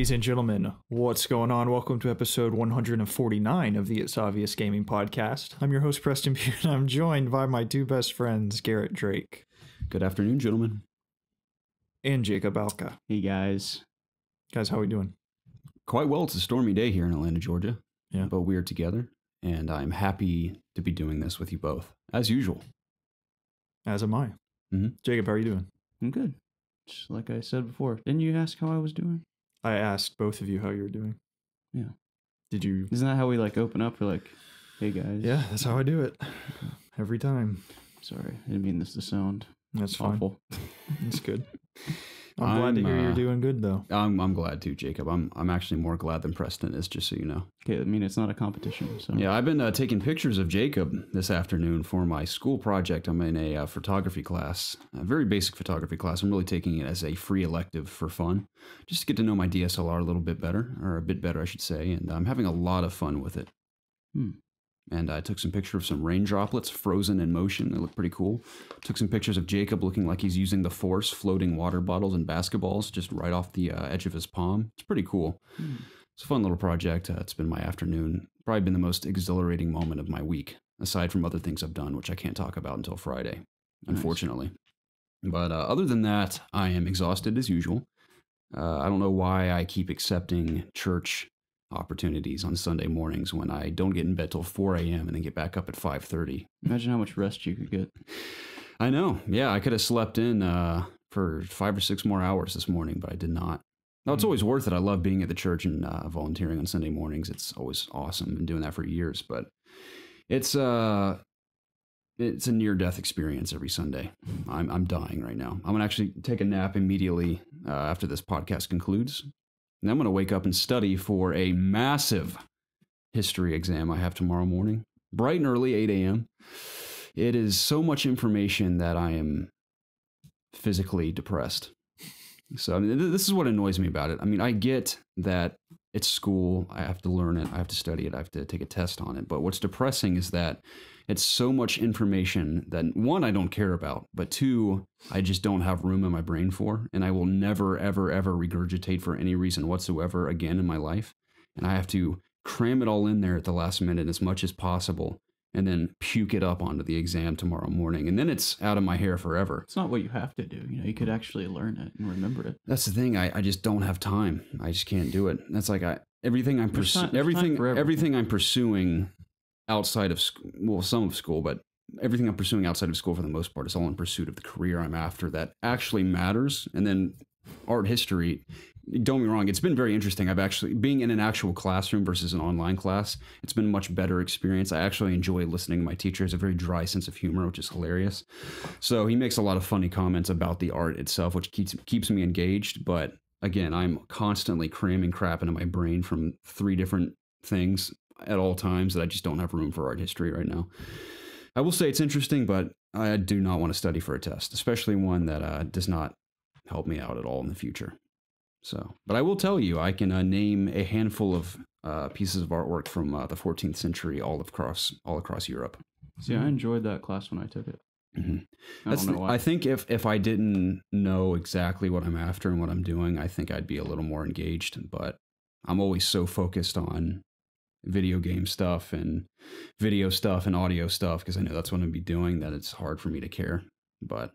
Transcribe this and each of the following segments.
Ladies and gentlemen, what's going on? Welcome to episode 149 of the It's Obvious Gaming podcast. I'm your host, Preston, and I'm joined by my two best friends, Garrett Drake. Good afternoon, gentlemen. And Jacob Alka. Hey, guys. Guys, how are we doing? Quite well. It's a stormy day here in Atlanta, Georgia. Yeah. But we are together, and I'm happy to be doing this with you both, as usual. As am I. Jacob, how are you doing? I'm good. Just like I said before. Didn't you ask how I was doing? I asked both of you how you were doing. Yeah. Did you? Isn't that how we open up? We're like, hey, guys. Yeah, that's how I do it. Every time. Sorry, I didn't mean this to sound That's awful. Fine. That's good. I'm glad to hear you're doing good, though. I'm glad too, Jacob. I'm actually more glad than Preston is, just so you know. Okay, I mean, it's not a competition. So Yeah, I've been taking pictures of Jacob this afternoon for my school project. I'm in a photography class, a very basic photography class. I'm really taking it as a free elective for fun, just to get to know my DSLR a little bit better, or a bit better, I should say. And I'm having a lot of fun with it. And I took some picture of some rain droplets frozen in motion. They look pretty cool. Took some pictures of Jacob looking like he's using the Force, floating water bottles and basketballs just right off the edge of his palm. It's pretty cool. It's a fun little project. It's been my afternoon. Probably been the most exhilarating moment of my week, aside from other things I've done, which I can't talk about until Friday, unfortunately. But other than that, I am exhausted as usual. I don't know why I keep accepting church opportunities on Sunday mornings when I don't get in bed till 4 a.m. and then get back up at 5:30. Imagine how much rest you could get. I know. Yeah, I could have slept in for 5 or 6 more hours this morning, but I did not. No, it's always worth it. I love being at the church and volunteering on Sunday mornings. It's always awesome. Been doing that for years, but it's a near-death experience every Sunday. I'm dying right now. I'm gonna actually take a nap immediately after this podcast concludes. And I'm going to wake up and study for a massive history exam I have tomorrow morning. Bright and early, 8 a.m. It is so much information that I am physically depressed. So I mean, this is what annoys me about it. I mean, I get that it's school. I have to learn it. I have to study it. I have to take a test on it. But what's depressing is that it's so much information that, one, I don't care about, but two, I just don't have room in my brain for, and I will never, ever, ever regurgitate for any reason whatsoever again in my life. And I have to cram it all in there at the last minute as much as possible, and then puke it up onto the exam tomorrow morning. And then it's out of my hair forever. It's not what you have to do. You could actually learn it and remember it. That's the thing. I just don't have time. I just can't do it. That's like everything I'm pursuing outside of school, well, some of school, but everything I'm pursuing outside of school for the most part is all in pursuit of the career I'm after that actually matters. And then art history, don't get me wrong, it's been very interesting. I've actually, being in an actual classroom versus an online class, it's been a much better experience. I actually enjoy listening to my teacher. He has a very dry sense of humor, which is hilarious. So he makes a lot of funny comments about the art itself, which keeps me engaged. But again, I'm constantly cramming crap into my brain from 3 different things at all times that I just don't have room for art history right now. I will say it's interesting, but I do not want to study for a test, especially one that does not help me out at all in the future. So, but I will tell you, I can name a handful of pieces of artwork from the 14th century all across Europe. See, I enjoyed that class when I took it. I don't know why. I think if I didn't know exactly what I'm after and what I'm doing, I think I'd be a little more engaged. But I'm always so focused on video game stuff and video stuff and audio stuff because I know that's what I'm going to be doing, that it's hard for me to care. But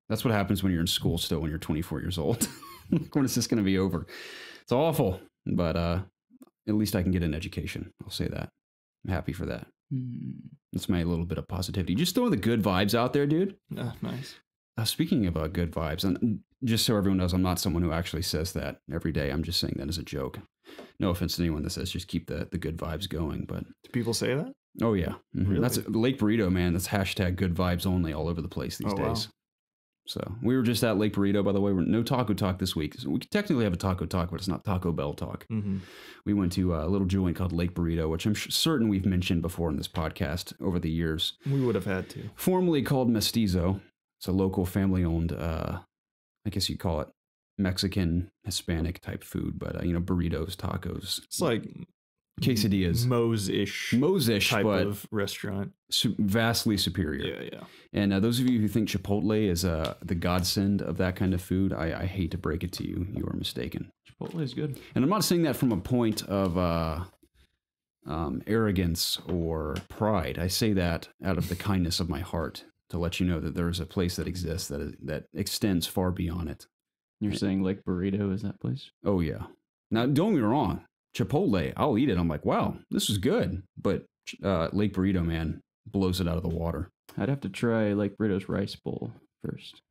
that's what happens when you're in school still when you're 24 years old. When is this going to be over? It's awful, but at least I can get an education. I'll say that. I'm happy for that. That's my little bit of positivity. Just throwing the good vibes out there, dude. Nice. Speaking of good vibes, and just so everyone knows, I'm not someone who actually says that every day. I'm just saying that as a joke. No offense to anyone that says just keep the good vibes going. But do people say that? Oh, yeah. Really? That's Lake Burrito, man. That's hashtag good vibes only all over the place these days. Wow. So we were just at Lake Burrito, by the way. We're no taco talk this week. So we technically have a taco talk, but it's not Taco Bell talk. We went to a little joint called Lake Burrito, which I'm certain we've mentioned before in this podcast over the years. We would have had to. Formerly called Mestizo. It's a local family-owned, I guess you'd call it Mexican, Hispanic type food, but, burritos, tacos. It's like quesadillas. Moe's-ish type but of restaurant. Vastly superior. Yeah. And those of you who think Chipotle is the godsend of that kind of food, I hate to break it to you. You are mistaken. Chipotle is good. And I'm not saying that from a point of arrogance or pride. I say that out of the kindness of my heart to let you know that there is a place that exists that extends far beyond it. You're saying Lake Burrito is that place? Oh, yeah. Now, don't get me wrong. Chipotle, I'll eat it. I'm like, wow, this is good. But Lake Burrito, man, blows it out of the water. I'd have to try Lake Burrito's rice bowl first.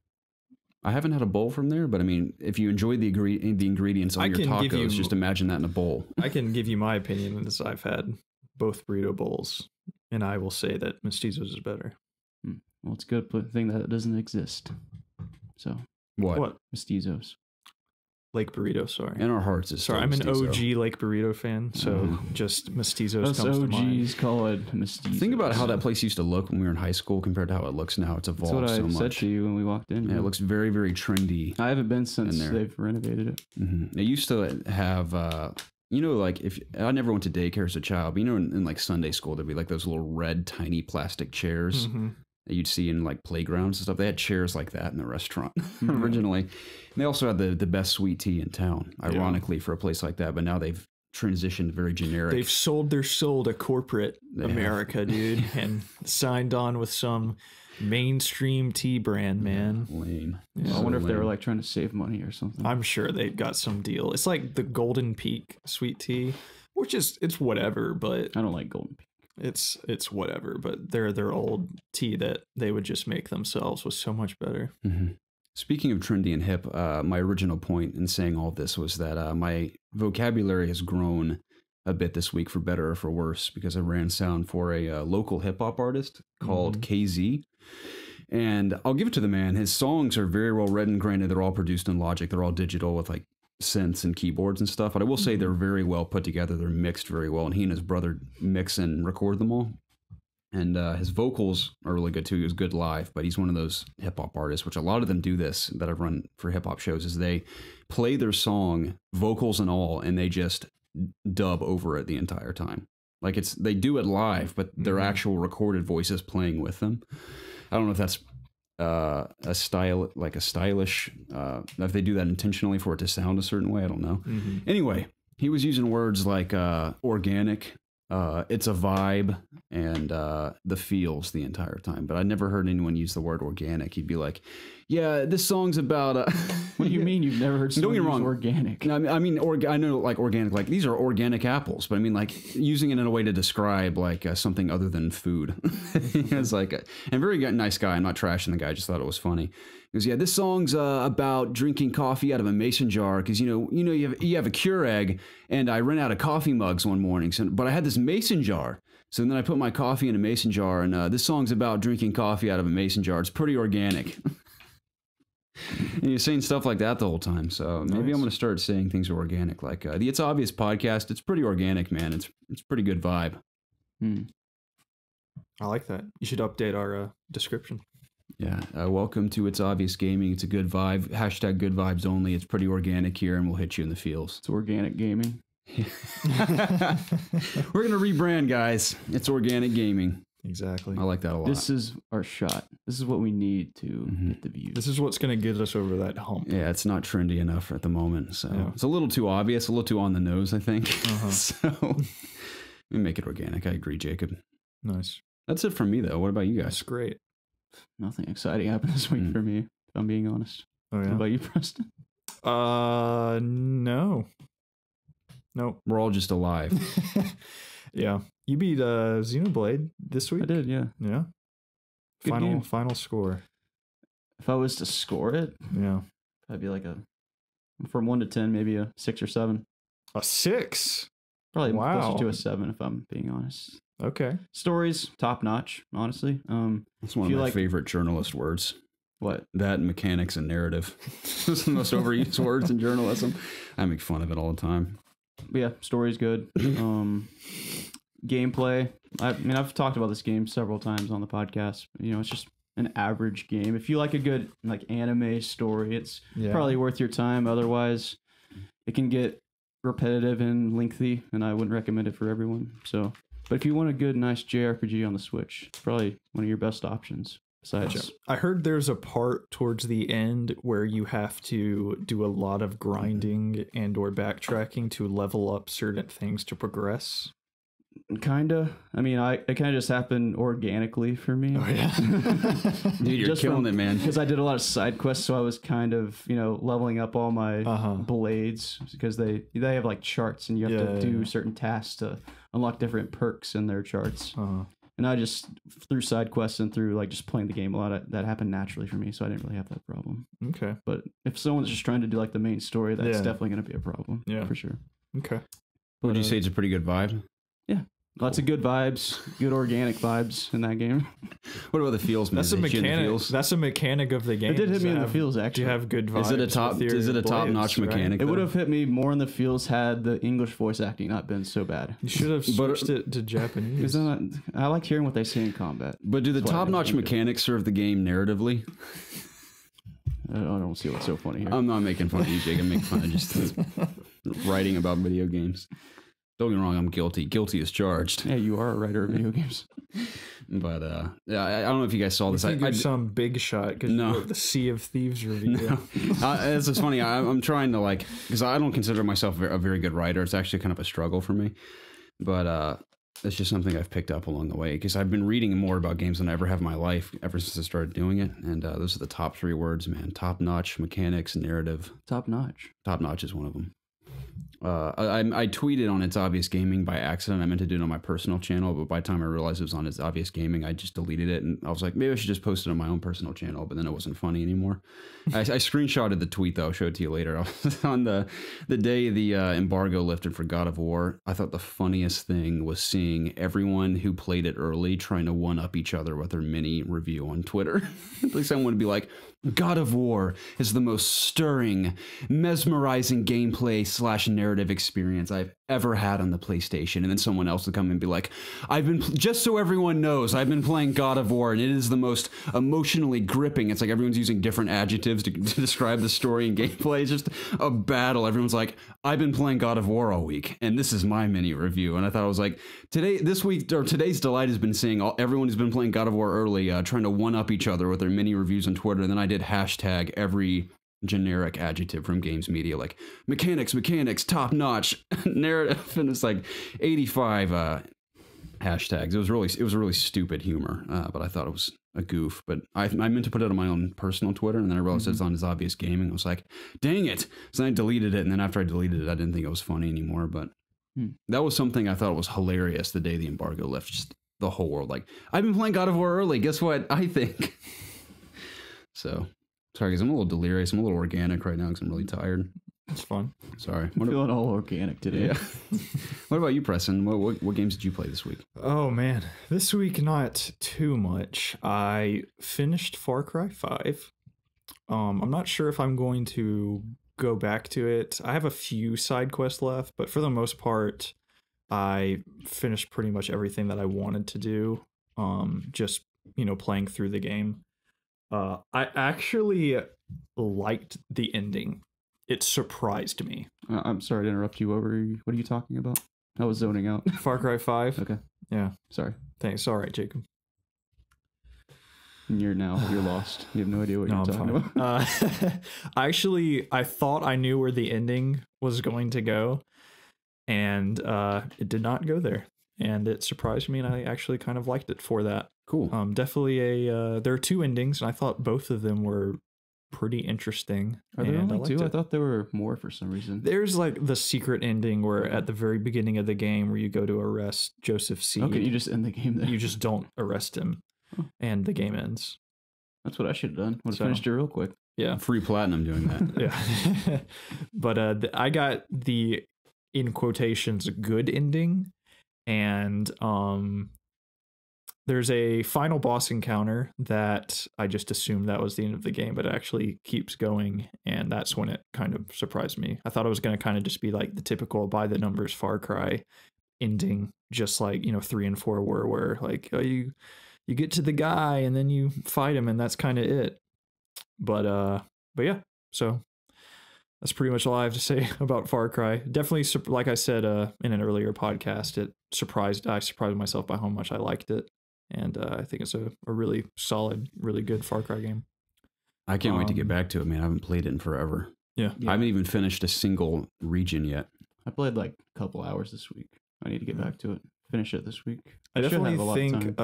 I haven't had a bowl from there, but I mean, if you enjoy the ingredients on your tacos, just imagine that in a bowl. I can give you my opinion as I've had both burrito bowls, and I will say that Mestizo's is better. Well, it's a good thing that it doesn't exist. So What? Mestizo's. Lake Burrito, sorry. In our hearts is sorry. I'm an Mestizo. OG Lake Burrito fan, so just Mestizo's Us comes to mind. OGs call it Mestizo's. Think about how that place used to look when we were in high school compared to how it looks now. It's That's evolved what so I much. said to you when we walked in. Yeah, it looks very, very trendy. I haven't been since there. they've renovated it. It used to have, like if I never went to daycare as a child, but in like Sunday school, there'd be like those little red, tiny plastic chairs that you'd see in like playgrounds and stuff. They had chairs like that in the restaurant originally. And they also had the best sweet tea in town, ironically, for a place like that. But now they've transitioned very generic. They've sold their soul to corporate America, dude, and signed on with some mainstream tea brand, man. Lame. Yeah. I wonder if they were like trying to save money or something. I'm sure they got some deal. It's like the Golden Peak sweet tea, which is it's whatever, but I don't like Golden Peak. It's whatever. But their old tea that they would just make themselves was so much better. Speaking of trendy and hip, my original point in saying all this was that my vocabulary has grown a bit this week, for better or for worse, because I ran sound for a local hip hop artist called KZ. And I'll give it to the man. His songs are very well written. Granted, they're all produced in Logic. They're all digital with like synths and keyboards and stuff. But I will say they're very well put together. They're mixed very well. And he and his brother mix and record them all. And his vocals are really good too. He was good live, but he's one of those hip hop artists, which a lot of them do this that I've run for hip hop shows, is they play their song, vocals and all, and they just dub over it the entire time. Like they do it live, but their actual recorded voice is playing with them. I don't know if that's a stylish, if they do that intentionally for it to sound a certain way. I don't know. Anyway, he was using words like organic, it's a vibe, and the feels the entire time. But I never heard anyone use the word organic. He'd be like, yeah, this song's about... What do you mean you've never heard someone use organic? No, I mean, I know like organic, like these are organic apples, but I mean like using it in a way to describe like something other than food. It's like, and very nice guy. I'm not trashing the guy. I just thought it was funny. He goes, yeah, this song's about drinking coffee out of a mason jar because you have a Keurig, and I ran out of coffee mugs one morning, but I had this mason jar. So then I put my coffee in a mason jar, and this song's about drinking coffee out of a mason jar. It's pretty organic. And you're saying stuff like that the whole time. So maybe I'm going to start saying things are organic. Like the It's Obvious podcast, it's pretty organic, man. It's pretty good vibe. I like that. You should update our description. Yeah. Welcome to It's Obvious Gaming. It's a good vibe. # good vibes only. It's pretty organic here, and we'll hit you in the feels. It's organic gaming. We're going to rebrand, guys. It's organic gaming. Exactly. I like that a lot. This is our shot. This is what we need to get the views. This is what's going to get us over that hump. Yeah, it's not trendy enough at the moment. So it's a little too obvious, a little too on the nose, I think. So we make it organic. I agree, Jacob. Nice. That's it from me, though. What about you guys? That's great. Nothing exciting happened this week for me, if I'm being honest. Oh, yeah? What about you, Preston? No. Nope. We're all just alive. Yeah. You beat Xenoblade this week? I did, yeah. Yeah. Good Final score. If I was to score it, Yeah. I'd be like from 1 to 10, maybe a 6 or 7. A 6? Probably Wow. closer to a 7, if I'm being honest. Okay. Stories, top notch, honestly. That's one of my favorite journalist words. What? That and mechanics and narrative. Those are the most overused words in journalism. I make fun of it all the time. But yeah, story's good. Gameplay. I mean, I've talked about this game several times on the podcast. It's just an average game. If you like a good like anime story, it's probably worth your time. Otherwise, it can get repetitive and lengthy, and I wouldn't recommend it for everyone. So, but if you want a good, nice JRPG on the Switch, it's probably one of your best options. Besides, I heard there's a part towards the end where you have to do a lot of grinding and or backtracking to level up certain things to progress. Kinda. I mean, it kind of just happened organically for me. Oh yeah, Dude, you're killing it, man. Because I did a lot of side quests, so I was kind of, leveling up all my blades because they have like charts, and you have to do certain tasks to unlock different perks in their charts. And I just, through side quests and through like just playing the game a lot, that happened naturally for me, so I didn't really have that problem. Okay. But if someone's just trying to do like the main story, that's definitely going to be a problem. Yeah, for sure. Okay. Would you say it's a pretty good vibe? Yeah. Lots of good vibes, good organic vibes in that game. What about the feels, man? That's a mechanic. That's a mechanic of the game. It did hit me in the feels, actually. Do you have good vibes? Is it a top-notch mechanic? It would have hit me more in the feels had the English voice acting not been so bad. You should have switched it to Japanese. I like hearing what they say in combat. But do the top-notch mechanics serve the game narratively? I don't see what's so funny here. I'm not making fun of you, Jake. I'm making fun of just writing about video games. Don't get me wrong, I'm guilty. Guilty as charged. Yeah, you are a writer of video games. But yeah, I don't know if you guys saw this. I some big shot because you wrote the Sea of Thieves review. No. It's just funny. I'm trying to because I don't consider myself a very good writer. It's actually kind of a struggle for me. But it's just something I've picked up along the way because I've been reading more about games than I ever have in my life ever since I started doing it. And those are the top 3 words, man. Top notch, mechanics, narrative. Top notch. Top notch is one of them. I tweeted on It's Obvious Gaming by accident. I meant to do it on my personal channel, but by the time I realized it was on It's Obvious Gaming, I just deleted it. And I was like, maybe I should just post it on my own personal channel, but then it wasn't funny anymore. I screenshotted the tweet, though. I'll show it to you later. On the day the embargo lifted for God of War, I thought the funniest thing was seeing everyone who played it early trying to one-up each other with their mini review on Twitter. Like someone would be like, God of War is the most stirring, mesmerizing gameplay / narrative experience I've ever had on the PlayStation. And then someone else would come and be like, just so everyone knows, I've been playing God of War and it is the most emotionally gripping. It's like everyone's using different adjectives to describe the story and gameplay. It's just a battle. Everyone's like, I've been playing God of War all week and this is my mini review. And I thought it was like, today's delight has been seeing everyone who's been playing God of War early trying to one up each other with their mini reviews on Twitter. And then I did hashtag every generic adjective from games media, like mechanics, top notch, narrative, and it's like 85 hashtags. It was really stupid humor, but I thought it was a goof. But I meant to put it on my own personal Twitter, and then I realized it's on It's Obvious Gaming. I was like, dang it! So then I deleted it, and then after I deleted it, I didn't think it was funny anymore. But that was something I thought was hilarious the day the embargo lifted. Just the whole world, like, I've been playing God of War early. Guess what? I think. So. Sorry, because I'm a little delirious. I'm a little organic right now because I'm really tired. It's fun. Sorry. I'm feeling all organic today. Yeah. What about you, Preston? What games did you play this week? Oh, man. This week, not too much. I finished Far Cry 5. I'm not sure if I'm going to go back to it. I have a few side quests left, but for the most part, I finished pretty much everything that I wanted to do. Just, playing through the game. I actually liked the ending. It surprised me. I'm sorry to interrupt you. What are you talking about? I was zoning out. Far Cry 5? Okay. Yeah. Sorry. Thanks. All right, Jacob. You're lost. You have no idea what you're talking about. I thought I knew where the ending was going to go, and it did not go there. And it surprised me, and I actually kind of liked it for that. Cool. Definitely there are 2 endings, and I thought both of them were pretty interesting. Are there only 2? I thought there were more for some reason. There's like the secret ending where at the very beginning of the game where you go to arrest Joseph Seed. Okay, you just end the game there. You just don't arrest him, and the game ends. That's what I should have done. Would have finished it real quick. Yeah. Free platinum doing that. Yeah. But I got the, in quotations, good ending. And there's a final boss encounter that I just assumed that was the end of the game, but it actually keeps going, and that's when it kind of surprised me. I thought it was going to kind of just be like the typical by the numbers Far Cry ending, just like 3 and 4 were, where like you get to the guy and then you fight him and that's kind of it. But yeah, so that's pretty much all I have to say about Far Cry. Definitely, like I said in an earlier podcast, I surprised myself by how much I liked it, and I think it's a really solid, really good Far Cry game. I can't wait to get back to it, man. I haven't played it in forever. Yeah. I haven't even finished a single region yet. I played like a couple hours this week. I need to get back to it. Finish it this week. I definitely think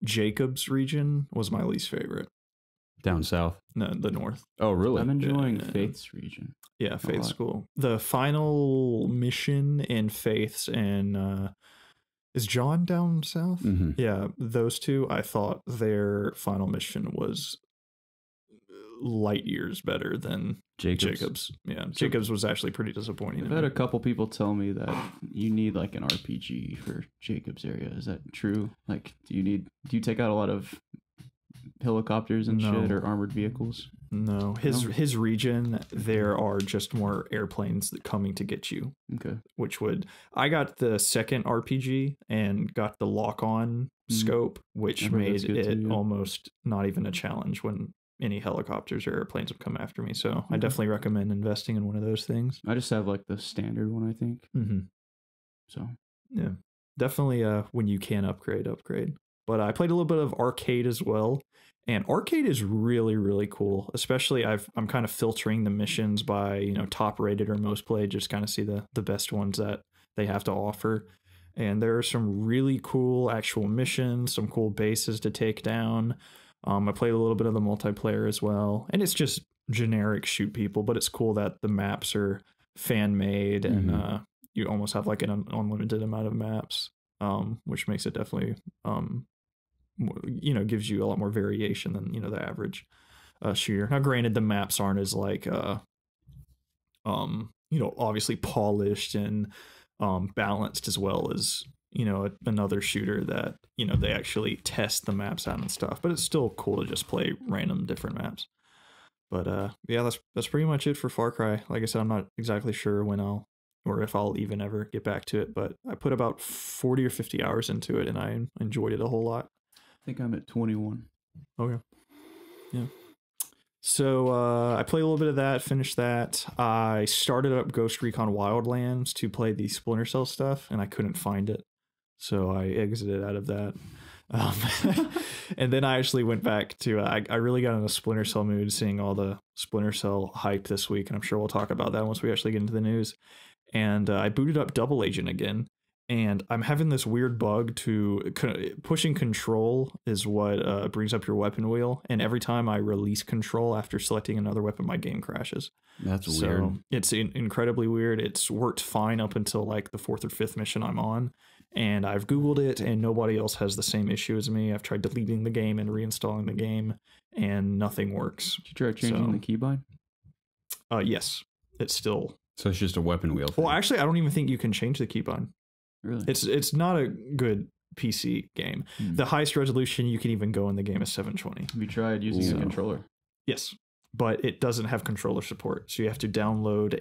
Jacob's region was my least favorite. Down south? No, the north. Oh, really? I'm enjoying Faith's region. Yeah, Faith's cool. The final mission in Faith's and is John down south? Mm-hmm. Yeah, those two, I thought their final mission was light years better than Jacob's. Yeah, Jacob's was actually pretty disappointing. I've had a couple people tell me that you need like an RPG for Jacob's area. Is that true? Like, do you take out a lot of helicopters and shit or armored vehicles? No, his region, there are just more airplanes coming to get you. Okay. I got the second RPG and got the lock-on scope, which made it almost not even a challenge when any helicopters or airplanes would come after me. So I definitely recommend investing in one of those things. I just have like the standard one, I think. Mm-hmm. So yeah, definitely when you can upgrade. But I played a little bit of arcade as well. And arcade is really, really cool. Especially I'm kind of filtering the missions by, top rated or most played, just kind of see the best ones that they have to offer. And there are some really cool actual missions, some cool bases to take down. I played a little bit of the multiplayer as well. And it's just generic shoot people, but it's cool that the maps are fan made and you almost have like an unlimited amount of maps, which makes it definitely gives you a lot more variation than the average shooter. Now granted, the maps aren't as like obviously polished and balanced as well as another shooter that they actually test the maps out and stuff, but it's still cool to just play random different maps. But yeah, that's pretty much it for Far Cry. Like I said, I'm not exactly sure when or if I'll even ever get back to it, but I put about 40 or 50 hours into it and I enjoyed it a whole lot. I think I'm at 21. Okay. Yeah. So I played a little bit of that, finished that. I started up Ghost Recon Wildlands to play the Splinter Cell stuff, and I couldn't find it. So I exited out of that. And then I actually went back to, I really got in a Splinter Cell mood seeing all the Splinter Cell hype this week, and I'm sure we'll talk about that once we actually get into the news. And I booted up Double Agent again. And I'm having this weird bug to pushing control is what brings up your weapon wheel. And every time I release control after selecting another weapon, my game crashes. That's weird. It's incredibly weird. It's worked fine up until like the 4th or 5th mission I'm on. And I've Googled it and nobody else has the same issue as me. I've tried deleting the game and reinstalling the game and nothing works. Did you try changing the keybind? Yes. It's still... So it's just a weapon wheel thing. Well, actually, I don't even think you can change the keybind. Really? It's not a good PC game. The highest resolution you can even go in the game is 720. Have you tried using a controller? Yes, but it doesn't have controller support. So you have to download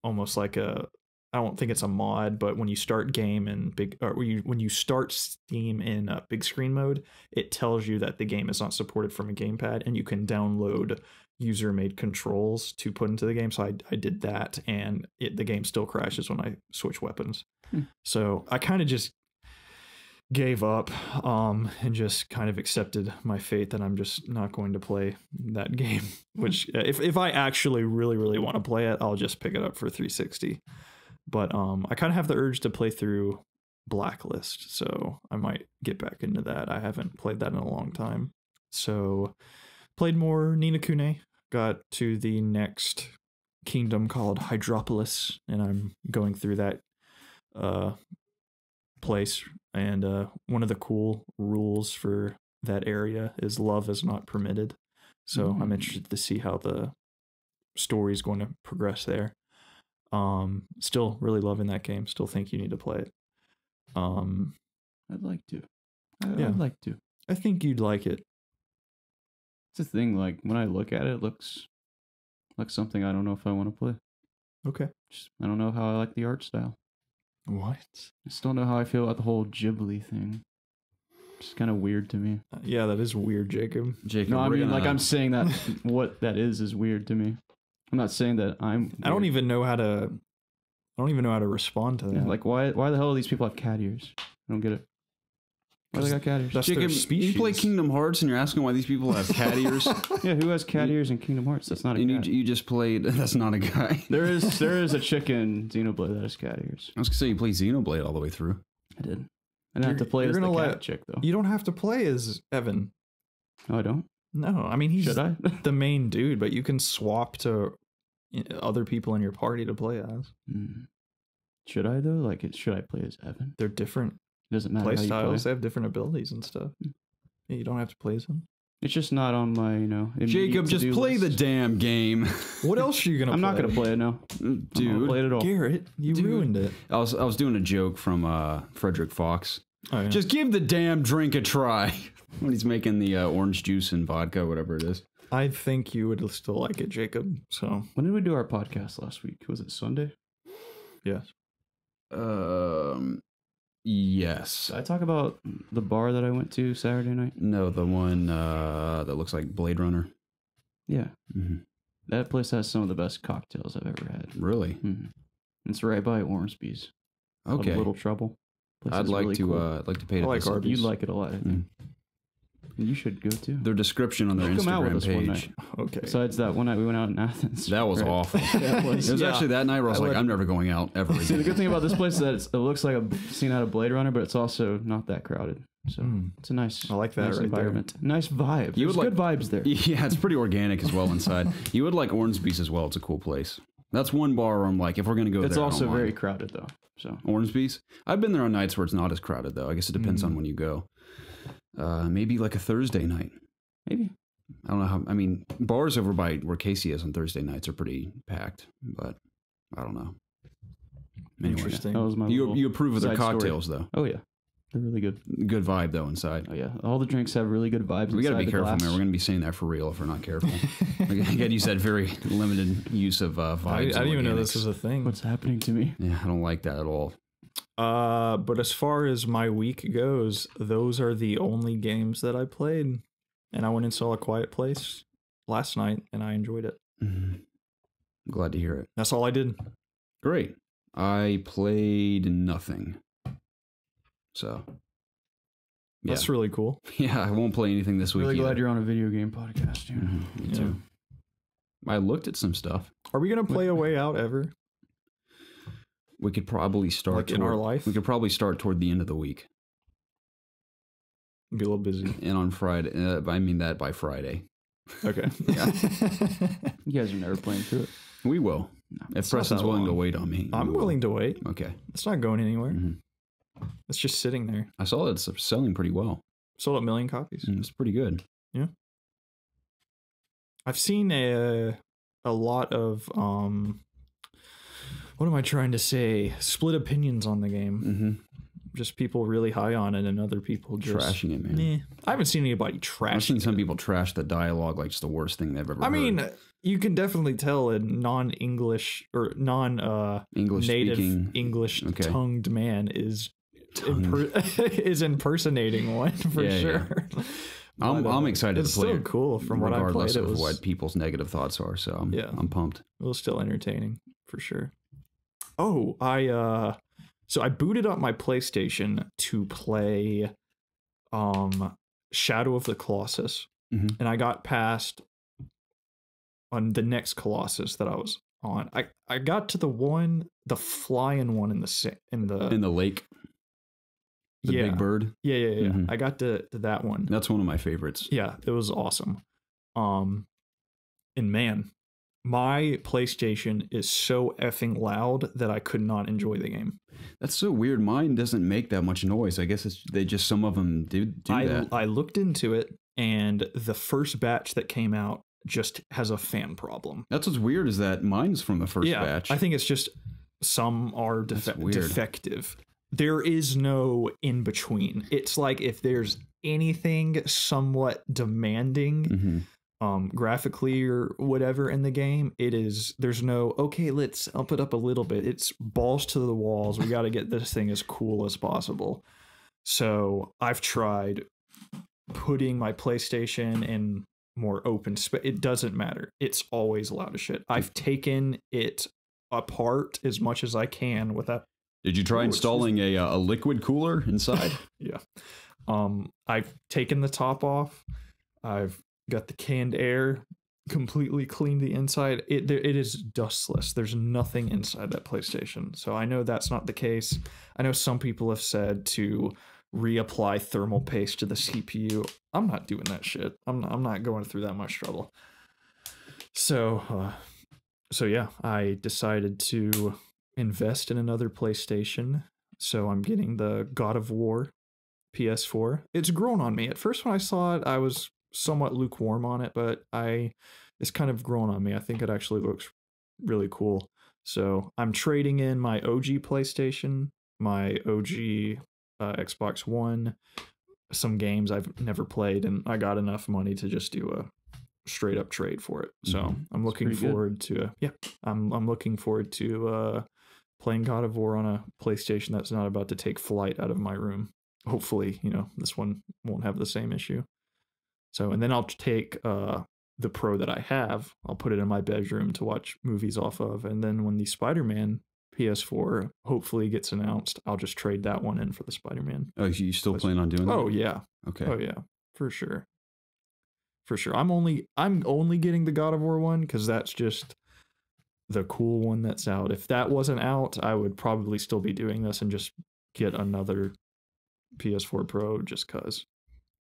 almost like a, I don't think it's a mod, but when you start game in when you start Steam in big screen mode, it tells you that the game is not supported from a gamepad, and you can download user-made controls to put into the game. So I did that, and the game still crashes when I switch weapons. So I kind of just gave up and just kind of accepted my fate that I'm just not going to play that game. Which if I actually really, really want to play it, I'll just pick it up for 360. But I kind of have the urge to play through Blacklist, so I might get back into that. I haven't played that in a long time. So played more Ni no Kuni, got to the next kingdom called Hydropolis, and I'm going through that place. And one of the cool rules for that area is love is not permitted. So I'm interested to see how the story is going to progress there. Still really loving that game. Still think you need to play it. I'd like to. I'd like to. I think you'd like it. It's a thing, like when I look at it, it looks like something I don't know if I want to play. Okay. I don't know how I like the art style. What? I still don't know how I feel about the whole Ghibli thing. It's kind of weird to me. Yeah, that is weird, Jacob. No, I mean, like I'm saying that what that is weird to me. I'm not saying that I'm weird. I don't even know how to respond to that. Yeah, like why the hell do these people have cat ears? I don't get it. Why they got cat ears? That's their Jacob, species. you play Kingdom Hearts and you're asking why these people have cat ears? Yeah, who has cat ears in Kingdom Hearts? That's not a cat. You just played. That's not a guy. There is a chick in Xenoblade that has cat ears. I was gonna say you played Xenoblade all the way through. I did. I didn't have to play as the cat chick though. You don't have to play as Evan. Oh, I don't? No, I mean he's Should I? the main dude, but you can swap to other people in your party to play as. Should I though? Like, should I play as Evan? They're different Doesn't matter play how you styles. play. They have different abilities and stuff. Yeah, you don't have to play as him. It's just not on my, Jacob, just play the damn game. What else are you gonna? I'm not gonna play it now, dude. I'm not play it at all. Garrett, you ruined it. I was doing a joke from Frederick Fox. Oh, yeah. Just give the damn drink a try when he's making the orange juice and vodka, whatever it is. I think you would still like it, Jacob. So When did we do our podcast last week? Was it Sunday? yes. Yes. Did I talk about the bar that I went to Saturday night? No, the one that looks like Blade Runner. Yeah. Mm-hmm. That place has some of the best cocktails I've ever had. Really? Mm-hmm. It's right by Ormsby's. Okay. Little Trouble. I'd like to pay I like attention. Arby's. You'd like it a lot, I think. You should go too. Their description on their Come out with Instagram us one page. night. Okay. Besides that one night we went out in Athens. That was Right. awful. Yeah, it was. It was Yeah. actually that night where I was like, I'm never going out ever See, the again. good thing about this place is that it looks like a scene out of Blade Runner, but it's also not that crowded. So it's a nice, I like that nice right environment. Nice vibe. You There's would good vibes there. Yeah, it's pretty organic as well inside. You would like Ormsby's as well. It's a cool place. That's one bar where I'm like, if we're going to go It's there, I also don't mind. very crowded though. So Ormsby's. I've been there on nights where it's not as crowded though. I guess it depends on when you go. Maybe like a Thursday night. maybe. I don't know how. I mean, bars over by where Casey is on Thursday nights are pretty packed, but I don't know. Anyway, Interesting. That was my little you approve of their side story. cocktails though. Oh yeah, they're really good. Good vibe though inside. Oh yeah, all the drinks have really good vibes. We got to be inside the careful, glass. man. We're going to be saying that for real if we're not careful. Again, you said very limited use of vibes. I didn't even know this organics. was a thing. What's happening to me? Yeah, I don't like that at all. But as far as my week goes, those are the only games that I played. And I went and saw A Quiet Place last night, and I enjoyed it. I'm glad to hear it. That's all I did. Great. I played nothing. So, yeah. That's really cool. Yeah, I won't play anything this week. Really glad either. you're on a video game podcast. Dude. Me too. I looked at some stuff. Are we gonna play A Way Out ever? We could probably start Like in our life? We could probably start toward the end of the week, Be a little busy. and on Friday. I mean that by Friday. Okay. Yeah. You guys are never playing through it. We will. If It's not Preston's that willing to long. wait on me, I'm we will. willing to wait. Okay. It's not going anywhere. Mhm. It's just sitting there. I saw that it's selling pretty well. Sold 1 million copies. It's pretty good. I've seen a lot of what am I trying to say? Split opinions on the game. Mm-hmm. Just people really high on it, and other people just Trashing it, man. Nah. I haven't seen anybody trash. I've seen some people trash the dialogue like it's the worst thing they've ever I heard. mean, you can definitely tell a non-English or English native speaking English okay. tongued man is is impersonating one for Yeah, sure. I'm excited it's to play still it, cool from what I played. regardless It of was what people's negative thoughts are. So I'm pumped. it was still entertaining for sure. Oh, so I booted up my PlayStation to play Shadow of the Colossus, Mhm. and I got past on the next Colossus that I was on. I got to the flying one in the lake. The yeah. big bird. Yeah. Mhm. I got to that one. That's one of my favorites. Yeah, it was awesome. And man, my PlayStation is so effing loud that I could not enjoy the game. That's so weird. Mine doesn't make that much noise. I guess some of them do that. I looked into it, and the first batch that came out just has a fan problem. That's what's weird is that mine's from the first batch. I think it's just some are weird. defective. There is no in between. It's like if there's anything somewhat demanding graphically or whatever in the game, there's no, okay, let's up it up a little bit. It's balls to the walls. We got to get this thing as cool as possible. So I've tried putting my PlayStation in more open space. It doesn't matter. It's always loud as shit. I've taken it apart as much as I can without. Did you try installing a liquid cooler inside? Yeah. I've taken the top off. I've got the canned air, completely cleaned the inside. It is dustless. There's nothing inside that PlayStation. So I know that's not the case. I know some people have said to reapply thermal paste to the CPU. I'm not doing that shit. I'm not going through that much trouble. So yeah, I decided to invest in another PlayStation. So I'm getting the God of War PS4. It's grown on me. At first when I saw it, I was somewhat lukewarm on it, but it's kind of grown on me. I think it actually looks really cool. So I'm trading in my OG PlayStation, my OG Xbox One, some games I've never played, and I got enough money to just do a straight up trade for it. So I'm looking forward to I'm looking forward to playing God of War on a PlayStation that's not about to take flight out of my room. Hopefully, this one won't have the same issue. So, and then I'll take the Pro that I have, I'll put it in my bedroom to watch movies off of, and then when the Spider-Man PS4 hopefully gets announced, I'll just trade that one in for the Spider-Man. Oh, you still plan on doing that? Oh yeah. Okay. Oh yeah, for sure. For sure. I'm only getting the God of War one because that's just the cool one that's out. If that wasn't out, I would probably still be doing this and just get another PS4 Pro just cause.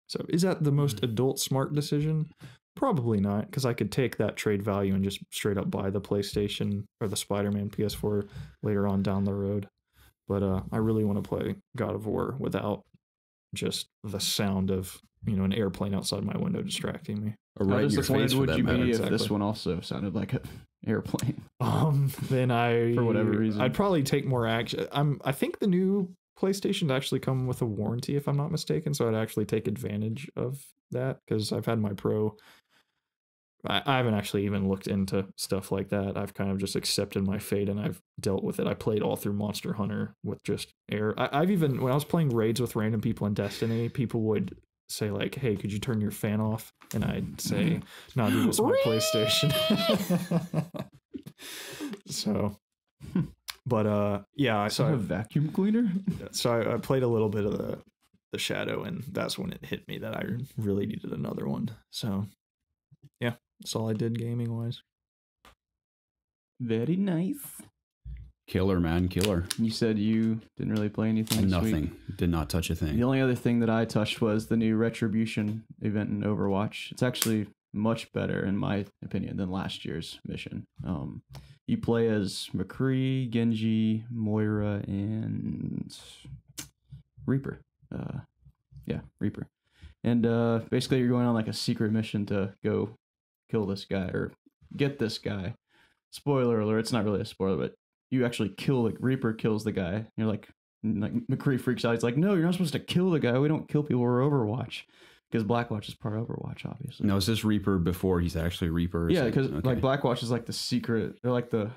So is that the most adult smart decision? Probably not, because I could take that trade value and just straight up buy the PlayStation or the Spider-Man PS4 later on down the road. But I really want to play God of War without just the sound of an airplane outside my window distracting me. Or right in your face would you be if this one also sounded like an airplane? Then for whatever reason, I'd probably take more action. I think the new PlayStation actually come with a warranty, if I'm not mistaken, so I'd actually take advantage of that because I've had my Pro. I haven't actually even looked into stuff like that. I've kind of just accepted my fate and I've dealt with it. I played all through Monster Hunter with just air. I've even, when I was playing raids with random people in Destiny, people would say like, hey, could you turn your fan off? And I'd say, no, dude, it's my PlayStation. So, but yeah. So a vacuum cleaner? So I played a little bit of the Shadow, and that's when it hit me that I really needed another one. So yeah, that's all I did gaming wise. Very nice. Killer, man, killer. You said you didn't really play anything. Nothing. Did not touch a thing. The only other thing that I touched was the new Retribution event in Overwatch. It's actually much better, in my opinion, than last year's mission. You play as McCree, Genji, Moira, and Reaper. Yeah, Reaper. And basically you're going on like a secret mission to go kill this guy or get this guy. Spoiler alert, it's not really a spoiler, but you actually kill, like, Reaper kills the guy. You're like McCree freaks out. He's like, no, you're not supposed to kill the guy. We don't kill people. We're Overwatch. Because Blackwatch is part of Overwatch, obviously. No, is this Reaper before he's actually Reaper? Yeah, because like Blackwatch is like the secret. They're like the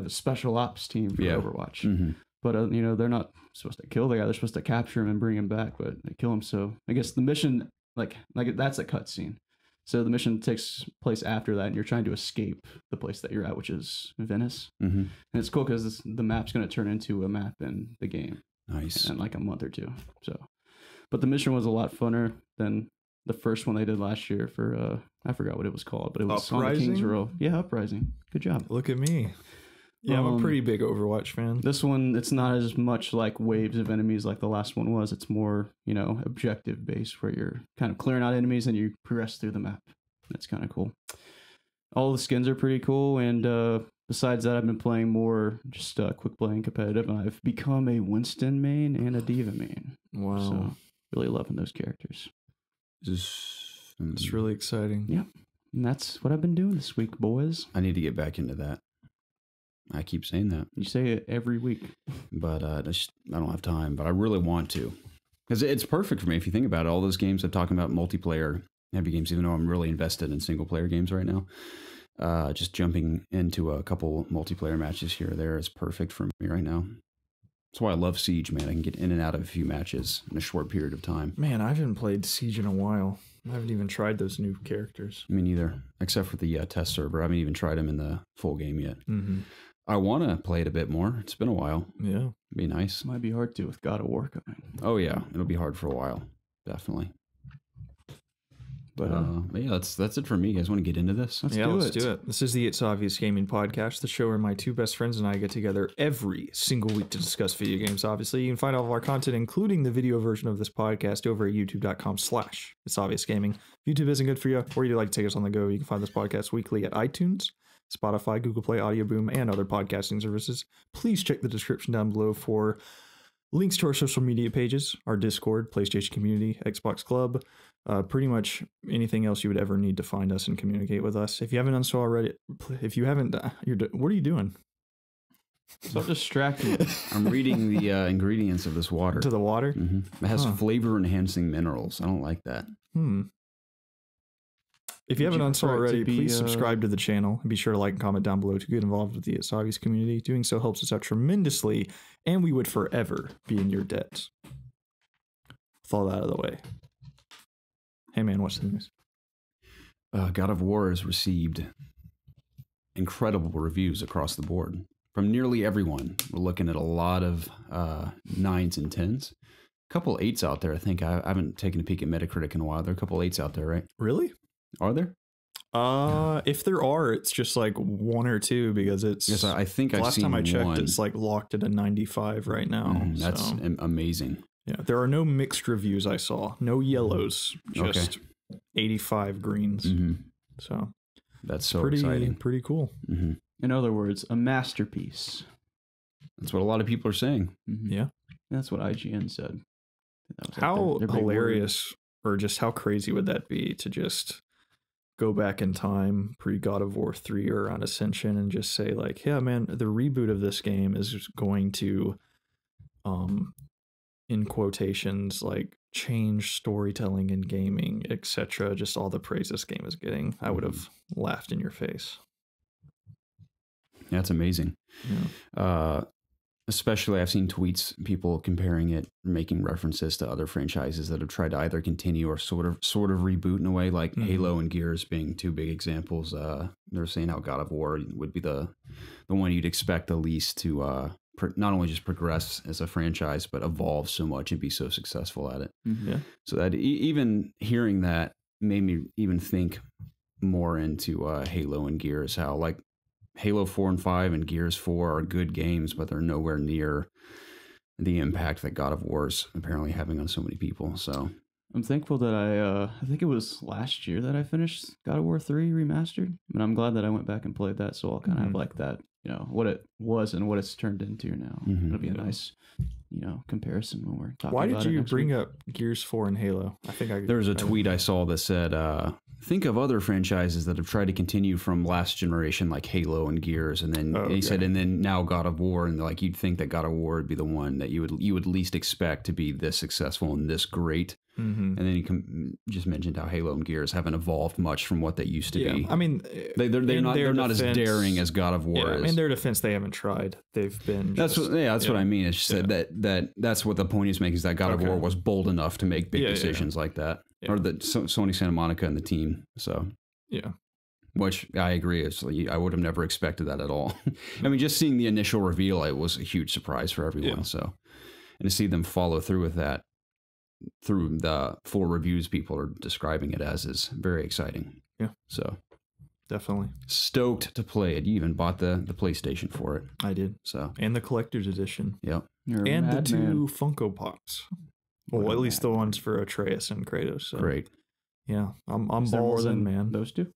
special ops team for Overwatch. Mm-hmm. But they're not supposed to kill the guy. They're supposed to capture him and bring him back, but they kill him. So I guess the mission, like that's a cutscene. So the mission takes place after that, and you're trying to escape the place that you're at, which is Venice. Mm-hmm. And it's cool because the map's going to turn into a map in the game. Nice. In like a month or two. So, but the mission was a lot funner than the first one they did last year for I forgot what it was called, but it was on the King's Row. Yeah, Uprising. Good job. Look at me. Yeah, I'm a pretty big Overwatch fan. This one, it's not as much like waves of enemies like the last one was. It's more, objective based where you're kind of clearing out enemies and you progress through the map. That's kind of cool. All the skins are pretty cool, and besides that, I've been playing more just quick play and competitive, and I've become a Winston main and a Diva main. Wow. So really loving those characters. It's really exciting. Yeah. And that's what I've been doing this week, boys. I need to get back into that. I keep saying that. You say it every week. But I don't have time, but I really want to. Because it's perfect for me if you think about it. All those games I'm talking about, multiplayer heavy games, even though I'm really invested in single player games right now. Just jumping into a couple multiplayer matches here or there is perfect for me right now. That's why I love Siege, man. I can get in and out of a few matches in a short period of time. Man, I haven't played Siege in a while. I haven't even tried those new characters. Me neither, except for the test server. I haven't even tried them in the full game yet. I want to play it a bit more. It's been a while. Yeah. It'd be nice. Might be hard to with God of War coming. Oh, yeah. It'll be hard for a while. Definitely. But yeah, that's it for me. You guys want to get into this? Let's do it. This is the It's Obvious Gaming podcast, the show where my two best friends and I get together every single week to discuss video games. Obviously, you can find all of our content, including the video version of this podcast, over at youtube.com/itsobviousgaming. If YouTube isn't good for you, or you'd like to take us on the go, you can find this podcast weekly at iTunes, Spotify, Google Play, Audio Boom, and other podcasting services. Please check the description down below for links to our social media pages, our Discord, PlayStation Community, Xbox Club, pretty much anything else you would ever need to find us and communicate with us. If you haven't done so already, what are you doing? So distracting. I'm reading the ingredients of this water. To the water? It has flavor-enhancing minerals. I don't like that. If you haven't done so already, please subscribe to the channel and be sure to like and comment down below to get involved with the It's Obvious community. Doing so helps us out tremendously, and we would forever be in your debt. With all that out of the way. Hey man, what's the news? God of War has received incredible reviews across the board from nearly everyone. We're looking at a lot of 9s and 10s. A couple 8s out there, I think. I haven't taken a peek at Metacritic in a while. There are a couple 8s out there, right? Really? Are there? If there are, it's just like 1 or 2 because it's. Yes, I think I've seen last time I checked, one. It's like locked at a 95 right now. That's amazing. Yeah, there are no mixed reviews I saw. No yellows, just 85 greens. So that's so exciting. Pretty cool. In other words, a masterpiece. That's what a lot of people are saying. Yeah. That's what IGN said. How hilarious or just how crazy would that be to just go back in time pre-God of War 3 or around Ascension and just say like, yeah, man, the reboot of this game is going to, in quotations, like change storytelling in gaming, etc. Just all the praise this game is getting. I would have laughed in your face. That's amazing. Yeah. Especially I've seen tweets, people comparing it, making references to other franchises that have tried to either continue or sort of reboot in a way, like Halo and Gears being 2 big examples. They're saying how God of War would be the one you'd expect the least to not only just progress as a franchise, but evolve so much and be so successful at it. Yeah. So that even hearing that made me even think more into Halo and Gears, how like Halo 4 and 5 and Gears 4 are good games, but they're nowhere near the impact that God of War is apparently having on so many people. So I'm thankful that I think it was last year that I finished God of War 3 remastered, and I'm glad that I went back and played that. So I'll kind of have like that, what it was and what it's turned into now. It'll be a nice, comparison when we're talking. Why about did you it bring up Gears 4 and Halo? I think there was a tweet I saw that said, think of other franchises that have tried to continue from last generation, like Halo and Gears, and then he said, and then now God of War, and like you'd think that God of War would be the one that you would least expect to be this successful and this great. And then he just mentioned how Halo and Gears haven't evolved much from what they used to be. I mean, they're not as daring as God of War is. In their defense, they haven't tried. They've been. That's what I mean. It's just that's what the point is making, is that God of War was bold enough to make big decisions like that. Or the Sony Santa Monica and the team. So which I agree is I would have never expected that at all. I mean, just seeing the initial reveal, it was a huge surprise for everyone. So, and to see them follow through with that through the 4 reviews people are describing it as is very exciting. Yeah. So definitely stoked to play it. You even bought the PlayStation for it. I did. So, and the collector's edition. Yep. And the 2 Funko Pops. Well, at least the ones for Atreus and Kratos. So. Great. Yeah, I'm balls in, man. Those 2?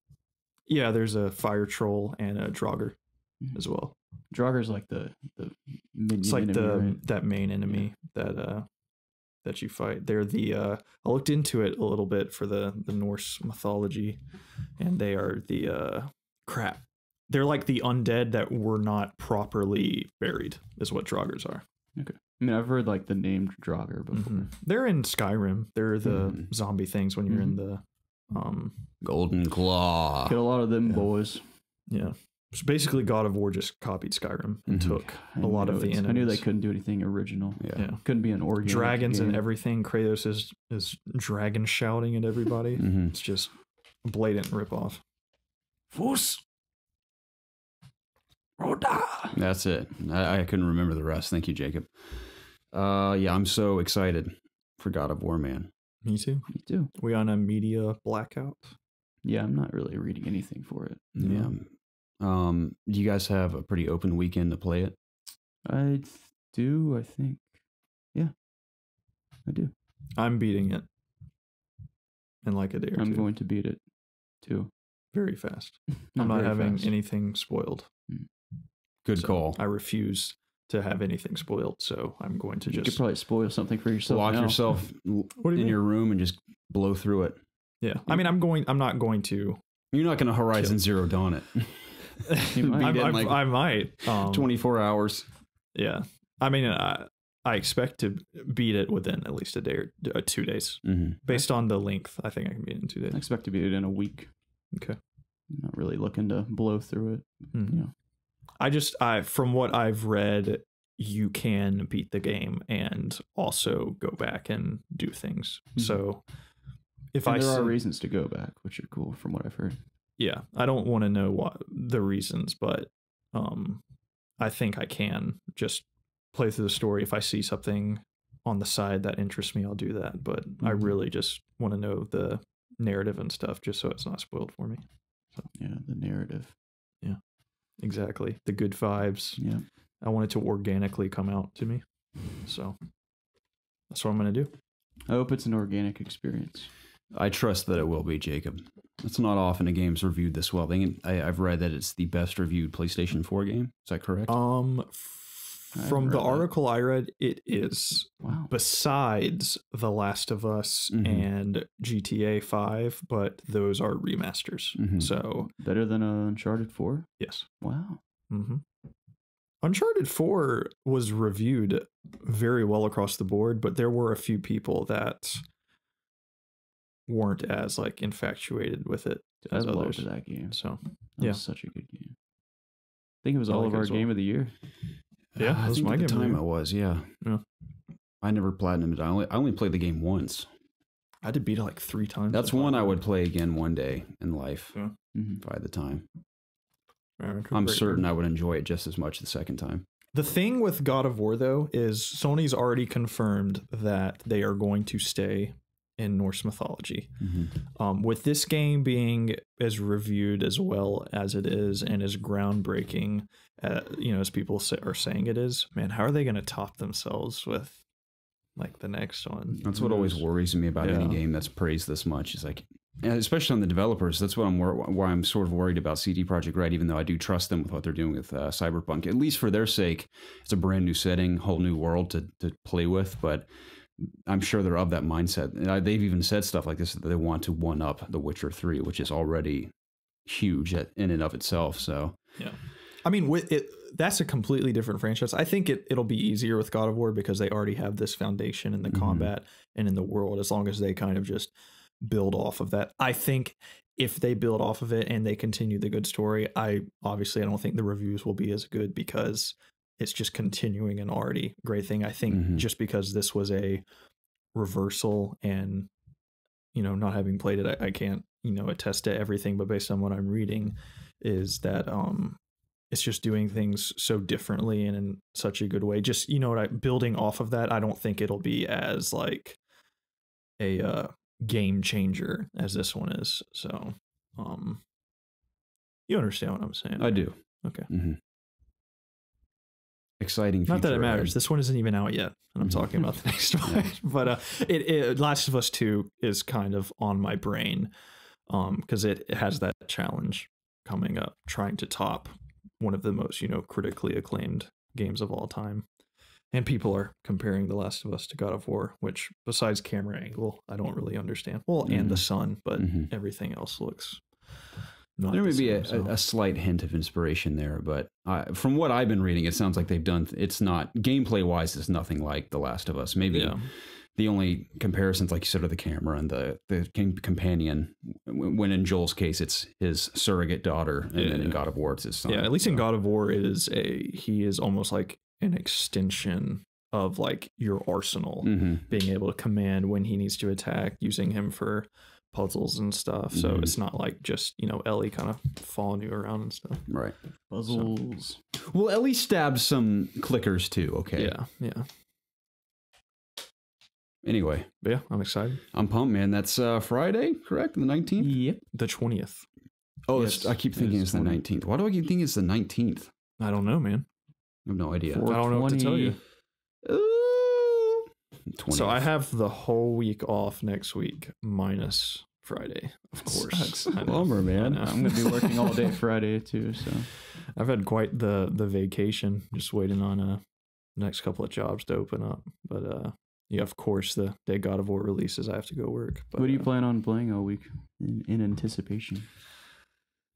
Yeah, there's a Fire Troll and a Draugr as well. Draugur's like the it's like that main enemy that you fight. They're the I looked into it a little bit for the Norse mythology, and they are the crap. They're like the undead that were not properly buried, is what Draugrs are. Okay. I mean, I've heard like the name Draugr before. They're in Skyrim. They're the zombie things when you're in the Golden Claw. Get a lot of them boys. Yeah. So basically, God of War just copied Skyrim and took a lot of the enemies. I knew they couldn't do anything original. Yeah. Couldn't be an organic dragons game. and everything. Kratos is dragon shouting at everybody. It's just a blatant ripoff. Fus. Roda. That's it. I couldn't remember the rest. Thank you, Jacob. Yeah, I'm so excited for God of War, man. Me too. Me too. We on a media blackout? Yeah, I'm not really reading anything for it. Yeah. Do you guys have a pretty open weekend to play it? I do, I think. Yeah, I do. I'm beating it in like a day or two. I'm going to beat it too. Very fast. I'm not having anything spoiled. Good call. I refuse to have anything spoiled, so I'm going to You could probably spoil something for yourself. Lock yourself in your room and just blow through it. Yeah. I mean, I'm not going to. You're not going to Horizon Zero Dawn it. I might. 24 hours. Yeah. I mean, I expect to beat it within at least a day or 2 days. Based on the length, I think I can beat it in 2 days. I expect to beat it in a week. Okay. I'm not really looking to blow through it. You know. From what I've read, you can beat the game and also go back and do things. So if there are reasons to go back, which are cool from what I've heard. Yeah, I don't want to know what the reasons, but I think I can just play through the story. If I see something on the side that interests me, I'll do that. But I really just want to know the narrative and stuff, just so it's not spoiled for me. So. Yeah, the narrative. Yeah, exactly. The good vibes. Yeah, I want it to organically come out to me. So that's what I'm going to do. I hope it's an organic experience. I trust that it will be, Jacob. It's not often a game's reviewed this well. I've read that it's the best reviewed PlayStation 4 game. Is that correct? From the article I read, it is. Wow. Besides The Last of Us and GTA 5, but those are remasters. So better than Uncharted 4? Yes. Wow. Uncharted 4 was reviewed very well across the board, but there were a few people that weren't as infatuated with it as others. I loved that game. So that was such a good game. I think it was all of our game of the year. Yeah, that was my game. At the time it was, yeah. I never platinumed it. I only played the game once. I had to beat it 3 times. That's one I would play again one day in life if I had the time. I'm certain I would enjoy it just as much the second time. The thing with God of War, though, is Sony's already confirmed that they are going to stay in Norse mythology. With this game being as reviewed as well as it is and as groundbreaking, as people are saying it is, man, how are they going to top themselves with the next one? That's what always worries me about any game that's praised this much. Is especially on the developers. That's what why I'm sort of worried about CD Projekt Red, even though I do trust them with what they're doing with Cyberpunk. At least for their sake, it's a brand new setting, whole new world to play with, but I'm sure they're of that mindset. They've even said stuff like this, that they want to one-up The Witcher 3, which is already huge in and of itself. So yeah, I mean, that's a completely different franchise. I think it'll be easier with God of War because they already have this foundation in the combat and in the world, as long as they kind of just build off of that. I think if they build off of it and they continue the good story, I don't think the reviews will be as good because it's just continuing an already great thing. I think just because this was a reversal and, not having played it, I can't, attest to everything, but based on what I'm reading is that it's just doing things so differently and in such a good way. Just, building off of that, I don't think it'll be as a game changer as this one is. So you understand what I'm saying? I do. Okay. Exciting future. Not that it matters. This one isn't even out yet, and I'm talking about the next one. But it Last of Us 2 is kind of on my brain because it has that challenge coming up, trying to top one of the most critically acclaimed games of all time. And people are comparing The Last of Us to God of War, which besides camera angle, I don't really understand. Well, and the sun, but everything else looks not there may be same, a slight hint of inspiration there, but from what I've been reading, it sounds like they've done. It's not gameplay wise. It's nothing like The Last of Us. Maybe The only comparisons, like you said, are the camera and the companion. When in Joel's case, it's his surrogate daughter, and then in God of War, it's his son. Yeah, at least in God of War, he is almost like an extension of like your arsenal, being able to command when he needs to attack, using him for puzzles and stuff. So it's not like just, Ellie kind of following you around and stuff. Right. Puzzles. So, well, Ellie stabs some clickers too. Okay. Yeah. Anyway. But yeah, I'm excited. I'm pumped, man. That's Friday, correct? The 19th? Yep. The 20th. Oh, yes, I keep thinking it's the 19th. Why do I keep thinking it's the 19th? I don't know, man. I have no idea. I don't know what to tell you. 20th. So I have the whole week off next week, minus Friday, of course. Bummer, man. I'm going to be working all day Friday too. So I've had quite the vacation, just waiting on next couple of jobs to open up. But yeah, of course, the day God of War releases, I have to go work. But, what do you plan on playing all week in anticipation?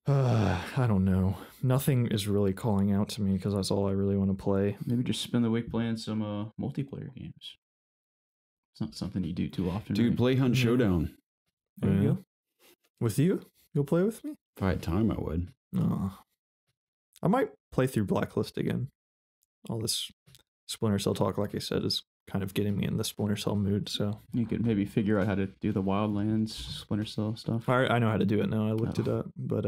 I don't know. Nothing is really calling out to me because that's all I really want to play. Maybe just spend the week playing some multiplayer games. It's not something you do too often. Dude, right? play Hunt Showdown. There you go. With you? You'll play with me? If I had time, I would. No. I might play through Blacklist again. All this Splinter Cell talk, like I said, is kind of getting me in the Splinter Cell mood. So you could maybe figure out how to do the Wildlands Splinter Cell stuff. I know how to do it now. I looked it up, but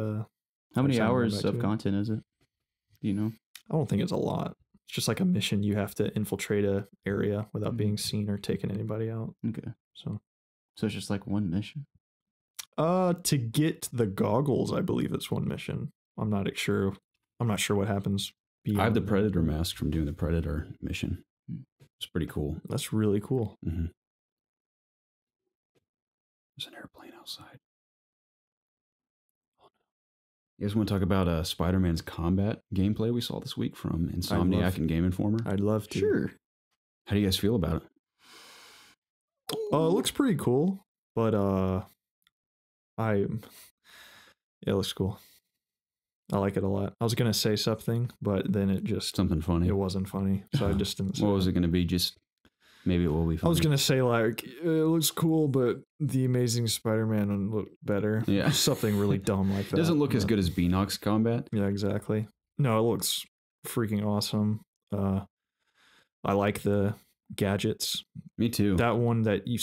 how many hours of content is it? Do you know? I don't think it's a lot. It's just like a mission. You have to infiltrate a area without being seen or taking anybody out. Okay. So it's just like one mission? To get the goggles, I believe it's one mission. I'm not sure what happens beyond. I have the Predator mask from doing the Predator mission. It's pretty cool. That's really cool. Mm-hmm. There's an airplane outside. You guys want to talk about Spider-Man's combat gameplay we saw this week from Insomniac and Game Informer? I'd love to. Sure. How do you guys feel about it? It looks pretty cool, but it looks cool. I like it a lot. I was gonna say something, but then it just something funny. It wasn't funny, so I just didn't say What was it gonna be? Just maybe it will be funny. I was gonna say like it looks cool, but the Amazing Spider-Man would look better. Yeah, something really dumb like that. It doesn't look as good as Beanox combat. Yeah, exactly. No, it looks freaking awesome. I like the gadgets. Me too. That one that you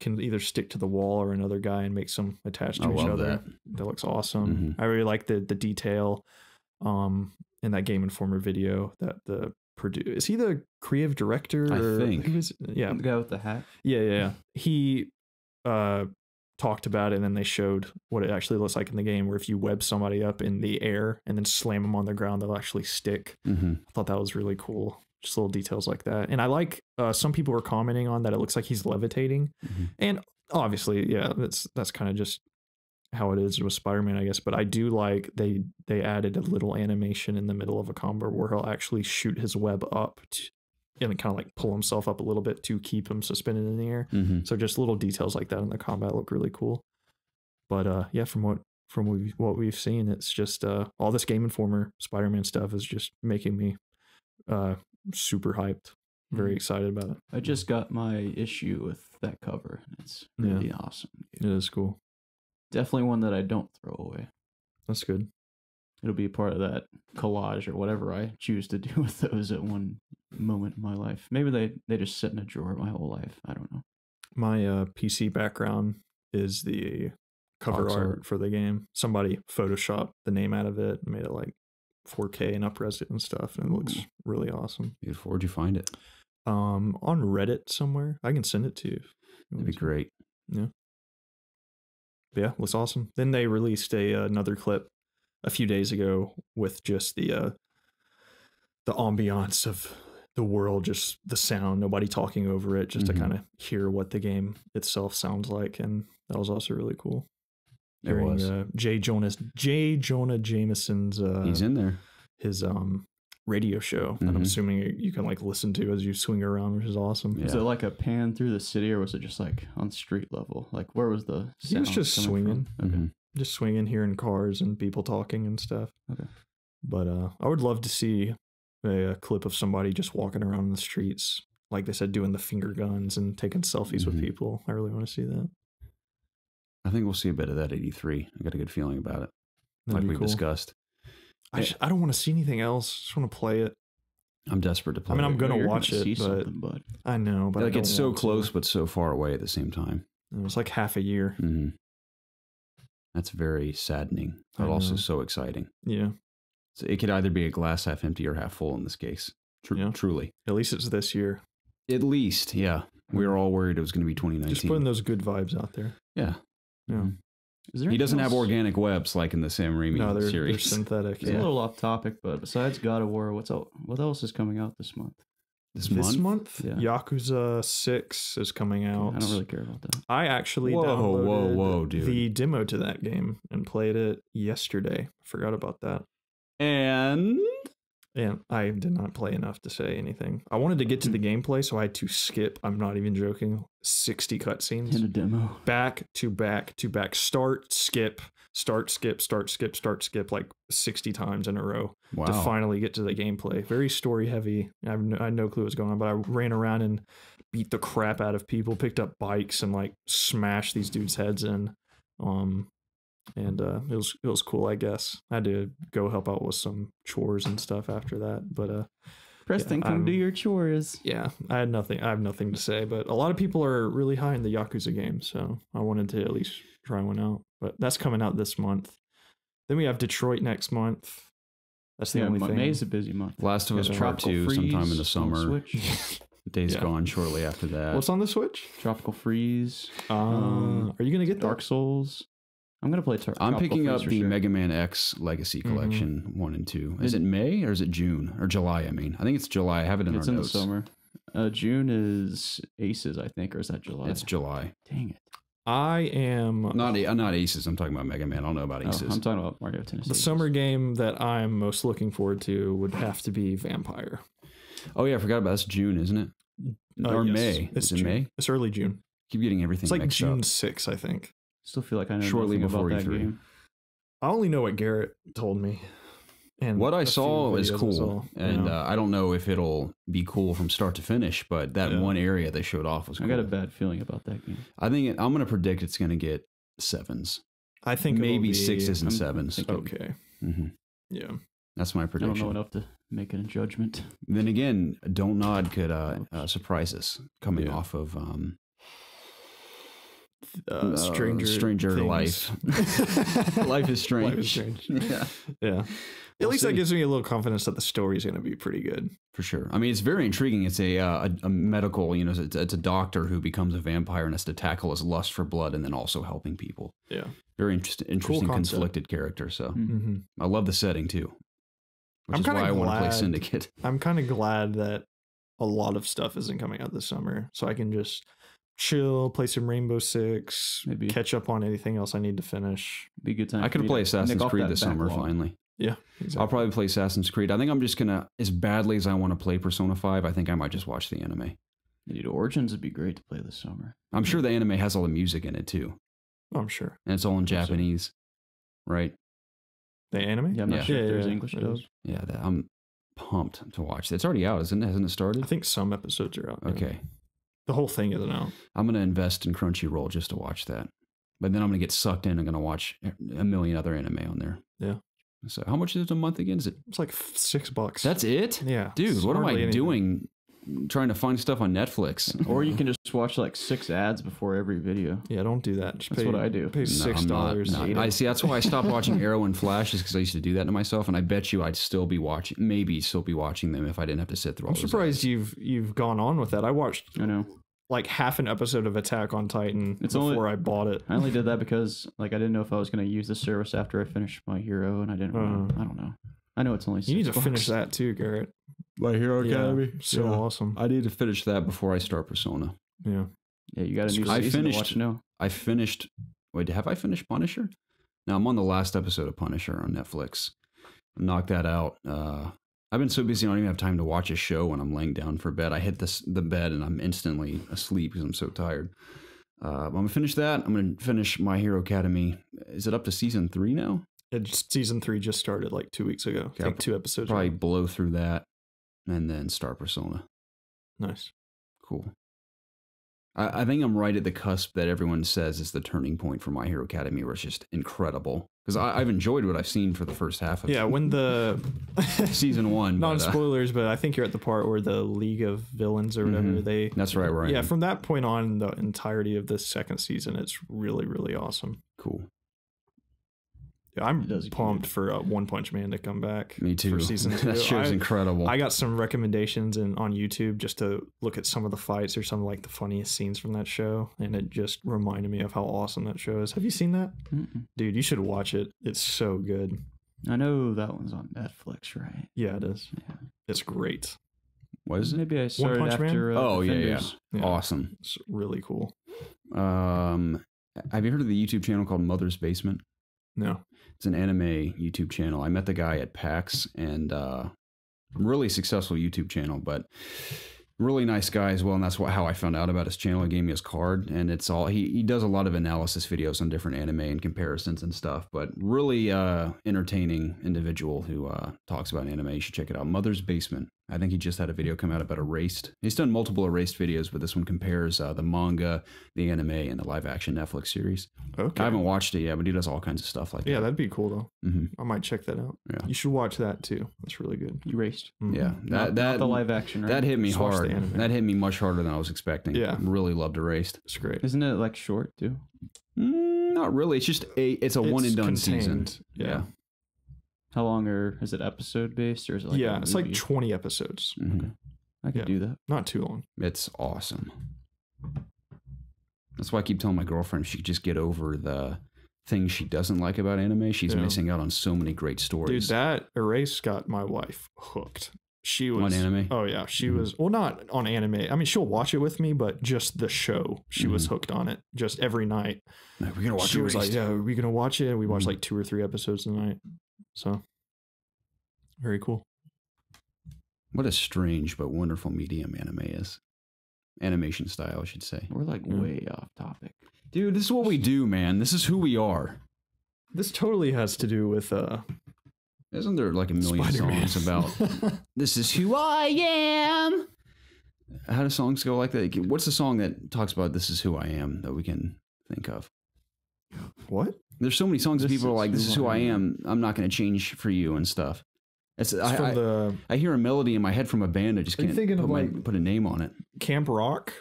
can either stick to the wall or another guy and make some attached to each other. That looks awesome. Mm-hmm. I really like the detail in that Game Informer video that the is he the creative director? I think. Yeah. The guy with the hat? Yeah. He talked about it, and then they showed what it actually looks like in the game, where if you web somebody up in the air and then slam them on the ground, they'll actually stick. Mm-hmm. I thought that was really cool. Just little details like that. And I like some people were commenting on that it looks like he's levitating. Mm-hmm. And obviously, yeah, that's kind of just how it is with Spider-Man, I guess. But I do like they added a little animation in the middle of a combo where he'll actually shoot his web up and kind of like pull himself up a little bit to keep him suspended in the air. Mm-hmm. So just little details like that in the combat look really cool. But yeah, from what we've seen, it's just all this Game Informer Spider-Man stuff is just making me super hyped, very excited about it. I just got my issue with that cover. It's really awesome. It is cool. Definitely one that I don't throw away. That's good. It'll be part of that collage or whatever I choose to do with those at one moment in my life. Maybe they just sit in a drawer my whole life. I don't know. My PC background is the cover art for the game. Somebody photoshopped the name out of it and made it like 4K and up-res it and stuff, and it looks really awesome. Beautiful. Where'd you find it? On Reddit somewhere. I can send it to you. That'd be great. Yeah. But yeah, looks awesome. Then they released another clip a few days ago with just the ambiance of the world, just the sound, nobody talking over it, just to kind of hear what the game itself sounds like, and that was also really cool. Hearing J. Jonah Jameson's he's in there. His radio show that I'm assuming you can like listen to as you swing around, which is awesome. Yeah. Was it like a pan through the city, or was it just like on street level? Like where was the sound? He was just swinging. Okay. Just swinging, hearing cars and people talking and stuff. Okay. But I would love to see a clip of somebody just walking around the streets like they said, doing the finger guns and taking selfies with people. I really want to see that. I think we'll see a bit of that 83. I got a good feeling about it. That'd like be we've discussed. I don't want to see anything else. I just want to play it. I'm desperate to play I mean, it. I'm going to watch it, but I know, but like I it's don't so want close, to. but so far away at the same time. It was like half a year. That's very saddening, but also so exciting. Yeah. So it could either be a glass half empty or half full in this case. Truly. At least it's this year. At least, yeah. We were all worried it was going to be 2019. Just putting those good vibes out there. Yeah. Yeah. He doesn't have organic webs like in the Sam Raimi series. They're synthetic. It's a little off topic, but besides God of War, what else is coming out this month? This month? Yeah. Yakuza 6 is coming out. I don't really care about that. I actually downloaded dude. the demo to that game and played it yesterday. Forgot about that. And I did not play enough to say anything. I wanted to get to the gameplay, so I had to skip, I'm not even joking, 60 cutscenes. In a demo. Back to back to back. Start, skip, like 60 times in a row to finally get to the gameplay. Very story heavy. I had no clue what's going on, but I ran around and beat the crap out of people, picked up bikes and like smashed these dudes' heads in. And it was cool, I guess. I had to go help out with some chores and stuff after that, but Preston, come do your chores. Yeah, I have nothing to say, but a lot of people are really high in the Yakuza game, so I wanted to at least try one out. But that's coming out this month. Then we have Detroit next month. That's the only thing. May's a busy month. Last of Us Part 2 sometime in the summer. Days Gone shortly after that. What's on the Switch? Tropical Freeze. Are you gonna get Dark Souls? I'm going to play I'm picking up the Mega Man X Legacy Collection 1 and 2. Is it May or is it June? Or July, I mean. I think it's July. I have it in our notes. It's in the summer. June is Aces, I think, or is that July? It's July. Dang it. I am... Not Aces. I'm talking about Mega Man. I don't know about Aces. I'm talking about Mario Tennis. The summer game that I'm most looking forward to would have to be Vampire. Oh, yeah. I forgot about it. That's June, isn't it? Or yes. May. It's Is it May? It's early June. Keep getting everything It's like mixed June up. 6th, I think. Still feel like I know shortly nothing before about that E3. game. I only know what Garrett told me. And what I saw is cool. And I I don't know if it'll be cool from start to finish, but that one area they showed off was cool. I got a bad feeling about that game. I think I'm going to predict it's going to get 7s. I think maybe 6s and 7s. Okay. Yeah. That's my prediction. I don't know enough to make a judgment. Then again, Don't Nod could surprise us coming off of Stranger Life. Life is Strange. Life is Strange. Yeah. At least that gives me a little confidence that the story is going to be pretty good. For sure. I mean, it's very intriguing. It's a medical, it's a doctor who becomes a vampire and has to tackle his lust for blood and then also helping people. Yeah. Very interesting, conflicted character. So I love the setting too. Which is why I want to play Syndicate. I'm kind of glad that a lot of stuff isn't coming out this summer, so I can just chill, play some Rainbow Six, maybe catch up on anything else I need to finish. Be a good time. I could play Assassin's Creed this summer finally. Yeah, exactly. I'll probably play Assassin's Creed. I think I'm just gonna, as badly as I want to play Persona 5, I think I might just watch the anime. Dude, Origins would be great to play this summer. I'm sure the anime has all the music in it too. Oh, I'm sure. And it's all in Japanese, right? The anime? Yeah, I'm not sure if there's English dubs. Yeah, I'm pumped to watch it. It's already out, isn't it? Hasn't it started? I think some episodes are out. Okay. The whole thing isn't out. I'm going to invest in Crunchyroll just to watch that. But then I'm going to get sucked in and going to watch a million other anime on there. Yeah. So how much is it a month again? It's like $6. That's it? Yeah. Dude, what am I doing? Trying to find stuff on Netflix. Or you can just watch like 6 ads before every video. Yeah, don't do that. That's what I do. Pay $6. I see. That's why I stopped watching Arrow and Flash, is because I used to do that to myself, and I bet you I'd still be watching them if I didn't have to sit through all I'm surprised you've gone on with that. I watched like half an episode of Attack on Titan before I bought it. I only did that because like I didn't know if I was going to use the service after I finished My Hero, and I didn't. I don't know. I know it's only $6. You need to finish that too, Garrett. My Hero Academy, so awesome. I need to finish that before I start Persona. Yeah, you got a new season to watch now. I finished. Wait, have I finished Punisher? Now I'm on the last episode of Punisher on Netflix. Knocked that out. I've been so busy I don't even have time to watch a show when I'm laying down for bed. I hit the bed and I'm instantly asleep because I'm so tired. I'm gonna finish that. I'm gonna finish My Hero Academy. Is it up to season 3 now? Season 3 just started like 2 weeks ago. I think 2 episodes. Probably blow through that and then start Persona. Nice. Cool. I think I'm right at the cusp that everyone says is the turning point for My Hero Academia, where it's just incredible. Because I've enjoyed what I've seen for the first half of when the season 1. Not spoilers, but I think you're at the part where the League of Villains or whatever That's right, where I am. From that point on, the entirety of this second season, it's really, really awesome. Cool. I'm pumped for One Punch Man to come back. Me too. For season 2. That show's incredible. I got some recommendations on YouTube just to look at some of the fights or some of like the funniest scenes from that show, and it just reminded me of how awesome that show is. Have you seen that? Dude, you should watch it. It's so good. I know that one's on Netflix, right? Yeah, it is. Yeah. It's great. What is it? Maybe I started after. Yeah. Awesome. It's really cool. Have you heard of the YouTube channel called Mother's Basement? No. It's an anime YouTube channel. I met the guy at PAX, and really successful YouTube channel, but really nice guy as well. And that's how I found out about his channel. He gave me his card, and it's all he does a lot of analysis videos on different anime and comparisons and stuff. But really entertaining individual who talks about anime. You should check it out. Mother's Basement. I think he just had a video come out about Erased. He's done multiple Erased videos, but this one compares the manga, the anime, and the live-action Netflix series. Okay. I haven't watched it yet, but he does all kinds of stuff like that. Yeah, that'd be cool, though. I might check that out. Yeah. You should watch that, too. That's really good. Erased. Yeah. Not the live-action, right? That hit me hard. That hit me much harder than I was expecting. Yeah. Really loved Erased. It's great. Isn't it, like, short, too? Not really. It's just it's a one-and-done season. Yeah. How long is it episode based, or is it like it's like 20 episodes. Okay. I could do that. Not too long. It's awesome. That's why I keep telling my girlfriend she could just get over the things she doesn't like about anime. She's missing out on so many great stories. Dude, that Erase got my wife hooked. She was on anime. Oh yeah, she was. Well, not on anime. I mean, she'll watch it with me, but just the show, she was hooked on it. Just every night. Like, we're gonna watch it. She was like, "Yeah, are we gonna watch it?" And we watched like 2 or 3 episodes a night. So very cool. What a strange but wonderful medium anime is. Animation style, I should say. We're like way off topic. Dude, this is what we do, man. This is who we are. This totally has to do with isn't there like a million songs about this is who I am? How do songs go like that? What's the song that talks about this is who I am that we can think of? What? There's so many songs that people are like, this is who I am. I'm not going to change for you and stuff. I hear a melody in my head from a band. I just can't put a name on it. Camp Rock?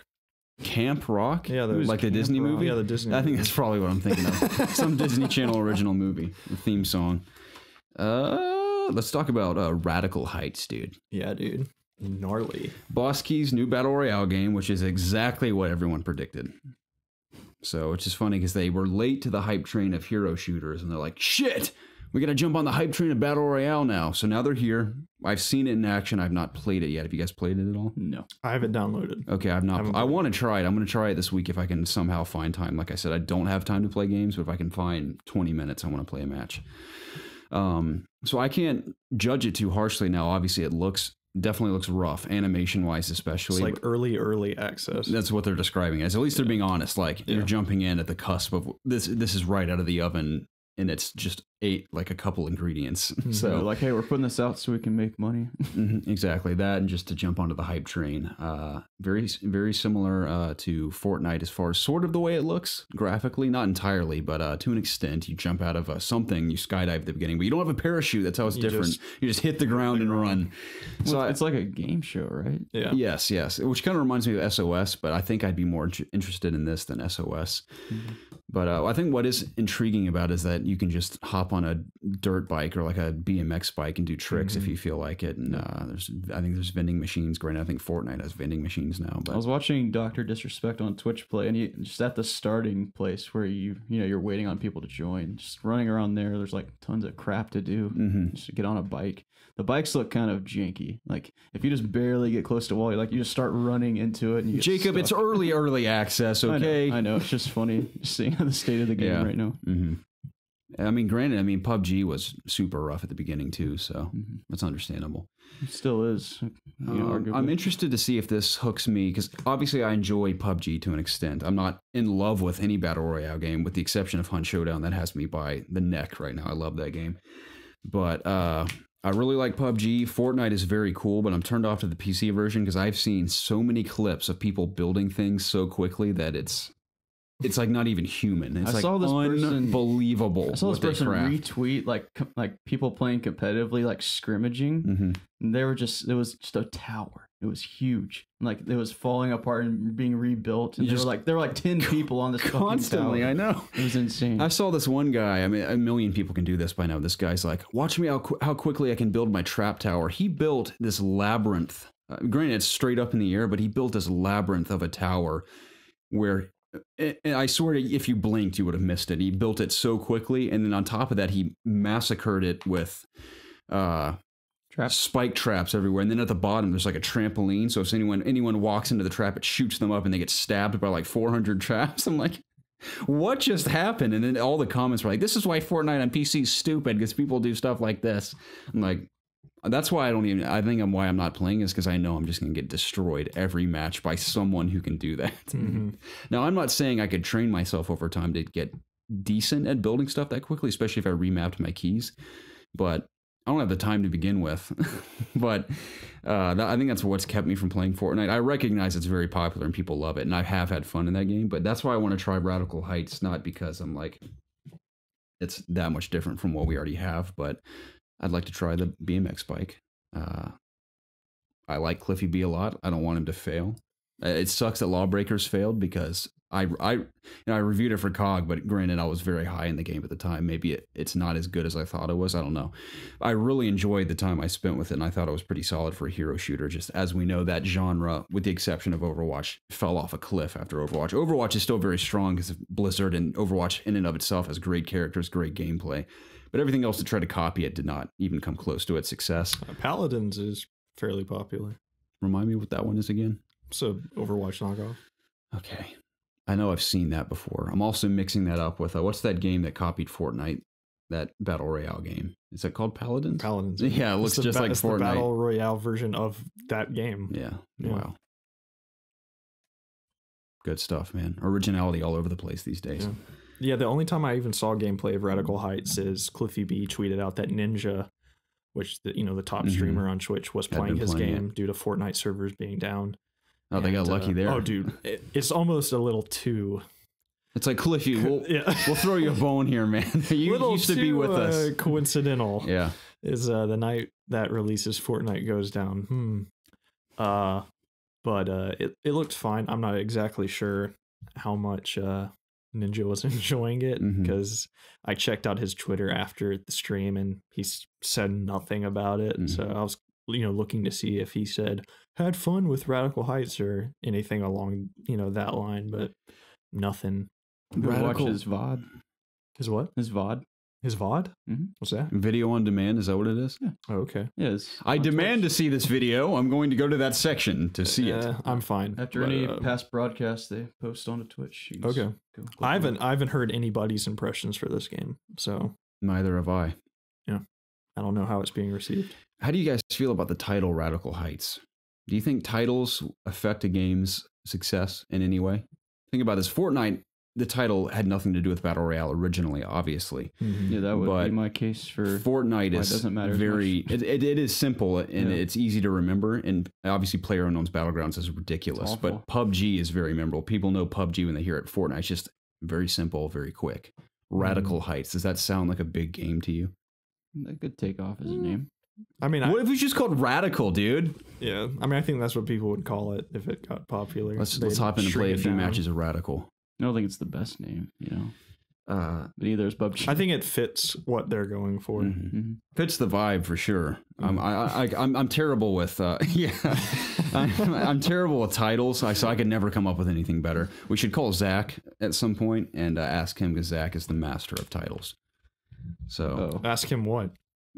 Camp Rock? Yeah, like the Disney movie? Yeah, the Disney I think that's probably what I'm thinking of. Some Disney Channel original movie, the theme song. Let's talk about Radical Heights, dude. Yeah, dude. Gnarly. Boss Key's new Battle Royale game, which is exactly what everyone predicted. So it's just funny because they were late to the hype train of hero shooters, and they're like, shit, we got to jump on the hype train of Battle Royale now. So now they're here. I've seen it in action. I've not played it yet. Have you guys played it at all? No. I haven't downloaded. Okay, I've not. I want to try it. I'm going to try it this week if I can somehow find time. Like I said, I don't have time to play games, but if I can find 20 minutes, I want to play a match. So I can't judge it too harshly now. Obviously, it definitely looks rough, animation-wise especially. It's like early access. That's what they're describing as. At least they're being honest. Like, you're jumping in at the cusp of this is right out of the oven, and it's just like a couple ingredients. So like, hey, we're putting this out so we can make money. Exactly that, and just to jump onto the hype train. Very, very similar to Fortnite as far as sort of the way it looks graphically, not entirely, but to an extent. You jump out of something, you skydive at the beginning, but you don't have a parachute. That's how it's different. You just hit the ground and run. Well, so it's like a game show, right? Yeah. Yes. Which kind of reminds me of SOS, but I think I'd be more interested in this than SOS. But I think what is intriguing about it is that you can just hop on a dirt bike or like a BMX bike and do tricks if you feel like it. And I think there's vending machines. Granted, I think Fortnite has vending machines now. But I was watching Dr. Disrespect on Twitch play, and you just at the starting place where you're waiting on people to join, just running around there. There's like tons of crap to do. Just to get on a bike. The bikes look kind of janky. Like if you just barely get close to a wall, you just start running into it. And you Jacob, stuck. It's early access. Okay, I know. It's just funny just seeing the state of the game right now. I mean, granted, PUBG was super rough at the beginning too, so that's understandable. It still is. I'm interested to see if this hooks me, because obviously I enjoy PUBG to an extent. I'm not in love with any Battle Royale game, with the exception of Hunt Showdown. That has me by the neck right now. I love that game. But I really like PUBG. Fortnite is very cool, but I'm turned off to the PC version because I've seen so many clips of people building things so quickly that it's like not even human. It's unbelievable. I saw this person retweet like people playing competitively, like scrimmaging. And it was just a tower. It was huge. Like it was falling apart and being rebuilt. And there were like 10 people on this constantly. Tower. I know. It was insane. I saw this one guy. I mean, a million people can do this by now. This guy's like, watch me how quickly I can build my trap tower. He built this labyrinth. Granted, it's straight up in the air, but he built this labyrinth of a tower where, and I swear, if you blinked, you would have missed it. He built it so quickly, and then on top of that, he massacred it with spike traps everywhere. And then at the bottom, there's like a trampoline. So if anyone walks into the trap, it shoots them up, and they get stabbed by like 400 traps. I'm like, what just happened? And then all the comments were like, this is why Fortnite on PC is stupid, because people do stuff like this. I'm like, that's why I think why I'm not playing is because I know I'm just going to get destroyed every match by someone who can do that. Now, I'm not saying I could train myself over time to get decent at building stuff that quickly, especially if I remapped my keys, but I don't have the time to begin with. But I think that's what's kept me from playing Fortnite. I recognize it's very popular and people love it, and I have had fun in that game, but that's why I want to try Radical Heights, not because I'm like, it's that much different from what we already have, but I'd like to try the BMX bike. I like Cliffy B a lot. I don't want him to fail. It sucks that Lawbreakers failed because I reviewed it for COG, but granted, I was very high in the game at the time. Maybe it's not as good as I thought it was. I don't know. I really enjoyed the time I spent with it, and I thought it was pretty solid for a hero shooter. Just as we know, that genre, with the exception of Overwatch, fell off a cliff after Overwatch. Overwatch is still very strong because Blizzard, and Overwatch in and of itself has great characters, great gameplay. But everything else to try to copy it did not even come close to its success. Paladins is fairly popular. Remind me what that one is again? So Overwatch knockoff. Okay. I know I've seen that before. I'm also mixing that up with, what's that game that copied Fortnite? That Battle Royale game. Is that called Paladins? Paladins. Yeah, it looks just like Fortnite. The Battle Royale version of that game. Yeah. Wow. Good stuff, man. Originality all over the place these days. Yeah, the only time I even saw gameplay of Radical Heights is Cliffy B tweeted out that Ninja, which the top streamer on Twitch, was playing his game due to Fortnite servers being down. Oh, they got lucky there. Oh, dude, it's almost a little too. It's like, Cliffy, we'll throw you a bone here, man. You used to be with us. Coincidental. Yeah, is the night that releases Fortnite goes down. But it looked fine. I'm not exactly sure how much Ninja was enjoying it because I checked out his Twitter after the stream and he said nothing about it. So I was looking to see if he said had fun with Radical Heights or anything along that line, but nothing. Watch his VOD. His what? His VOD. His VOD? What's that? Video on demand, is that what it is? Yeah. Oh, okay. Yes. I demand to see this video. I'm going to go to that section to see it. I'm fine. After any past broadcasts, they post onto Twitch. Okay. I haven't heard anybody's impressions for this game, so neither have I. Yeah. I don't know how it's being received. How do you guys feel about the title Radical Heights? Do you think titles affect a game's success in any way? Think about this. Fortnite, the title had nothing to do with Battle Royale originally, obviously. Yeah, that would be my case for Fortnite. Is doesn't matter very it is simple and it's easy to remember, and obviously PlayerUnknown's Battlegrounds is ridiculous, but PUBG is very memorable. People know PUBG when they hear it. Fortnite. It's just very simple, very quick. Radical Heights, does that sound like a big game to you? That could take off as a name. I mean, what if we just called Radical, dude? Yeah, I mean, I think that's what people would call it if it got popular. Let's hop in and play a few matches of Radical. I don't think it's the best name, but neither is PUBG. I think it fits what they're going for. Fits the vibe for sure. I'm terrible with I'm terrible with titles, so I could never come up with anything better. We should call Zach at some point and ask him, because Zach is the master of titles. So ask him what.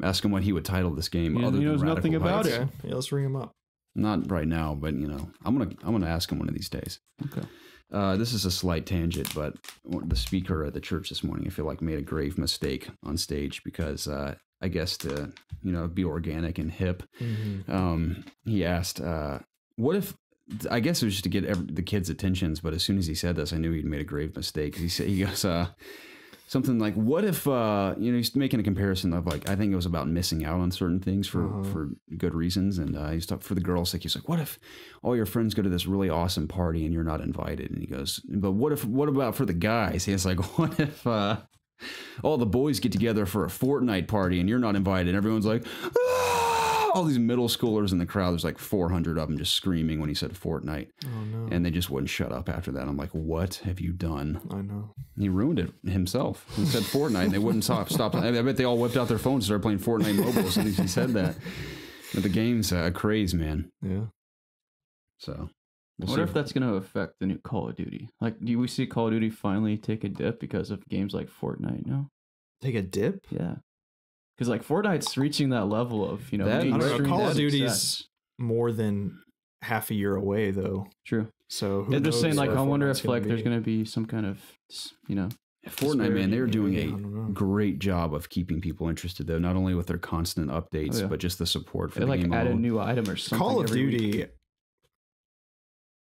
Ask him what he would title this game. He knows nothing about it. Yeah, let's ring him up. Not right now, but I'm gonna ask him one of these days. Okay. This is a slight tangent, but the speaker at the church this morning, I feel like, made a grave mistake on stage because I guess to be organic and hip, he asked, "What if?" I guess it was just to get the kids' attentions, but as soon as he said this, I knew he'd made a grave mistake. He goes, something like, what if, he's making a comparison of like, I think it was about missing out on certain things for good reasons. And he's talking for the girls, like, he's like, what if all your friends go to this really awesome party and you're not invited? And he goes, but what about for the guys? He's like, what if all the boys get together for a Fortnite party and you're not invited? And everyone's like, all these middle schoolers in the crowd, there's like 400 of them just screaming when he said Fortnite. Oh, no. And they just wouldn't shut up after that. I'm like, what have you done? I know. He ruined it himself. He said Fortnite and they wouldn't stop. I bet they all whipped out their phones and started playing Fortnite mobile as soon as he said that. But the game's a craze, man. Yeah. So. I wonder if that's going to affect the new Call of Duty. Like, do we see Call of Duty finally take a dip because of games like Fortnite now? Take a dip? Yeah. Because like Fortnite's reaching that level of, Call of Duty's more than half a year away, though. True. So they're just saying, like, I wonder if like there's going to be some kind of, Fortnite, man, they're doing a great job of keeping people interested, though, not only with their constant updates, but just the support for the game. They add a new item or something. Call of Duty.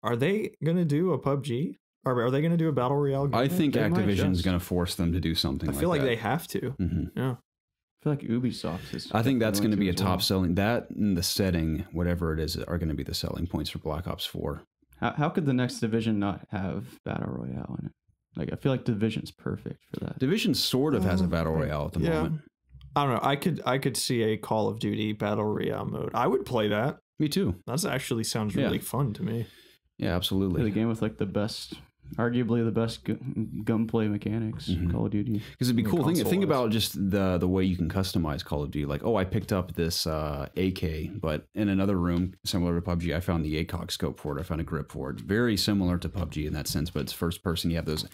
Are they going to do a PUBG? Are they going to do a Battle Royale game? I think Activision's going to force them to do something like that. I feel like they have to. Mm-hmm. Yeah. I feel like Ubisoft is... I think that's going to be a top selling... That and the setting, whatever it is, are going to be the selling points for Black Ops 4. How could the next Division not have Battle Royale in it? Like, I feel like Division's perfect for that. Division sort of has a Battle Royale at the moment. I don't know. I could see a Call of Duty Battle Royale mode. I would play that. Me too. That actually sounds really fun to me. Yeah, absolutely. The game with like the best, arguably the best gunplay mechanics, Call of Duty. Because it'd be cool. Think about just the way you can customize Call of Duty. Like, I picked up this AK, but in another room similar to PUBG, I found the ACOG scope for it. I found a grip for it. Very similar to PUBG in that sense, but it's first person. You have those,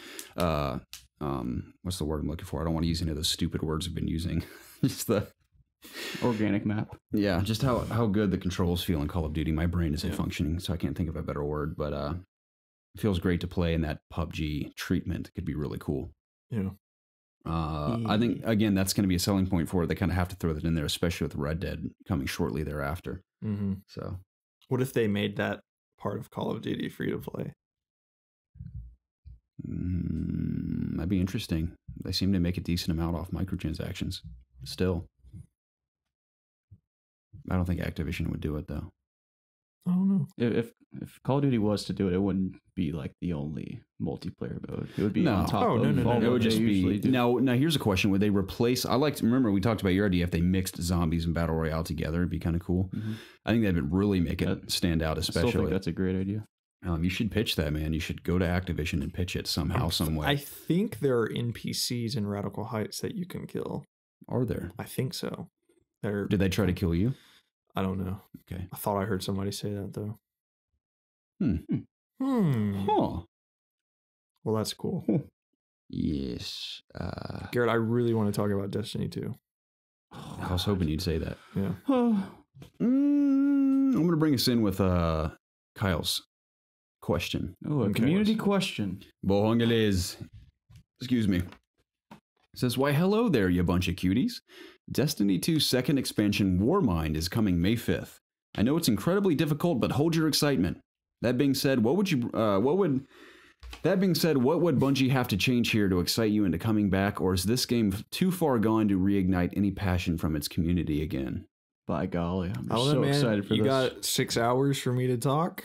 what's the word I'm looking for? I don't want to use any of those stupid words I've been using. Just the... organic map. Yeah, just how good the controls feel in Call of Duty. My brain isn't functioning, so I can't think of a better word, but it feels great to play in that PUBG treatment. It could be really cool. Yeah. I think, again, that's going to be a selling point for it. They kind of have to throw that in there, especially with Red Dead coming shortly thereafter. Mm-hmm. So, what if they made that part of Call of Duty free to play? That'd be interesting. They seem to make a decent amount off microtransactions still. I don't think Activision would do it, though. I don't know. If Call of Duty was to do it, it wouldn't be like the only multiplayer mode. It would be on top of no. It would just be... Now, here's a question. Would they replace... Remember, we talked about your idea if they mixed zombies and Battle Royale together, it'd be kind of cool. Mm-hmm. I think that would really make it stand out, especially. I still think that's a great idea. You should pitch that, man. You should go to Activision and pitch it somehow, some way. I think there are NPCs in Radical Heights that you can kill. Are there? I think so. Did they try to kill you? I don't know. Okay. I thought I heard somebody say that, though. Huh. Well, that's cool. Yes. Garrett, I really want to talk about Destiny 2. I was hoping you'd say that. Yeah. I'm going to bring us in with Kyle's question. Oh, a community question. Bohongalese. Excuse me. It says, why hello there, you bunch of cuties. Destiny 2's second expansion, Warmind, is coming May 5th. I know it's incredibly difficult, but hold your excitement. That being said, what would Bungie have to change here to excite you into coming back, or is this game too far gone to reignite any passion from its community again? By golly, I'm so excited for this. You got 6 hours for me to talk?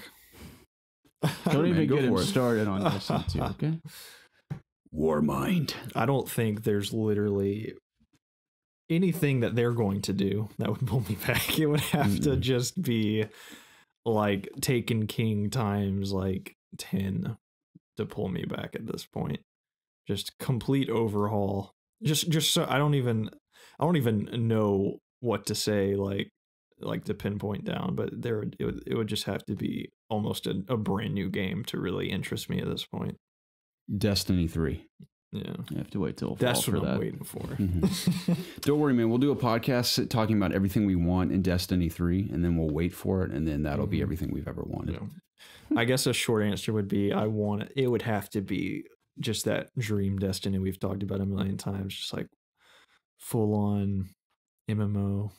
Don't even get him started on Destiny 2, okay? Warmind. I don't think there's literally anything that they're going to do that would pull me back. It would have to just be like Taken King times like 10 to pull me back at this point. Just complete overhaul. Just so I don't even know what to say like to pinpoint down, but it would just have to be almost a brand new game to really interest me at this point. Destiny 3. Yeah. You have to wait till fall That's for what that. I'm waiting for. Don't worry, man. We'll do a podcast talking about everything we want in Destiny 3, and then we'll wait for it, and then that'll be everything we've ever wanted. Yeah. I guess a short answer would be it would have to be just that dream Destiny we've talked about a million times, just like full on MMO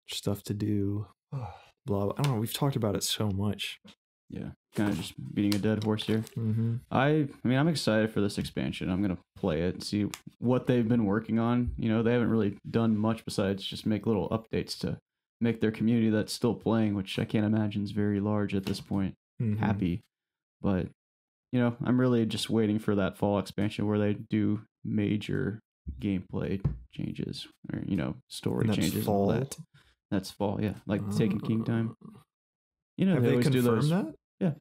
stuff to do. Blah, blah. I don't know. We've talked about it so much. Yeah, kind of just beating a dead horse here. I mean, I'm excited for this expansion. I'm gonna play it and see what they've been working on. You know, they haven't really done much besides just make little updates to make their community that's still playing, which I can't imagine is very large at this point, happy. But you know, I'm really just waiting for that fall expansion where they do major gameplay changes or story changes. Fall. All that. That's fall, yeah, like Taken King time. You know, have they they always do confirmed those. that? Yeah.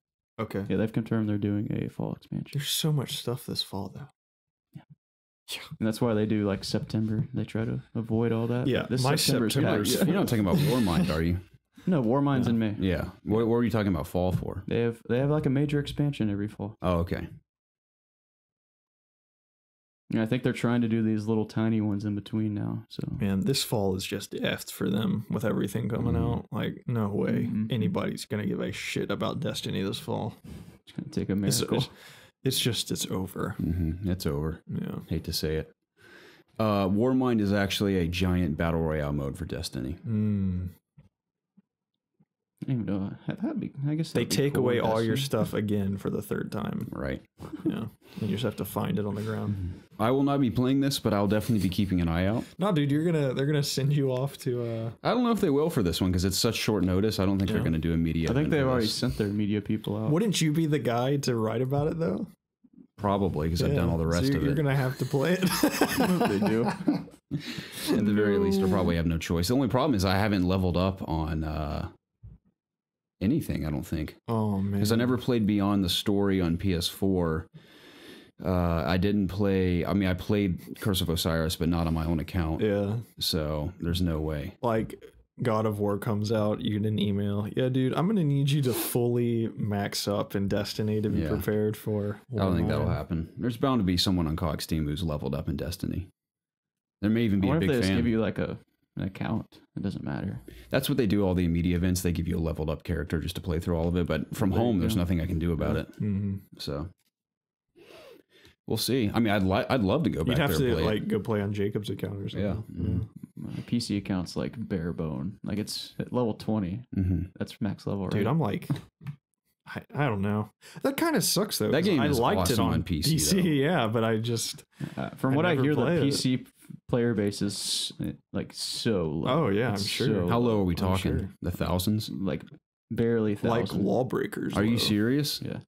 Okay. Yeah, they've confirmed they're doing a fall expansion. There's so much stuff this fall, though. Yeah. And that's why they do like September. They try to avoid all that. Yeah, this my September's September's- packed. You're not talking about Warmind, are you? No, Warmind's in May. Yeah. What were you talking about fall for? They have like a major expansion every fall. Oh, okay. Yeah, I think they're trying to do these little tiny ones in between now. So Man, this fall is just effed for them with everything coming out. Like, no way anybody's gonna give a shit about Destiny this fall. it's gonna take a miracle. It's over. It's over. Yeah. Hate to say it. Warmind is actually a giant battle royale mode for Destiny. I don't even know. I guess They that'd be take cool away with all your Destiny. stuff again for the third time. Right. Yeah. And you just have to find it on the ground. I will not be playing this, but I'll definitely be keeping an eye out. No, dude, they're gonna send you off to I don't know if they will for this one because it's such short notice. I don't think they're going to do a media. I think event they've for already this. sent their media people out. Wouldn't you be the guy to write about it though? Probably because I've done all the rest so of you're it. gonna have to play it. They do. At the very least, I'll probably have no choice. The only problem is I haven't leveled up on anything, I don't think. Oh, man. Because I never played Beyond the Story on PS4. I didn't play... I mean, I played Curse of Osiris, but not on my own account. Yeah. So, there's no way. Like, God of War comes out, you get an email. Yeah, dude, I'm going to need you to fully max up in Destiny to be prepared for... I don't think that'll happen. There's bound to be someone on COG Steam who's leveled up in Destiny. There may even be a big if they fan. just give you like an account. It doesn't matter. That's what they do all the media events. They give you a leveled up character just to play through all of it. But from home, there's nothing I can do about it. So we'll see. I mean, I'd love to go back there. You'd have and to play like go play on Jacob's account or something. Yeah. My PC account's like bare bone. Like it's at level 20. That's max level, right? Dude, I'm like, I don't know. That kind of sucks though. That game I is liked awesome it on PC, though. yeah, but I just from what I never hear, the played it. PC player base is like so low. Oh yeah, I'm It's sure. so How low are we I'm talking? sure. The thousands? like barely Like 1,000. lawbreakers. Are you low. serious? Yeah.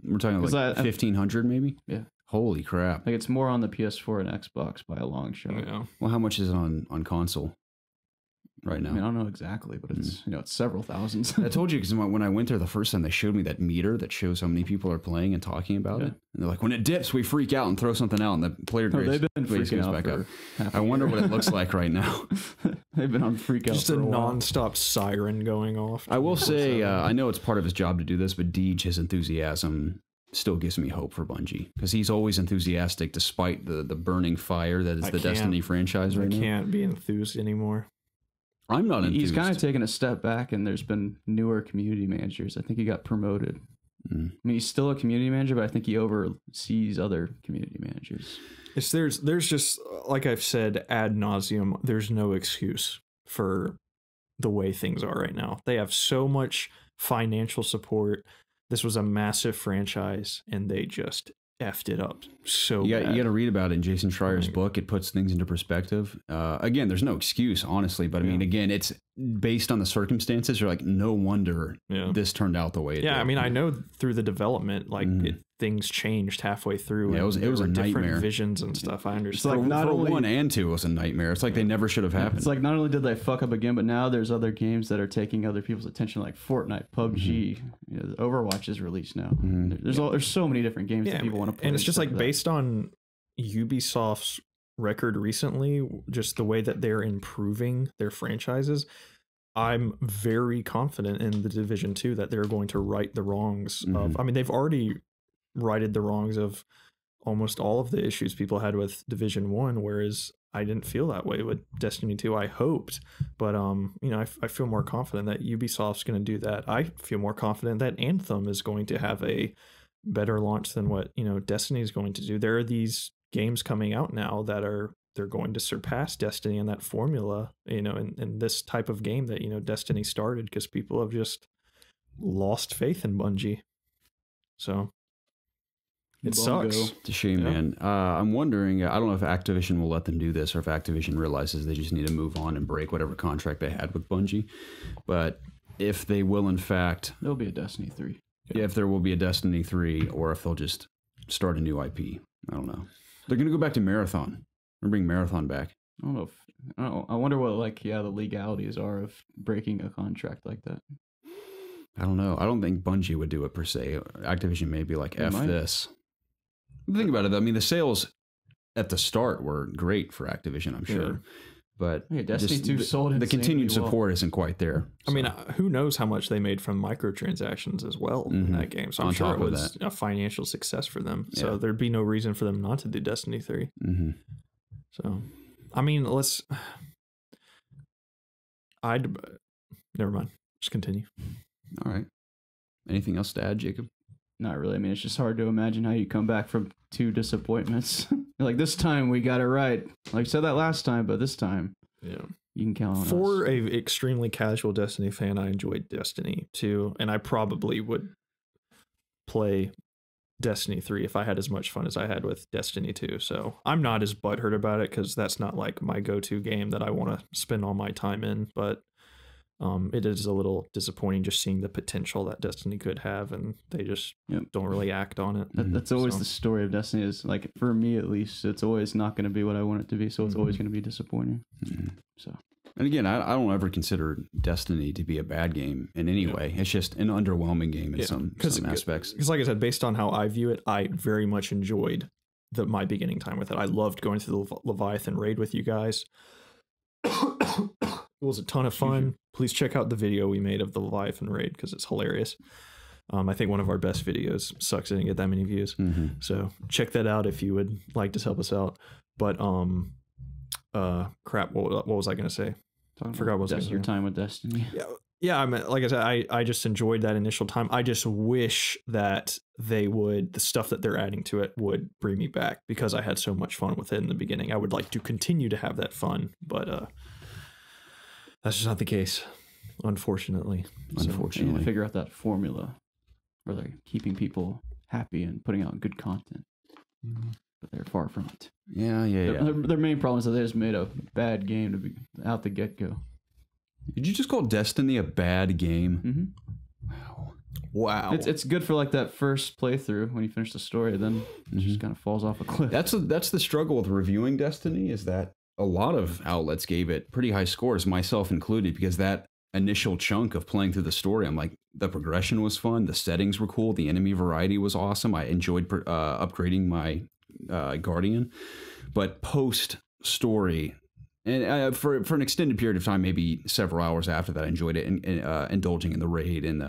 We're talking 'Cause like 1,500 maybe? Yeah. Holy crap. Like it's more on the PS4 and Xbox by a long shot. Yeah. Well, how much is it on console right now? I mean, I don't know exactly, but it's it's several thousands. I told you because when I went there the first time, they showed me that meter that shows how many people are playing and talking about it. And they're like, when it dips, we freak out and throw something out, and the player No, they've been base freaking goes out back for up. half a I wonder year. what it looks like right now. They've been on freak out Just for a a while. non-stop siren going off. I will say, I know it's part of his job to do this, but Deej, his enthusiasm still gives me hope for Bungie because he's always enthusiastic despite the burning fire that is the Destiny franchise right I now. can't be enthused anymore. I'm not enthused. He's kind of taken a step back, and there's been newer community managers. I think he got promoted. I mean, he's still a community manager, but I think he oversees other community managers. There's just, like I've said ad nauseum, there's no excuse for the way things are right now. They have so much financial support. This was a massive franchise, and they just effed it up so you bad. got to read about it in Jason Schreier's book. It puts things into perspective. Again, there's no excuse, honestly, but I mean, again, it's based on the circumstances. You're like, no wonder this turned out the way it did. I mean, I know through the development, like things changed halfway through. Yeah, and it was a different nightmare. Visions and stuff. I understand. like not for only- 1 and 2 was a nightmare. It's like they never should have happened. It's like not only did they fuck up again, but now there's other games that are taking other people's attention, like Fortnite, PUBG. You know, Overwatch is released now. There's so many different games that people want to play. And it's just like stuff based on Ubisoft's record recently, just the way that they're improving their franchises, I'm very confident in the Division 2 that they're going to right the wrongs of, I mean, they've already righted the wrongs of almost all of the issues people had with Division 1, whereas I didn't feel that way with Destiny 2. I hoped, but you know, I feel more confident that Ubisoft's going to do that. I feel more confident that Anthem is going to have a better launch than what, you know, Destiny is going to do. There are these games coming out now that they're going to surpass Destiny in that formula, you know, in this type of game that, you know, Destiny started, because people have just lost faith in Bungie. So it sucks. It's a shame, man. I'm wondering, I don't know if Activision will let them do this or if Activision realizes they just need to move on and break whatever contract they had with Bungie. But if they will, in fact... There'll be a Destiny 3. Yeah, if there will be a Destiny 3 or if they'll just start a new IP. I don't know. They're going to go back to Marathon. We're bring Marathon back. I don't know if... I wonder what, like, the legalities are of breaking a contract like that. I don't know. I don't think Bungie would do it per se. Activision may be like, F this. Think about it, though. I mean, the sales at the start were great for Activision, I'm sure. Yeah. But Destiny 2 sold the continued support isn't quite there. So. I mean, who knows how much they made from microtransactions as well in that game. So I'm sure it was a financial success for them. Yeah. So there'd be no reason for them not to do Destiny 3. So, I mean, never mind. Just continue. All right. Anything else to add, Jacob? Not really. I mean, it's just hard to imagine how you come back from 2 disappointments. Like, this time we got it right. Like I said that last time, but this time, you can count on us. For a extremely casual Destiny fan, I enjoyed Destiny 2, and I probably would play Destiny 3 if I had as much fun as I had with Destiny 2. So I'm not as butthurt about it because that's not like my go-to game that I want to spend all my time in, but it is a little disappointing just seeing the potential that Destiny could have, and they just don't really act on it. That's always the story of Destiny. Is like, for me at least, it's always not going to be what I want it to be, so it's always going to be disappointing. So, and again, I don't ever consider Destiny to be a bad game in any way. It's just an underwhelming game in some aspects. Because, like I said, based on how I view it, I very much enjoyed my beginning time with it. I loved going through the Leviathan raid with you guys. It was a ton of fun. Please check out the video we made of the Leviathan raid because it's hilarious. I think one of our best videos. Sucks I didn't get that many views. So check that out if you would like to help us out. But crap, what was I going to say? I forgot what was your time with Destiny. Yeah. I mean, like I said, I just enjoyed that initial time. I just wish that the stuff that they're adding to it would bring me back because I had so much fun with it in the beginning. I would like to continue to have that fun, but that's just not the case, unfortunately. You need to figure out that formula where they're keeping people happy and putting out good content. But they're far from it. Yeah. Their main problem is that they just made a bad game to be out the get-go. Did you just call Destiny a bad game? Wow. It's good for like that first playthrough when you finish the story, then it just kind of falls off a cliff. That's the struggle with reviewing Destiny, is that a lot of outlets gave it pretty high scores, myself included, because that initial chunk of playing through the story, I'm like, the progression was fun, the settings were cool, the enemy variety was awesome. I enjoyed upgrading my Guardian, but post story, and for an extended period of time, maybe several hours after that, I enjoyed it and indulging in the raid and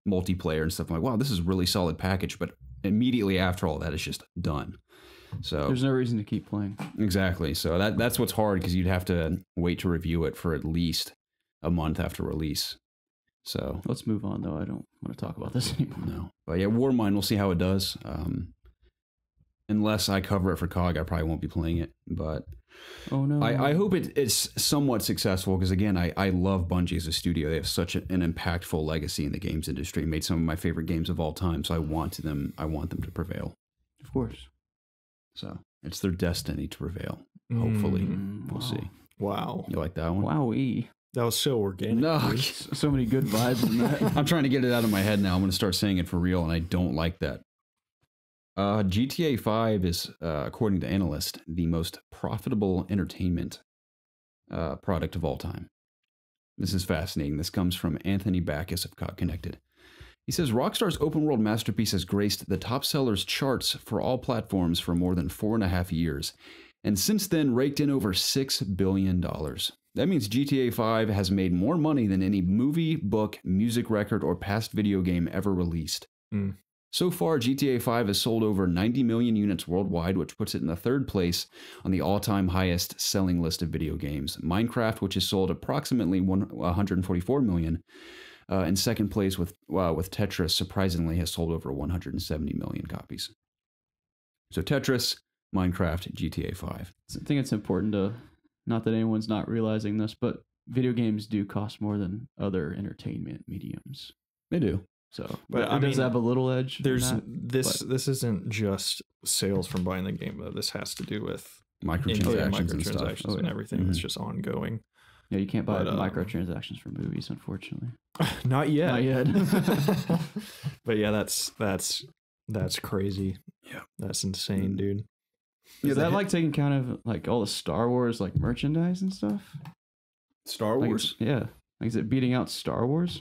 multiplayer and stuff. I'm like, wow, this is a really solid package. But immediately after all that, it's just done. So there's no reason to keep playing. Exactly. So that's what's hard, because you'd have to wait to review it for at least a month after release. So let's move on, though. I don't want to talk about this anymore. No. But yeah, Warmind, we'll see how it does. Unless I cover it for COG, I probably won't be playing it. But oh no, I hope it's somewhat successful, because again, I love Bungie as a studio. They have such an impactful legacy in the games industry. Made some of my favorite games of all time. So I want them to prevail. Of course. So it's their destiny to prevail. Hopefully, we'll see. Wow, you like that one? Wowee. That was so organic. No, so many good vibes in that. I'm trying to get it out of my head now. I'm going to start saying it for real, and I don't like that. GTA 5 is, according to analysts, the most profitable entertainment product of all time. This is fascinating. This comes from Anthony Backus of COG Connected. He says, Rockstar's open-world masterpiece has graced the top sellers charts for all platforms for more than 4.5 years, and since then raked in over $6 billion. That means GTA 5 has made more money than any movie, book, music record, or past video game ever released. So far, GTA 5 has sold over 90 million units worldwide, which puts it in the third place on the all-time highest selling list of video games. Minecraft, which has sold approximately 144 million, in second place with Tetris, surprisingly, has sold over 170 million copies. So Tetris, Minecraft, GTA 5. I think it's important to, not that anyone's not realizing this, but video games do cost more than other entertainment mediums. They do. So, but it does have a little edge. There's this isn't just sales from buying the game though. This has to do with microtransactions and everything. It's just ongoing. Yeah, you can't buy microtransactions for movies, unfortunately. Not yet. Not yet. But yeah, that's crazy. Yeah, that's insane, dude. Is that like taking count of like all the Star Wars like merchandise and stuff? Star Wars, yeah. Like, is it beating out Star Wars?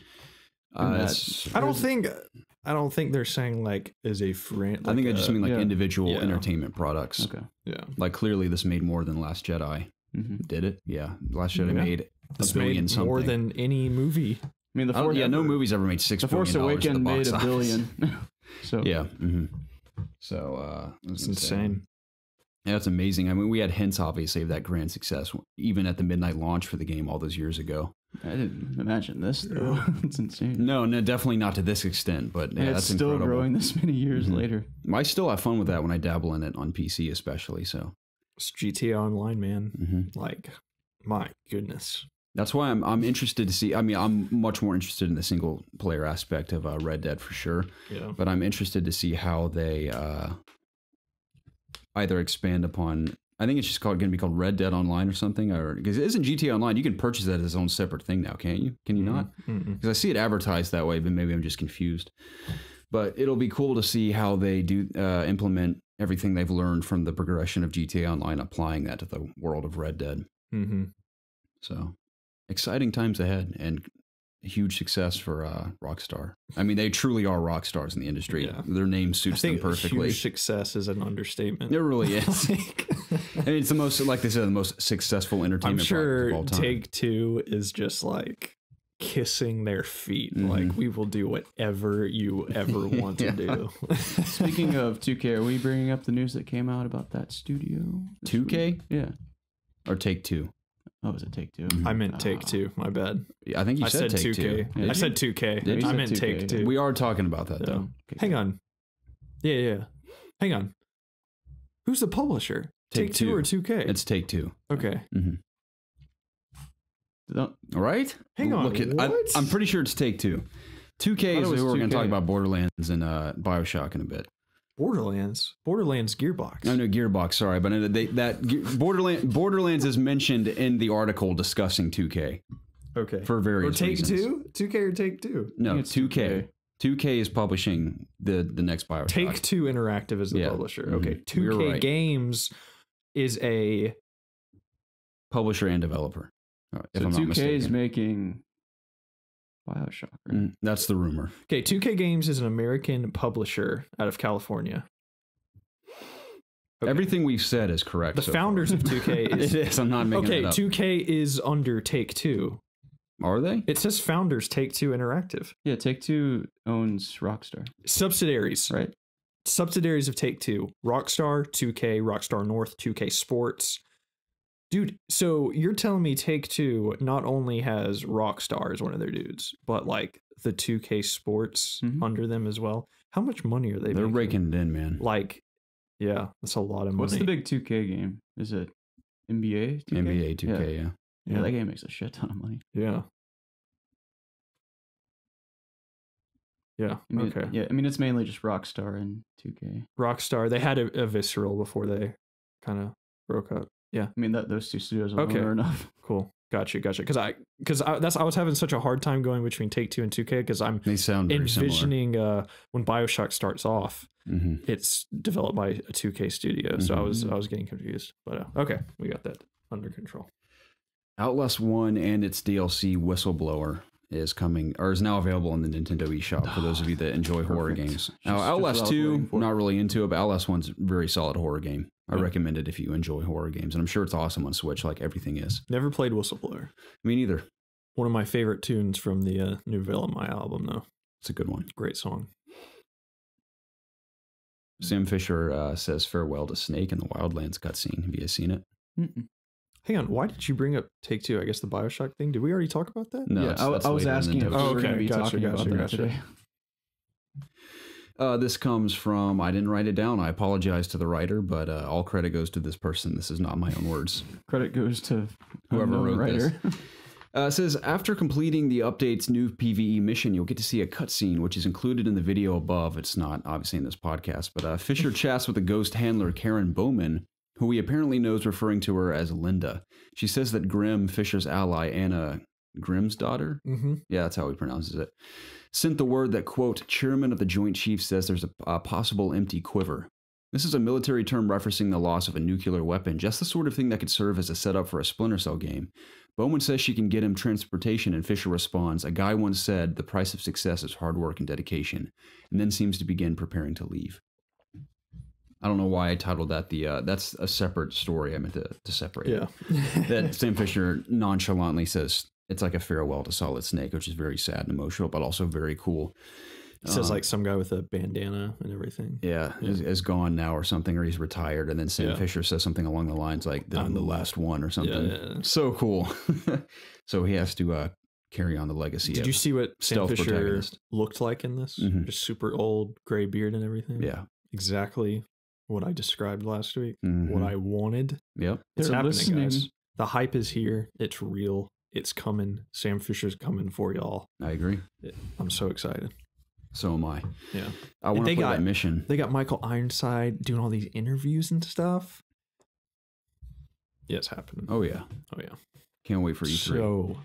I don't think they're saying like is a friend. I think they just mean like individual entertainment products. Okay. Yeah. Like clearly this made more than Last Jedi. Did it? Yeah. Last Jedi made $1 billion something. More than any movie. I mean, no movie's ever made $6 billion. The Force Awakens made $1 billion. So yeah. So it's insane. Yeah, that's amazing. I mean, we had hints, obviously, of that grand success, even at the midnight launch for the game all those years ago. I didn't imagine this, though. It's insane. No, definitely not to this extent, but yeah, that's still incredible. Growing this many years later. I still have fun with that when I dabble in it on PC, especially. So it's GTA Online, man. Like, my goodness. That's why I'm interested to see. I mean, I'm much more interested in the single player aspect of Red Dead for sure. Yeah. But I'm interested to see how they either expand upon. I think it's just going to be called Red Dead Online or something, or because it isn't GTA Online. You can purchase that as its own separate thing now, can't you? Can you not? Because I see it advertised that way, but maybe I'm just confused. But it'll be cool to see how they do implement everything they've learned from the progression of GTA Online, applying that to the world of Red Dead. So exciting times ahead, and a huge success for Rockstar. I mean, they truly are rock stars in the industry. Yeah. Their name suits them perfectly. Huge success is an understatement. It really is. I mean, it's the most, like they said, the most successful entertainment product of all time. Take-Two is just like kissing their feet. Like, we will do whatever you ever want to do. Speaking of 2K, are we bringing up the news that came out about that studio? 2K? Yeah. Or Take-Two? Oh, was it Take-Two? I meant Take-Two. My bad. Yeah, I think you said Take-Two. 2K. I said 2K. I meant Take-Two. We are talking about that, though. Okay. Hang on. Yeah. Hang on. Who's the publisher? Take-Two or 2K? It's Take-Two. Okay. All right? Hang on. I'm pretty sure it's Take-Two. 2K is who we're going to talk about Borderlands and BioShock in a bit. Borderlands Gearbox. No, Gearbox. Sorry, but Borderlands is mentioned in the article discussing 2K. Okay. For various reasons. Take-Two? 2K or Take-Two? No, 2K. 2K is publishing the next BioShock. Take-Two Interactive is the publisher. Okay. 2K Games is a publisher and developer. So 2K is making BioShock, right? That's the rumor. Okay, 2K Games is an American publisher out of California. Okay. Everything we've said is correct. The founders of 2K is... It is. I'm not making it up. 2K is under Take-Two. Are they? It says founders Take-Two Interactive. Yeah, Take-Two owns Rockstar. Subsidiaries. Right. Subsidiaries of Take-Two. Rockstar, 2K, Rockstar North, 2K Sports. Dude, so you're telling me Take-Two not only has Rockstar as one of their dudes, but like the 2K Sports under them as well? How much money are they making? They're raking it in, man. Like, yeah, that's a lot of money. What's the big 2K game? Is it NBA 2K? NBA 2K, yeah. Yeah, that game makes a shit ton of money. Yeah. Yeah, okay. Yeah, I mean, it's mainly just Rockstar and 2K. Rockstar, they had a Visceral before they kind of broke up. Yeah, I mean those two studios are enough. Cool, gotcha. Because I was having such a hard time going between Take-Two and 2K because I'm envisioning when BioShock starts off, it's developed by a 2K studio, so I was getting confused. But okay, we got that under control. Outlast 1 and its DLC Whistleblower is coming, or is now available in the Nintendo eShop for those of you that enjoy horror games. Now, Outlast 2, not really into it, but Outlast 1's a very solid horror game. I recommend it if you enjoy horror games, and I'm sure it's awesome on Switch, like everything is. Never played Whistleblower. Me neither. One of my favorite tunes from the new Villain album, though. It's a good one. Great song. Sam Fisher says farewell to Snake in the Wildlands cutscene. Have you guys seen it? Hang on, why did you bring up Take-Two? I guess the BioShock thing. Did we already talk about that? No, yeah, I was asking if we were going to be talking about that today. This comes from, I didn't write it down. I apologize to the writer, but all credit goes to this person. This is not my own words. Credit goes to whoever wrote writer. this. It says, after completing the update's new PvE mission, you'll get to see a cutscene, which is included in the video above. It's not, obviously, in this podcast, but Fisher chats with the ghost handler, Karen Bowman, who he apparently knows, referring to her as Linda. She says that Grim, Fisher's ally, Anna Grimm's daughter? Mm-hmm. Yeah, that's how he pronounces it. Sent the word that, quote, chairman of the Joint Chiefs says there's a possible empty quiver. This is a military term referencing the loss of a nuclear weapon, just the sort of thing that could serve as a setup for a Splinter Cell game. Bowman says she can get him transportation, and Fisher responds, a guy once said, the price of success is hard work and dedication, and then seems to begin preparing to leave. I don't know why I titled that that's a separate story I meant to separate. Yeah. That Sam Fisher nonchalantly says it's like a farewell to Solid Snake, which is very sad and emotional, but also very cool. It says like some guy with a bandana and everything. Yeah, is gone now or something, or he's retired. And then Sam Fisher says something along the lines like, I'm the last one or something. Yeah. So cool. So he has to carry on the legacy. Did you see what Sam Fisher looked like in this? Mm-hmm. Just super old, gray beard and everything. Yeah. Exactly what I described last week. Mm-hmm. What I wanted. Yep. It's happening, guys. The hype is here. It's real. It's coming. Sam Fisher's coming for y'all. I agree. I'm so excited. So am I. Yeah. I want to play that mission. They got Michael Ironside doing all these interviews and stuff. Yeah, it's happening. Oh, yeah. Oh, yeah. Can't wait for E3.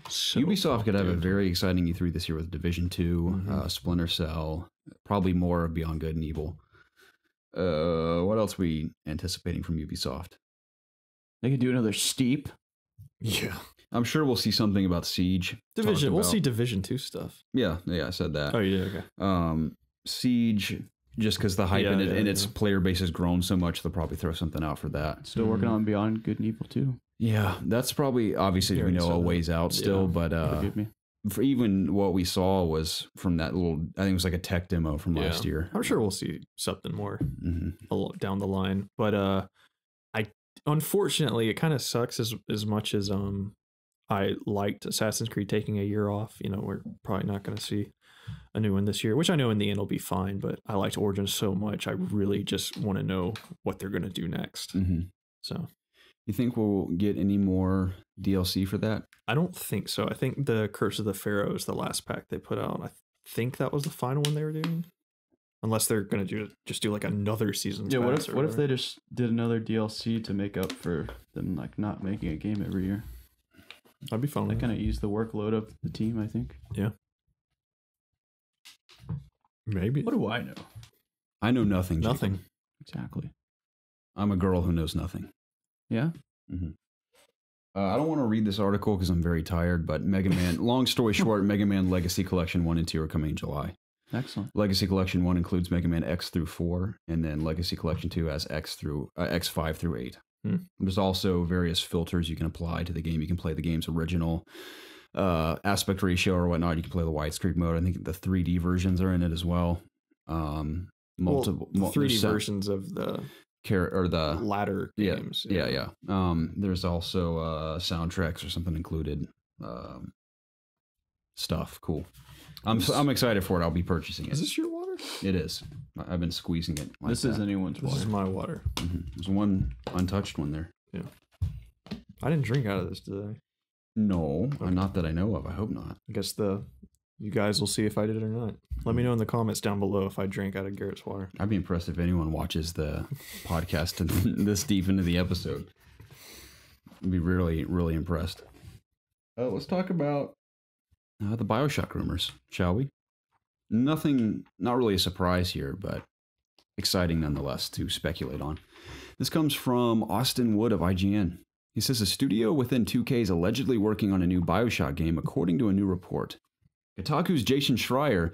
So Ubisoft could have a very exciting E3 this year with Division 2, Splinter Cell, probably more of Beyond Good and Evil. What else are we anticipating from Ubisoft? They could do another Steep. Yeah. I'm sure we'll see something about Siege. Division. We'll see Division 2 stuff. Yeah, I said that. Oh, yeah, okay. Siege, just because the hype in it and its player base has grown so much, they'll probably throw something out for that. Still working on Beyond Good and Evil 2. Yeah, that's probably, obviously, we know, a ways out still, but for even what we saw was from that little, I think it was like a tech demo from last year. I'm sure we'll see something more down the line, but unfortunately, it kind of sucks as much as I liked Assassin's Creed taking a year off. You know, we're probably not going to see a new one this year, which I know in the end will be fine, but I liked Origins so much. I really just want to know what they're going to do next. Mm-hmm. So, you think we'll get any more DLC for that? I don't think so. I think the Curse of the Pharaoh is the last pack they put out. I think that was the final one they were doing. Unless they're going to just do like another season. Yeah, what if they just did another DLC to make up for them like not making a game every year? That'd be fun. That kind of ease the workload of the team, I think. Yeah. Maybe. What do I know? I know nothing. Nothing. Jacob. Exactly. I'm a girl who knows nothing. Yeah? Mm-hmm. I don't want to read this article because I'm very tired, but Mega Man, long story short, Mega Man Legacy Collection 1 and 2 are coming in July. Excellent. Legacy Collection 1 includes Mega Man X through 4, and then Legacy Collection 2 has X5 through 8. There's also various filters you can apply to the game. You can play the game's original aspect ratio or whatnot. You can play the widescreen mode. I think the 3D versions are in it as well. Multiple 3D versions of the latter games. Yeah. There's also soundtracks or something included. Stuff. Cool. I'm excited for it. I'll be purchasing it. Is this your water? It is. I've been squeezing it. This is anyone's water. This is my water. Mm-hmm. There's one untouched one there. Yeah. I didn't drink out of this today. No, okay. Not that I know of. I hope not. I guess you guys will see if I did or not. Let me know in the comments down below if I drank out of Garrett's water. I'd be impressed if anyone watches the podcast this deep into the episode. I'd be really, really impressed. Let's talk about the BioShock rumors, shall we? Nothing, not really a surprise here, but exciting nonetheless to speculate on. This comes from Austin Wood of IGN. He says a studio within 2K is allegedly working on a new BioShock game, according to a new report. Kotaku's Jason Schreier.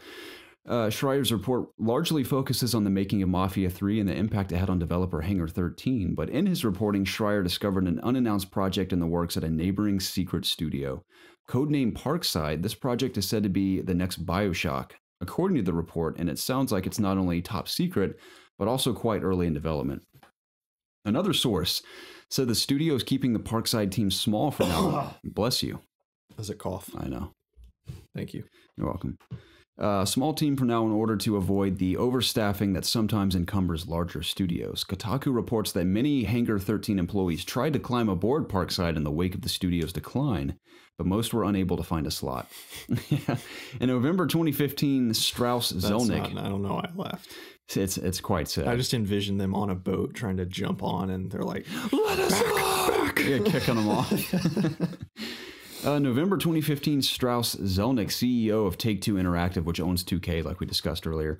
Schreier's report largely focuses on the making of Mafia 3 and the impact it had on developer Hangar 13, but in his reporting, Schreier discovered an unannounced project in the works at a neighboring secret studio. Codenamed Parkside, this project is said to be the next BioShock, according to the report, and it sounds like it's not only top secret, but also quite early in development. Another source said the studio is keeping the Parkside team small for now. Bless you. As a cough. I know. Thank you. You're welcome. A small team from now in order to avoid the overstaffing that sometimes encumbers larger studios. Kotaku reports that many Hangar 13 employees tried to climb aboard Parkside in the wake of the studio's decline, but most were unable to find a slot. Yeah. In November 2015, Strauss Zelnick... I don't know why I laughed. It's quite sad. I just envisioned them on a boat trying to jump on, and they're like, let us back. Yeah, kicking them off. November 2015, Strauss Zelnick, CEO of Take-Two Interactive, which owns 2K, like we discussed earlier,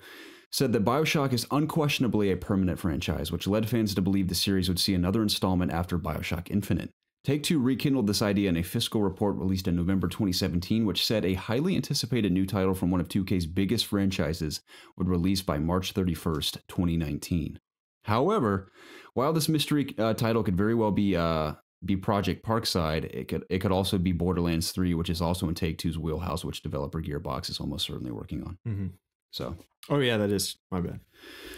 said that BioShock is unquestionably a permanent franchise, which led fans to believe the series would see another installment after BioShock Infinite. Take-Two rekindled this idea in a fiscal report released in November 2017, which said a highly anticipated new title from one of 2K's biggest franchises would release by March 31st, 2019. However, while this mystery title could very well be Project Parkside, it could also be Borderlands 3, which is also in Take-Two's wheelhouse, which developer Gearbox is almost certainly working on. Mm-hmm. So, oh yeah, that is my bad.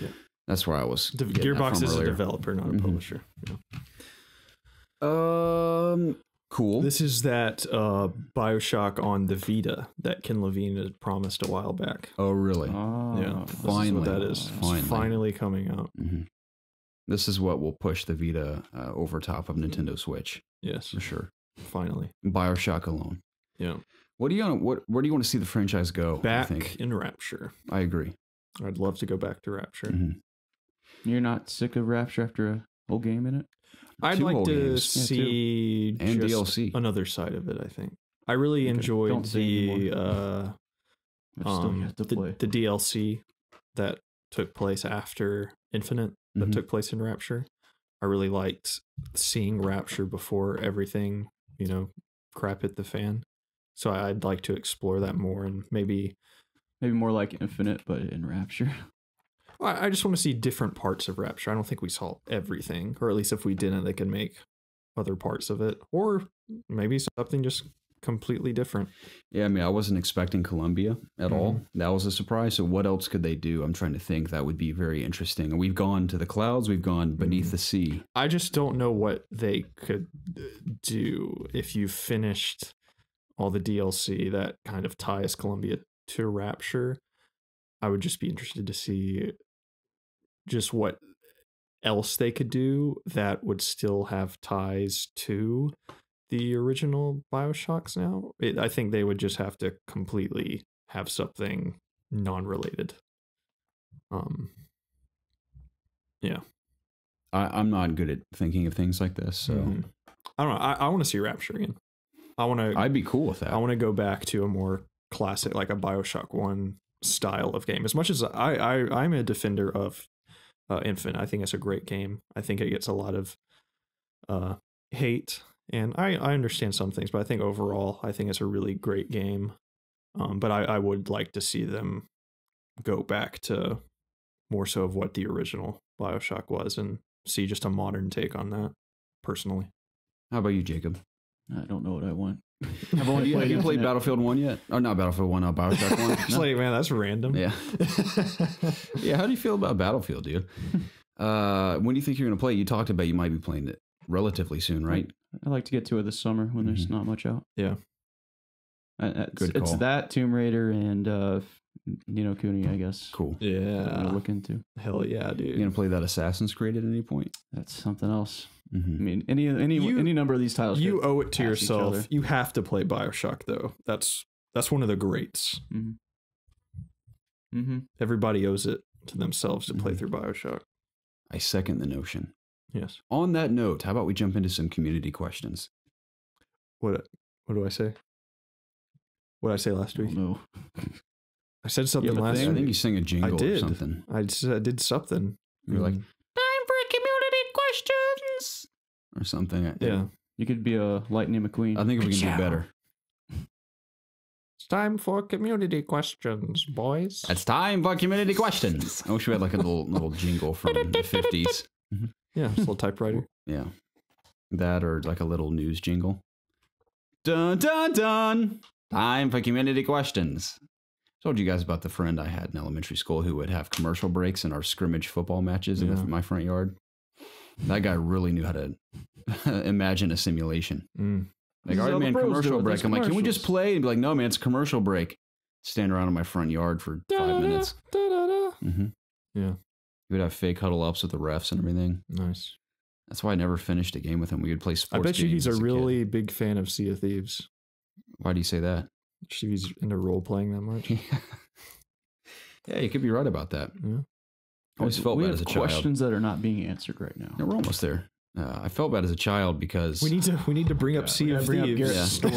Yeah, that's where I was. Gearbox is a developer, not a publisher. Yeah. Cool. This is that BioShock on the Vita that Ken Levine had promised a while back. Oh, really? Yeah. Finally. This is what that is. It's finally coming out. Mm-hmm. This is what will push the Vita over top of Nintendo Switch. Yes, for sure. Finally, BioShock alone. Yeah. Where do you want to see the franchise go? Back in Rapture. I agree. I'd love to go back to Rapture. Mm-hmm. You're not sick of Rapture after a whole game in it? I'd like to see and DLC. Another side of it. I think I really enjoyed the DLC that took place after Infinite, that took place in Rapture. I really liked seeing Rapture before everything, crap hit the fan. So I'd like to explore that more, and maybe more like Infinite, but in Rapture. I just want to see different parts of Rapture. I don't think we saw everything, or at least if we didn't, they could make other parts of it, or maybe something just completely different. Yeah, I mean, I wasn't expecting Columbia at all. That was a surprise. So what else could they do? I'm trying to think. That would be very interesting. And we've gone to the clouds. We've gone beneath the sea. I just don't know what they could do if you finished all the DLC that kind of ties Columbia to Rapture. I would just be interested to see just what else they could do that would still have ties to the original BioShocks now. I think they would just have to completely have something non-related. Yeah. I'm not good at thinking of things like this, so I don't know. I want to see Rapture again. I'd be cool with that. I want to go back to a more classic, like a BioShock 1 style of game. As much as I'm a defender of Infinite, I think it's a great game. I think it gets a lot of hate, and I understand some things, but I think overall, I think it's a really great game. But I would like to see them go back to more so of what the original BioShock was and see just a modern take on that, personally. How about you, Jacob? I don't know what I want. Have you played Battlefield 1 yet? Oh, not Battlefield 1, BioShock 1. It's like, man, that's random. Yeah. Yeah, how do you feel about Battlefield, dude? When do you think you're going to play? You talked about you might be playing it relatively soon, right? I'd like to get to it this summer when there's not much out. Yeah. It's that, Tomb Raider, and Ni no Kuni, I guess. Cool. Yeah. I'm going to look into. Hell yeah, dude. You going to play that Assassin's Creed at any point? That's something else. I mean, any number of these titles. You owe it to yourself. You have to play BioShock, though. That's one of the greats. Everybody owes it to themselves to play through BioShock. I second the notion. Yes. On that note, how about we jump into some community questions? What do I say? What did I say last week? No. I said something last week. I think you sang a jingle or something. I did something. You were like, time for community questions or something. Yeah. You could be a Lightning McQueen. I think we can do better. It's time for community questions, boys. It's time for community questions. I wish we had like a little jingle from the 50s. Yeah, it's a little typewriter. Yeah. That or like a little news jingle. Dun, dun, dun. Time for community questions. Told you guys about the friend I had in elementary school who would have commercial breaks in our scrimmage football matches in my front yard. That guy really knew how to imagine a simulation. Like, all right, man, commercial break. I'm like, can we just play? And be like, no, man, it's a commercial break. stand around in my front yard for 5 minutes. Yeah. We would have fake huddle ups with the refs and everything. Nice. That's why I never finished a game with him. We would play sports games. I bet you he's a as really kid. big fan of Sea of Thieves. Why do you say that? He's into role playing that much. Yeah, you could be right about that. Yeah. I always felt bad as a child. Questions that are not being answered right now. No, we're almost there. I felt bad as a child because we need to bring up Sea of Thieves. Story.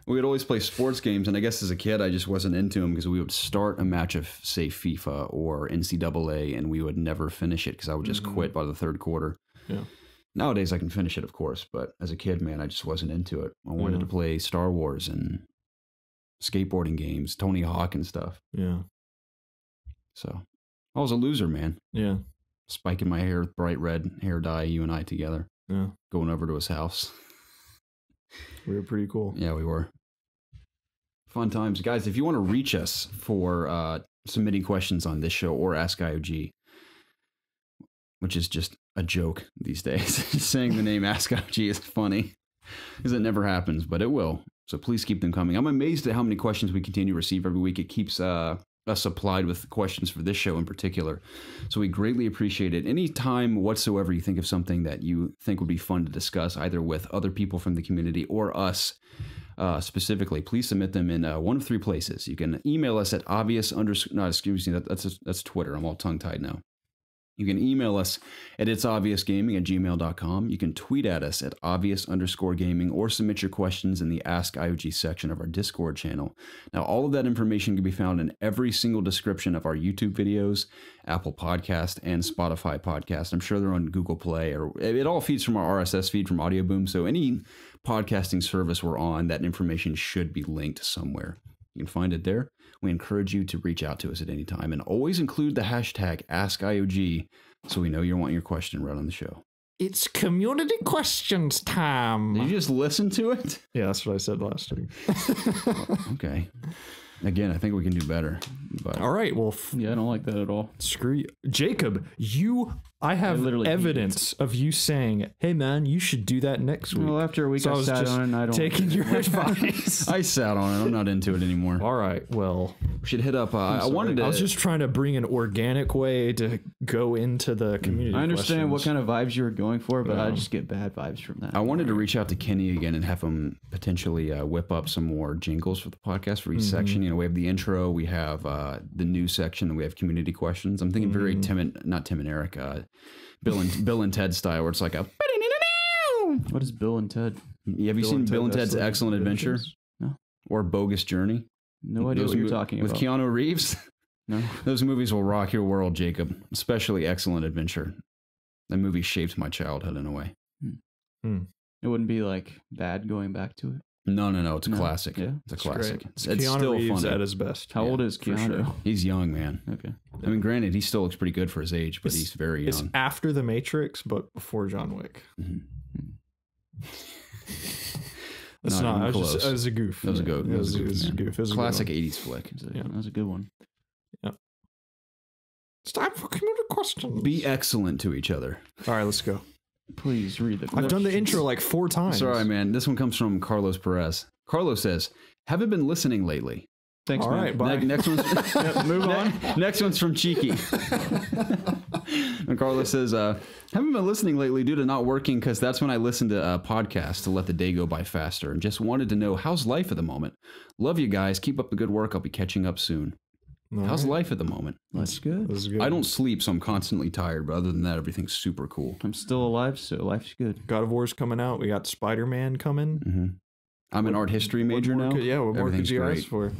We would always play sports games, and I guess as a kid I just wasn't into them because we would start a match of, say, FIFA or NCAA, and we would never finish it because I would just quit by the third quarter. Yeah. Nowadays I can finish it, of course, but as a kid, man, I just wasn't into it. I wanted to play Star Wars and skateboarding games, Tony Hawk and stuff. Yeah. So I was a loser, man. Yeah. Spiking my hair with bright red hair dye, you and I together. Yeah. Going over to his house. We were pretty cool. Yeah, we were. Fun times. Guys, if you want to reach us for submitting questions on this show or Ask IOG, which is just a joke these days. Saying the name Ask IOG is funny because it never happens, but it will. So please keep them coming. I'm amazed at how many questions we continue to receive every week. It keeps us supplied with questions for this show in particular. So we greatly appreciate it. Any time whatsoever you think of something that you think would be fun to discuss, either with other people from the community or us specifically, please submit them in one of three places. You can email us at that's Twitter. I'm all tongue-tied now. You can email us at ItsObviousGaming@gmail.com. You can tweet at us at @obvious_gaming or submit your questions in the Ask IOG section of our Discord channel. Now, all of that information can be found in every single description of our YouTube videos, Apple Podcast, and Spotify Podcast. I'm sure they're on Google Play, or it all feeds from our RSS feed from Audio Boom. So any podcasting service we're on, that information should be linked somewhere. You can find it there. We encourage you to reach out to us at any time and always include the hashtag AskIOG so we know you want your question read on the show. It's community questions time. Did you just listen to it? Yeah, that's what I said last week. Okay. Again, I think we can do better. But all right. Well, yeah, I don't like that at all. Screw you. Jacob, I have evidence of you saying, hey, man, you should do that next week. Well, after a week, so I sat on it and I don't. Taking your advice. I sat on it. I'm not into it anymore. All right. Well, we should hit up. I was just trying to bring an organic way to go into the community. I understand what kind of vibes you were going for, but I just get bad vibes from that. I wanted to reach out to Kenny again and have him potentially whip up some more jingles for the podcast for each section. You know, we have the intro, we have the news section, and we have community questions. I'm thinking very not Tim and Eric, Bill and Ted style, where it's like a. What is Bill and Ted? Have you seen Bill and Ted's Excellent Adventure? No. Or Bogus Journey? No idea what you're talking about. With Keanu Reeves? No. Those movies will rock your world, Jacob. Especially Excellent Adventure. That movie shaped my childhood in a way. It wouldn't be like bad going back to it. No. It's a classic. Yeah, it's a classic. It's still Reeves funny. At his best. How old is Keanu? Sure. He's young, man. Okay. I mean, granted, he still looks pretty good for his age, but he's very young. It's after The Matrix, but before John Wick. That's not. It was a goof. That was a goof. It was a goof. It was classic '80s flick. That was a good one. Yep. It's time for community questions. Be excellent to each other. All right, let's go. Please read the question. I've done the intro like 4 times. Sorry, man. This one comes from Carlos Perez. Carlos says, haven't been listening lately. Thanks, all man. Right, bye. Next one's move on. Next one's from Cheeky. And Carlos says, haven't been listening lately due to not working because that's when I listen to podcasts to let the day go by faster. And just wanted to know, how's life at the moment? Love you guys. Keep up the good work. I'll be catching up soon. How's life at the moment? That's good. I don't sleep, so I'm constantly tired. But other than that, everything's super cool. I'm still alive, so life's good. God of War's coming out. We got Spider-Man coming. I'm an art history major now. What more could you ask for?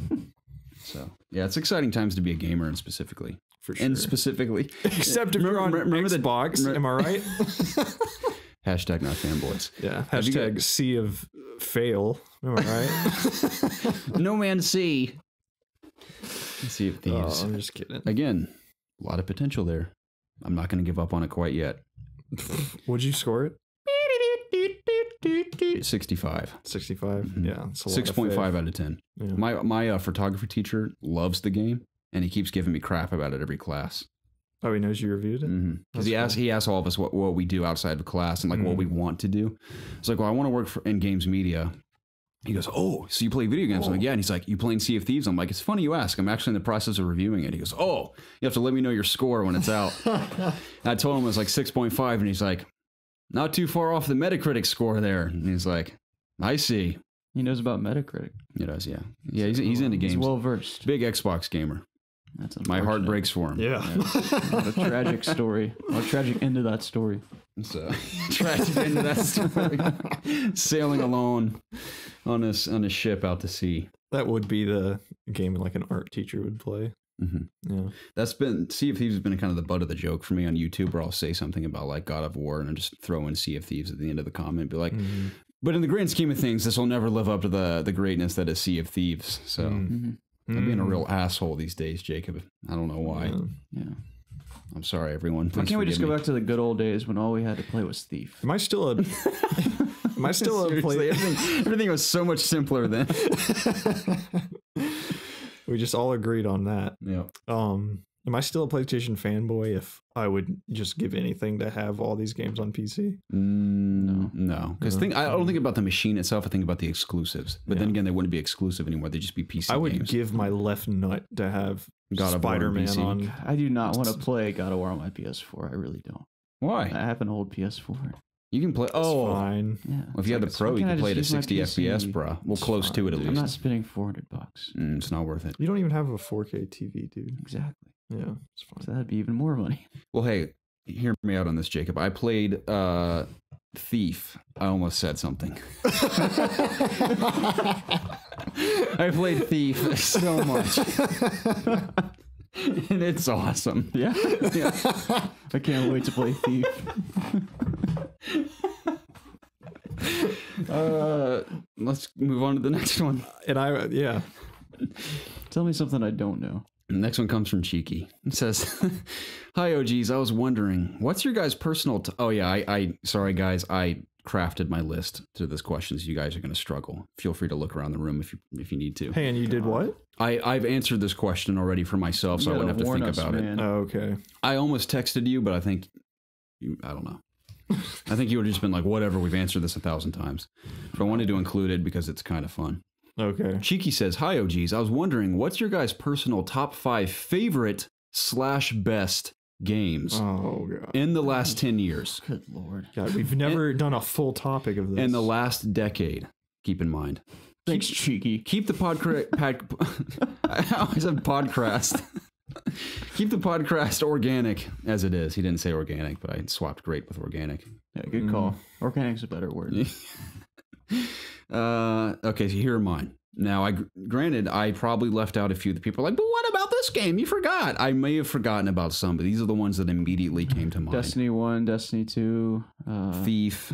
So, yeah, it's exciting times to be a gamer, and specifically. For sure. And specifically. Except if you're on Xbox, am I right? Hashtag not fanboys. Yeah. Hashtag sea of fail. Am I right? No Man Sea. Sea of Thieves. Oh, I'm just kidding. Again, a lot of potential there. I'm not going to give up on it quite yet. Would you score it? 65. 65? Yeah. 6.5 out of 10. Yeah. My photography teacher loves the game, and he keeps giving me crap about it every class. Oh, he knows you reviewed it? Because he asks all of us what we do outside of class and like what we want to do. It's like, well, I want to work in games media. He goes, oh, so you play video games? I'm like, yeah. And he's like, you playing Sea of Thieves? I'm like, it's funny you ask. I'm actually in the process of reviewing it. He goes, oh, you have to let me know your score when it's out. And I told him it was like 6.5, and he's like, not too far off the Metacritic score there. And he's like, I see. He knows about Metacritic. He does, yeah. Yeah, he's into games. He's well versed. Big Xbox gamer. That's my heart breaks for him. Yeah. What a tragic story. What a tragic end to that story. So tragic end to that story. Sailing alone on a ship out to sea. That would be the game like an art teacher would play. Mm-hmm. Yeah. That's been Sea of Thieves has been kind of the butt of the joke for me on YouTube, where I'll say something about like God of War and I just throw in Sea of Thieves at the end of the comment and be like, but in the grand scheme of things, this will never live up to the greatness that is Sea of Thieves. So I'm being a real asshole these days, Jacob. I don't know why. Yeah. I'm sorry, everyone. Why can't we just go back to the good old days when all we had to play was Thief? Am I still a play? Everything was so much simpler then. We just all agreed on that. Yeah. Am I still a PlayStation fanboy if I would just give anything to have all these games on PC? No. Because I don't think about the machine itself. I think about the exclusives. But then again, they wouldn't be exclusive anymore. They'd just be PC I would games. give my left nut to have God of War Spider-Man on. I do not want to play God of War on my PS4. I really don't. Why? I have an old PS4. You can play. Fine. Yeah. Well, if you had the Pro, you can play it at 60 FPS, bro. Well, close to it at least. I'm not spending $400. It's not worth it. You don't even have a 4K TV, dude. Exactly. Yeah, it's fine. So that'd be even more money. Well, hey, hear me out on this, Jacob. I played Thief. I almost said something. I played Thief so much. And it's awesome. Yeah. I can't wait to play Thief. Let's move on to the next one. And Tell me something I don't know. The next one comes from Cheeky. It says, hi, OGs. I was wondering, what's your guys' personal... oh, yeah. I sorry, guys. I crafted my list to this question, so you guys are going to struggle. Feel free to look around the room if you need to. Hey, and you did what? I've answered this question already for myself, so I wouldn't have to think about it. Oh, okay. I almost texted you, but I think... I don't know. I think you would have just been like, whatever, we've answered this 1,000 times. But I wanted to include it because it's kind of fun. Okay. Cheeky says, hi, OGs. I was wondering, what's your guys' personal top 5 favorite / best games in the last 10 years? Good Lord. God, we've never done a full topic of this. In the last decade, keep in mind. Thanks, Cheeky. Keep the I said podcast. Keep the podcast organic as it is. He didn't say organic, but I swapped great with organic. Yeah, good call. Organic's a better word. Okay, so here are mine. Now, granted, I probably left out a few. The people are like, but what about this game? You forgot. I may have forgotten about some, but these are the ones that immediately came to mind. Destiny 1, Destiny 2. Thief.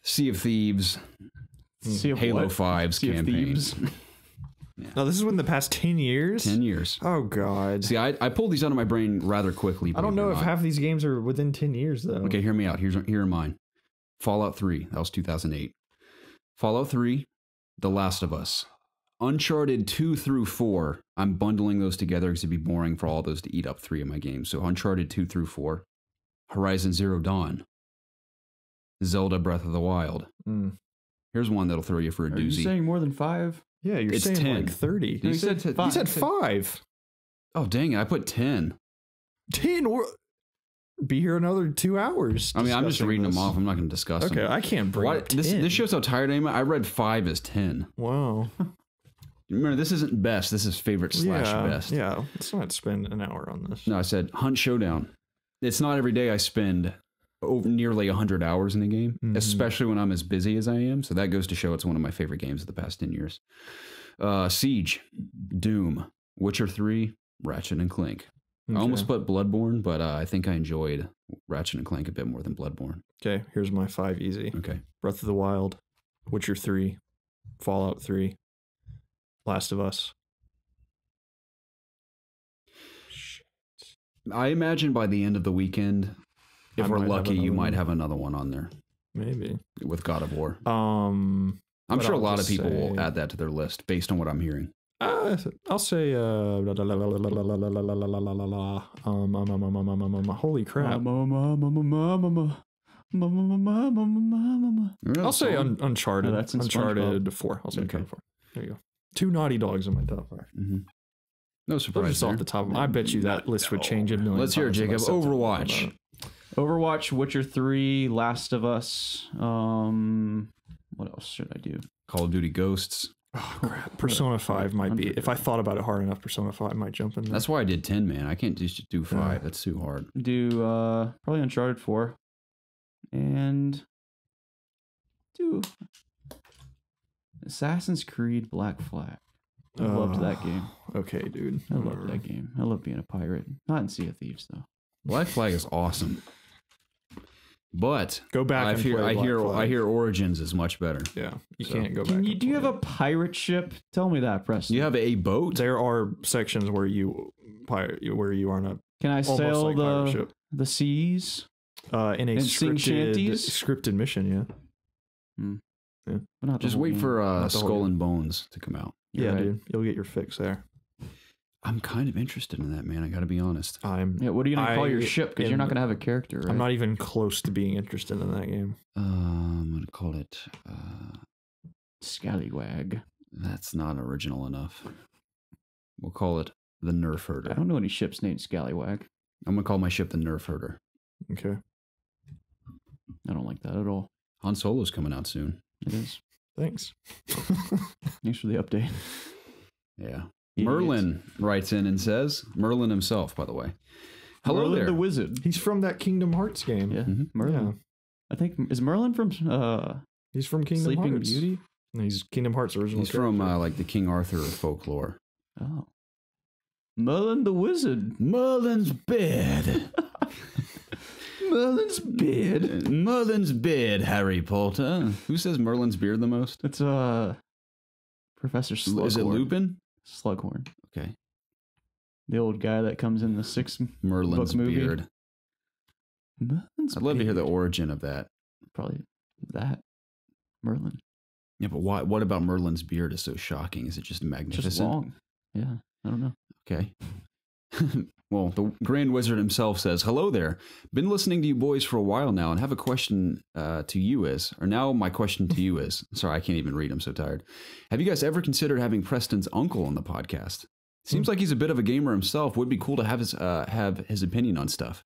Sea of Thieves. Halo 5's campaign. Yeah. No, this is within the past 10 years? 10 years. Oh, God. See, I pulled these out of my brain rather quickly. I don't know if half these games are within 10 years, though. Okay, hear me out. Here are mine. Fallout 3. That was 2008. Fallout 3. The Last of Us. Uncharted 2 through 4. I'm bundling those together because it'd be boring for all those to eat up 3 of my games. So Uncharted 2 through 4. Horizon Zero Dawn. Zelda Breath of the Wild. Here's one that'll throw you for a doozy. Are you saying more than 5? Yeah, you're saying 10. Like 30. You said 5. You said 5. Oh, dang it. I put 10. 10? Be here another 2 hours. I mean, I'm just reading them off. I'm not going to discuss them. Okay, I can't bring up 10. This shows how tired I am. I read 5 as 10. Wow. Remember, this isn't best. This is favorite / best. Yeah, let's not spend an hour on this. No, I said Hunt Showdown. It's not every day I spend nearly 100 hours in a game, especially when I'm as busy as I am. So that goes to show it's one of my favorite games of the past 10 years. Siege, Doom, Witcher 3, Ratchet and Clank. Okay. I almost put Bloodborne, but I think I enjoyed Ratchet and Clank a bit more than Bloodborne. Okay, here's my 5 easy. Okay. Breath of the Wild, Witcher 3, Fallout 3, Last of Us. Shit. I imagine by the end of the weekend, if we're lucky, you might have another one on there. Maybe. With God of War. I'm sure a lot of people will add that to their list based on what I'm hearing. I'll say holy crap. I'll say Uncharted. No, that's in Uncharted 4. I'll say Uncharted 4. There you go. 2 Naughty Dogs in my top 5. Mm-hmm. No surprise. Just off the top of my, I bet you that list would change a million. Let's hear it, Jacob. Overwatch, Witcher 3, Last of Us. What else should I do? Call of Duty Ghosts. Oh, crap. Persona 5 might be. If I thought about it hard enough, Persona 5 might jump in there. That's why I did 10, man. I can't just do 5. That's too hard. Do probably Uncharted 4. And do Assassin's Creed Black Flag. I loved that game. Okay, dude. I loved that game. I love being a pirate. Not in Sea of Thieves, though. Black Flag is awesome. But go back. I hear Origins is much better. Yeah, you can't go back. Do you have a pirate ship? Tell me that, Preston. You have a boat. There are sections where you are on a. Can I sail the seas? In a scripted mission, yeah. Yeah. Just wait for Skull and Bones to come out. Yeah, right. Dude, you'll get your fix there. I'm kind of interested in that, man. I got to be honest. What are you gonna call your ship? Because you're not gonna have a character. Right? I'm not even close to being interested in that game. I'm gonna call it Scallywag. That's not original enough. We'll call it the Nerf Herder. I don't know any ships named Scallywag. I'm gonna call my ship the Nerf Herder. Okay. I don't like that at all. Han Solo's coming out soon. It is. Thanks. Thanks for the update. Yeah. Merlin writes in and says, Merlin himself, by the way. Hello Merlin there. the Wizard. He's from that Kingdom Hearts game. Yeah. Mm-hmm. Merlin. Yeah. I think, is Merlin from he's from Kingdom Sleeping Hearts. Beauty? He's Kingdom Hearts original. He's from like the King Arthur folklore. Oh. Merlin the Wizard. Merlin's bed. Merlin's beard. Merlin's beard, Harry Potter. Who says Merlin's beard the most? It's Professor Slughorn. Is it Lupin? Slughorn. Okay. The old guy that comes in the 6th Merlin's book movie. beard. Merlin's I'd love to hear the origin of that. Probably that. Merlin. Yeah, but what about Merlin's beard is so shocking? Is it just magnificent? Just long. Yeah, I don't know. Okay. Well, the Grand Wizard himself says, hello there. Been listening to you boys for a while now and have a question to you my question to you is, sorry, I can't even read, I'm so tired. Have you guys ever considered having Preston's uncle on the podcast? Seems like he's a bit of a gamer himself. Would be cool to have his opinion on stuff.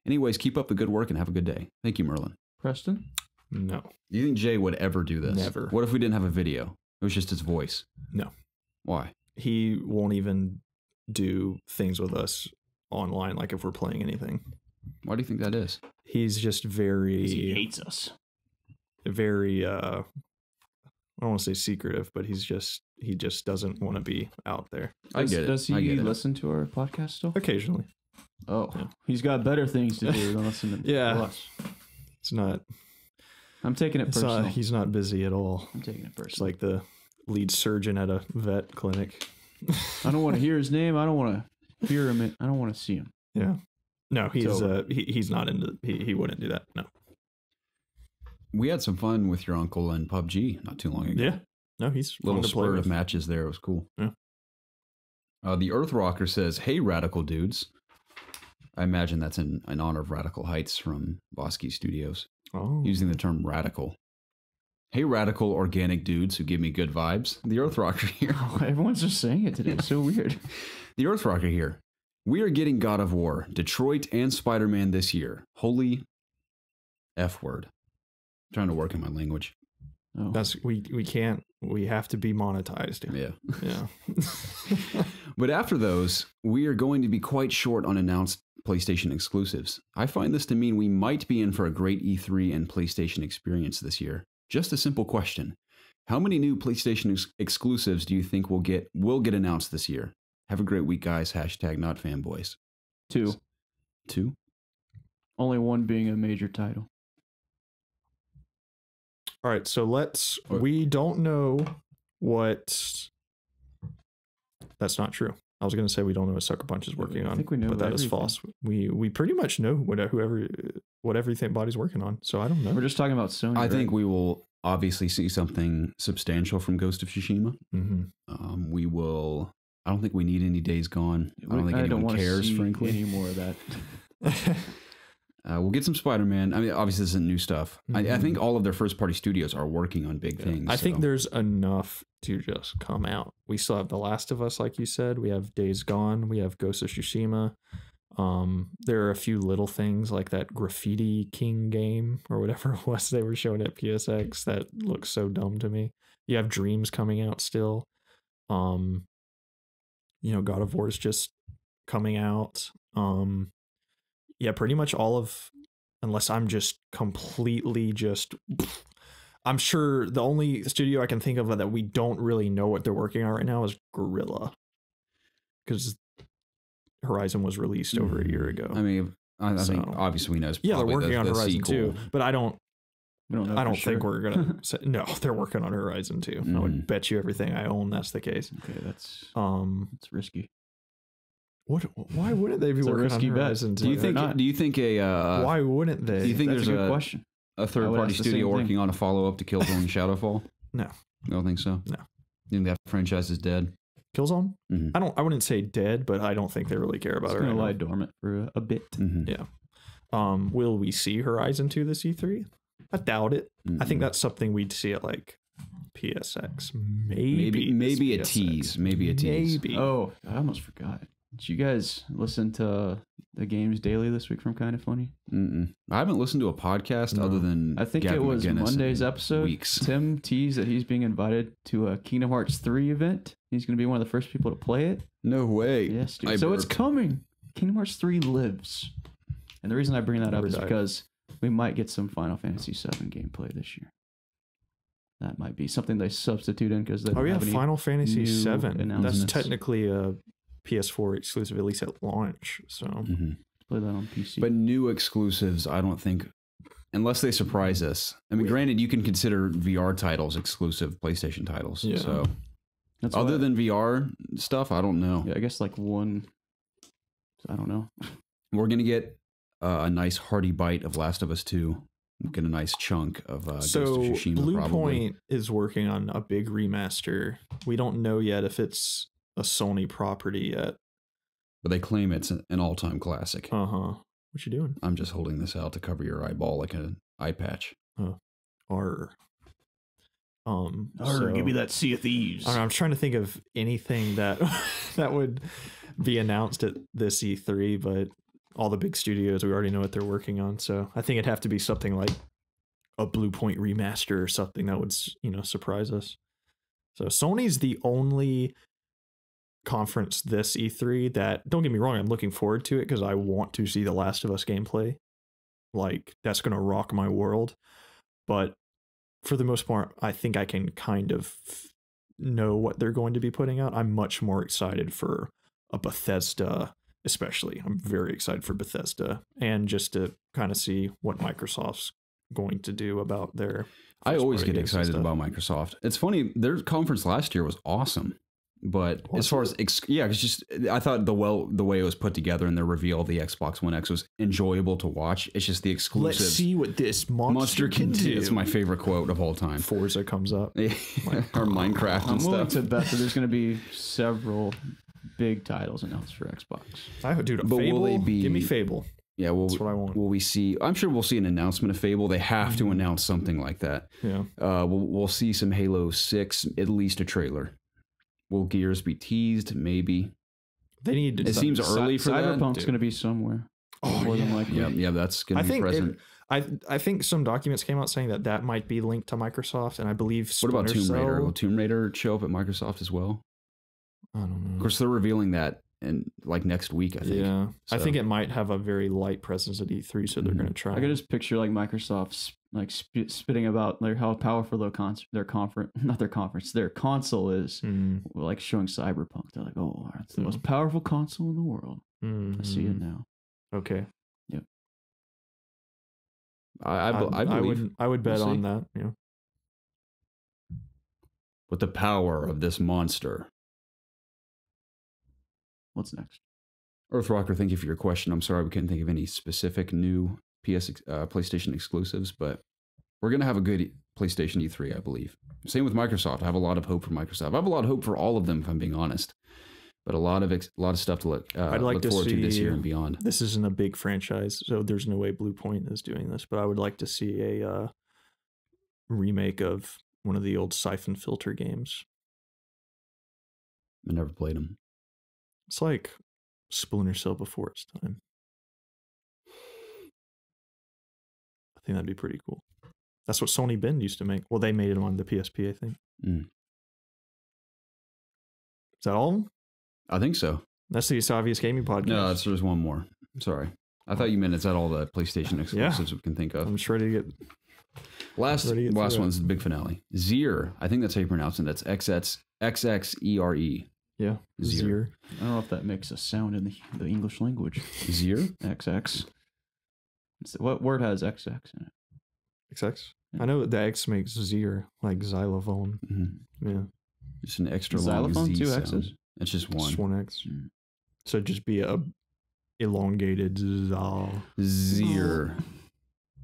Anyways, keep up the good work and have a good day. Thank you, Merlin. Preston? No. Do you think Jay would ever do this? Never. What if we didn't have a video? It was just his voice. No. Why? He won't even do things with us online, like if we're playing anything. Why do you think that is? He's just very... He hates us. Very, I don't want to say secretive, but he just doesn't want to be out there. I get it. Does he listen to our podcast still? Occasionally. Oh, yeah. He's got better things to do than listen to us. It's not... I'm taking it personal. He's not busy at all. I'm taking it personal. It's like the lead surgeon at a vet clinic. I don't want to hear his name. I don't want to hear him. I don't want to see him. Yeah. No, he's not into... He wouldn't do that. No. We had some fun with your uncle in PUBG not too long ago. Yeah. No, he's little spurt of matches there. It was cool. Yeah. The Earth Rocker says, hey, Radical Dudes. I imagine that's in honor of Radical Heights from Bosky Studios. Oh. Using the term radical. Hey, radical organic dudes who give me good vibes. The Earth Rocker here. Oh, everyone's just saying it today. It's so weird. The Earth Rocker here. We are getting God of War, Detroit, and Spider-Man this year. Holy F word. I'm trying to work on my language. Oh. We can't. We have to be monetized. Yeah. But after those, we are going to be quite short on announced PlayStation exclusives. I find this to mean we might be in for a great E3 and PlayStation experience this year. Just a simple question. How many new PlayStation exclusives do you think will get announced this year? Have a great week, guys. # not fanboys. 2. 2? Only one being a major title. All right, so we don't know what... That's not true. I was going to say we don't know what Sucker Punch is working on. I think we know, but that is false. We pretty much know what everybody's working on. So I don't know. We're just talking about Sony. I think we will obviously see something substantial from Ghost of Tsushima. Mm-hmm. We will. I don't think we need any Days Gone. I don't think anyone cares, frankly. Any more of that. We'll get some Spider-Man. I mean, obviously this isn't new stuff. I think all of their first-party studios are working on big things. I think there's enough to just come out. We still have The Last of Us, like you said. We have Days Gone. We have Ghost of Tsushima. There are a few little things like that Graffiti King game or whatever it was they were showing at PSX that looks so dumb to me. You have Dreams coming out still. God of War is just coming out. Yeah, pretty much all of, unless I'm just completely I'm sure the only studio I can think of that we don't really know what they're working on right now is Guerrilla, because Horizon was released over a year ago. I mean, I think obviously we know. Yeah, they're working on Horizon too, but I don't think we're gonna say, no, they're working on Horizon too. I would bet you everything I own that's the case. Okay, that's risky. What? Why wouldn't they be working on Horizon 2? Do you think why wouldn't they? Do you think That's there's a good question. A third-party studio working on a follow-up to Killzone and Shadowfall? No. You don't think so? No. You think that franchise is dead? Killzone? I wouldn't say dead, but I don't think they really care about it. It's gonna lie dormant for a bit. Yeah. Will we see Horizon 2 this E3? I doubt it. I think that's something we'd see at like PSX. Maybe a tease. Maybe a tease. Maybe. Oh, I almost forgot. Did you guys listen to the games daily this week from Kind of Funny? I haven't listened to a podcast other than I think Gavin it was McGinnis Monday's episode. Weeks. Tim teased that he's being invited to a Kingdom Hearts 3 event. He's going to be one of the first people to play it. No way. Yes, dude. So it's coming. Kingdom Hearts 3 lives. And the reason I bring that up is because we might get some Final Fantasy VII gameplay this year. That might be something they substitute in because they don't have any Final Fantasy VII. That's announcements. technically a PS4 exclusive, at least at launch. So play that on PC. But new exclusives, I don't think, unless they surprise us. I mean, granted, you can consider VR titles exclusive PlayStation titles. Yeah. So That's other than VR stuff, I don't know. Yeah, I guess like one. I don't know. We're gonna get a nice hearty bite of Last of Us 2. We'll get a nice chunk of Ghost of Tsushima. Blue probably. Point is working on a big remaster. We don't know yet if it's a Sony property yet, but they claim it's an all-time classic. What you doing? I'm just holding this out to cover your eyeball like an eye patch. Arr. Give me that Sea of Thieves. I'm trying to think of anything that that would be announced at this E3, but all the big studios, we already know what they're working on. So I think it'd have to be something like a Blue Point remaster or something that would, surprise us. So Sony's the only conference this E3 that, don't get me wrong, I'm looking forward to it because I want to see The Last of Us gameplay. Like, that's going to rock my world. But for the most part, I think I can kind of know what they're going to be putting out. I'm much more excited for a Bethesda, especially. I'm very excited for Bethesda, and just to kind of see what Microsoft's going to do about their... I always get excited about Microsoft. It's funny, their conference last year was awesome. But as far as it's just, I thought the way it was put together and the reveal of the Xbox One X was enjoyable to watch. It's just the exclusive. Let's see what this monster can do. It's my favorite quote of all time. Forza comes up, or Minecraft and stuff. I'm willing to bet that there's going to be several big titles announced for Xbox. Dude, Fable. Give me Fable. Yeah, that's what I want. Will we see? I'm sure we'll see an announcement of Fable. They have to announce something like that. Yeah. We'll see some Halo 6, at least a trailer. Will Gears be teased? Maybe. They need to. It seems early for that. Cyberpunk's going to be somewhere. More than likely. Yeah, that's going to be present. I think some documents came out saying that might be linked to Microsoft, and I believe Splinter What about Tomb Cell, Raider? Will Tomb Raider show up at Microsoft as well? I don't know. Of course, they're revealing that in like next week, I think. Yeah, so. I think it might have a very light presence at E3, so they're going to try. I could just picture like Microsoft like spitting about like how powerful their console is, like showing Cyberpunk. They're like, oh, it's the most powerful console in the world. I see it now. Okay. Yep. I would bet on that. Yeah. With the power of this monster. What's next? Earthrocker, thank you for your question. I'm sorry we couldn't think of any specific new PlayStation exclusives, but we're going to have a good PlayStation E3, I believe. Same with Microsoft. I have a lot of hope for Microsoft. I have a lot of hope for all of them, if I'm being honest. But a lot of stuff to look forward to this year and beyond. This isn't a big franchise, so there's no way Blue Point is doing this. But I would like to see a remake of one of the old Siphon Filter games. I never played them. It's like Splinter Cell before its time. I think that'd be pretty cool. That's what Sony Bend used to make. Well, they made it on the PSP, I think. Is that all? I think so. That's the It's Obvious Gaming podcast. No, there's one more. Sorry. I thought you meant it's at all the PlayStation exclusives we can think of. I'm just ready to get... Last one's the big finale. Zier. I think that's how you pronounce it. That's XXERE. Yeah. Zier. I don't know if that makes a sound in the English language. Zier? XX. What word has XX in it? XX? Yeah. I know the X makes Zier, like xylophone. Mm-hmm. Yeah. Just an extra xylophone, long Z 2 sound. X's? It's just one. Just one X. So it'd just be a elongated Zier.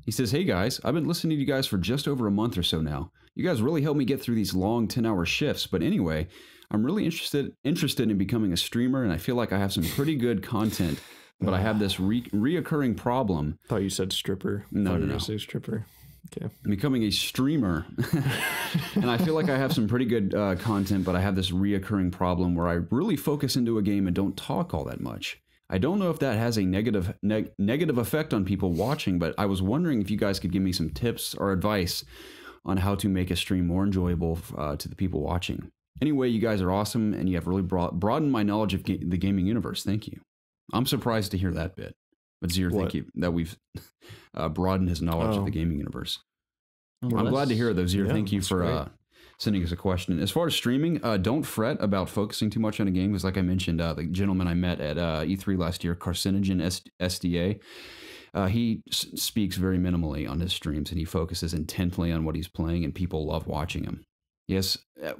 He says, hey guys, I've been listening to you guys for just over a month or so now. You guys really helped me get through these long 10-hour shifts. But anyway, I'm really interested in becoming a streamer, and I feel like I have some pretty good content. But I have this reoccurring problem. I thought you said stripper. No. Say stripper. Okay. I'm becoming a streamer. And I feel like I have some pretty good content, but I have this reoccurring problem where I really focus into a game and don't talk all that much. I don't know if that has a negative effect on people watching, but I was wondering if you guys could give me some tips or advice on how to make a stream more enjoyable to the people watching. Anyway, you guys are awesome, and you have really broadened my knowledge of the gaming universe. Thank you. I'm surprised to hear that bit. But Zier, thank you that we've broadened his knowledge of the gaming universe. I'm glad to hear it, though, Zier. Thank you for sending us a question. As far as streaming, don't fret about focusing too much on a game, because like I mentioned, the gentleman I met at E3 last year, Carcinogen SDA, he speaks very minimally on his streams, and he focuses intently on what he's playing, and people love watching him. Yes,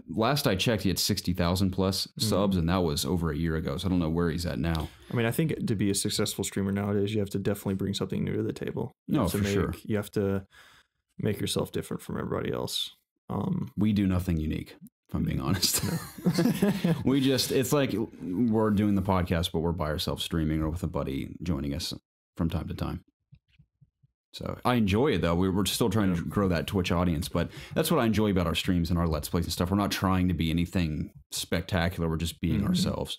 last I checked, he had 60,000 plus subs, and that was over a year ago, so I don't know where he's at now. I mean, I think to be a successful streamer nowadays, you have to definitely bring something new to the table. Sure. You have to make yourself different from everybody else. We do nothing unique, if I'm being honest. It's like we're doing the podcast, but we're by ourselves streaming or with a buddy joining us from time to time. So I enjoy it, though. We're still trying to grow that Twitch audience, but that's what I enjoy about our streams and our Let's Plays and stuff. We're not trying to be anything spectacular. We're just being ourselves.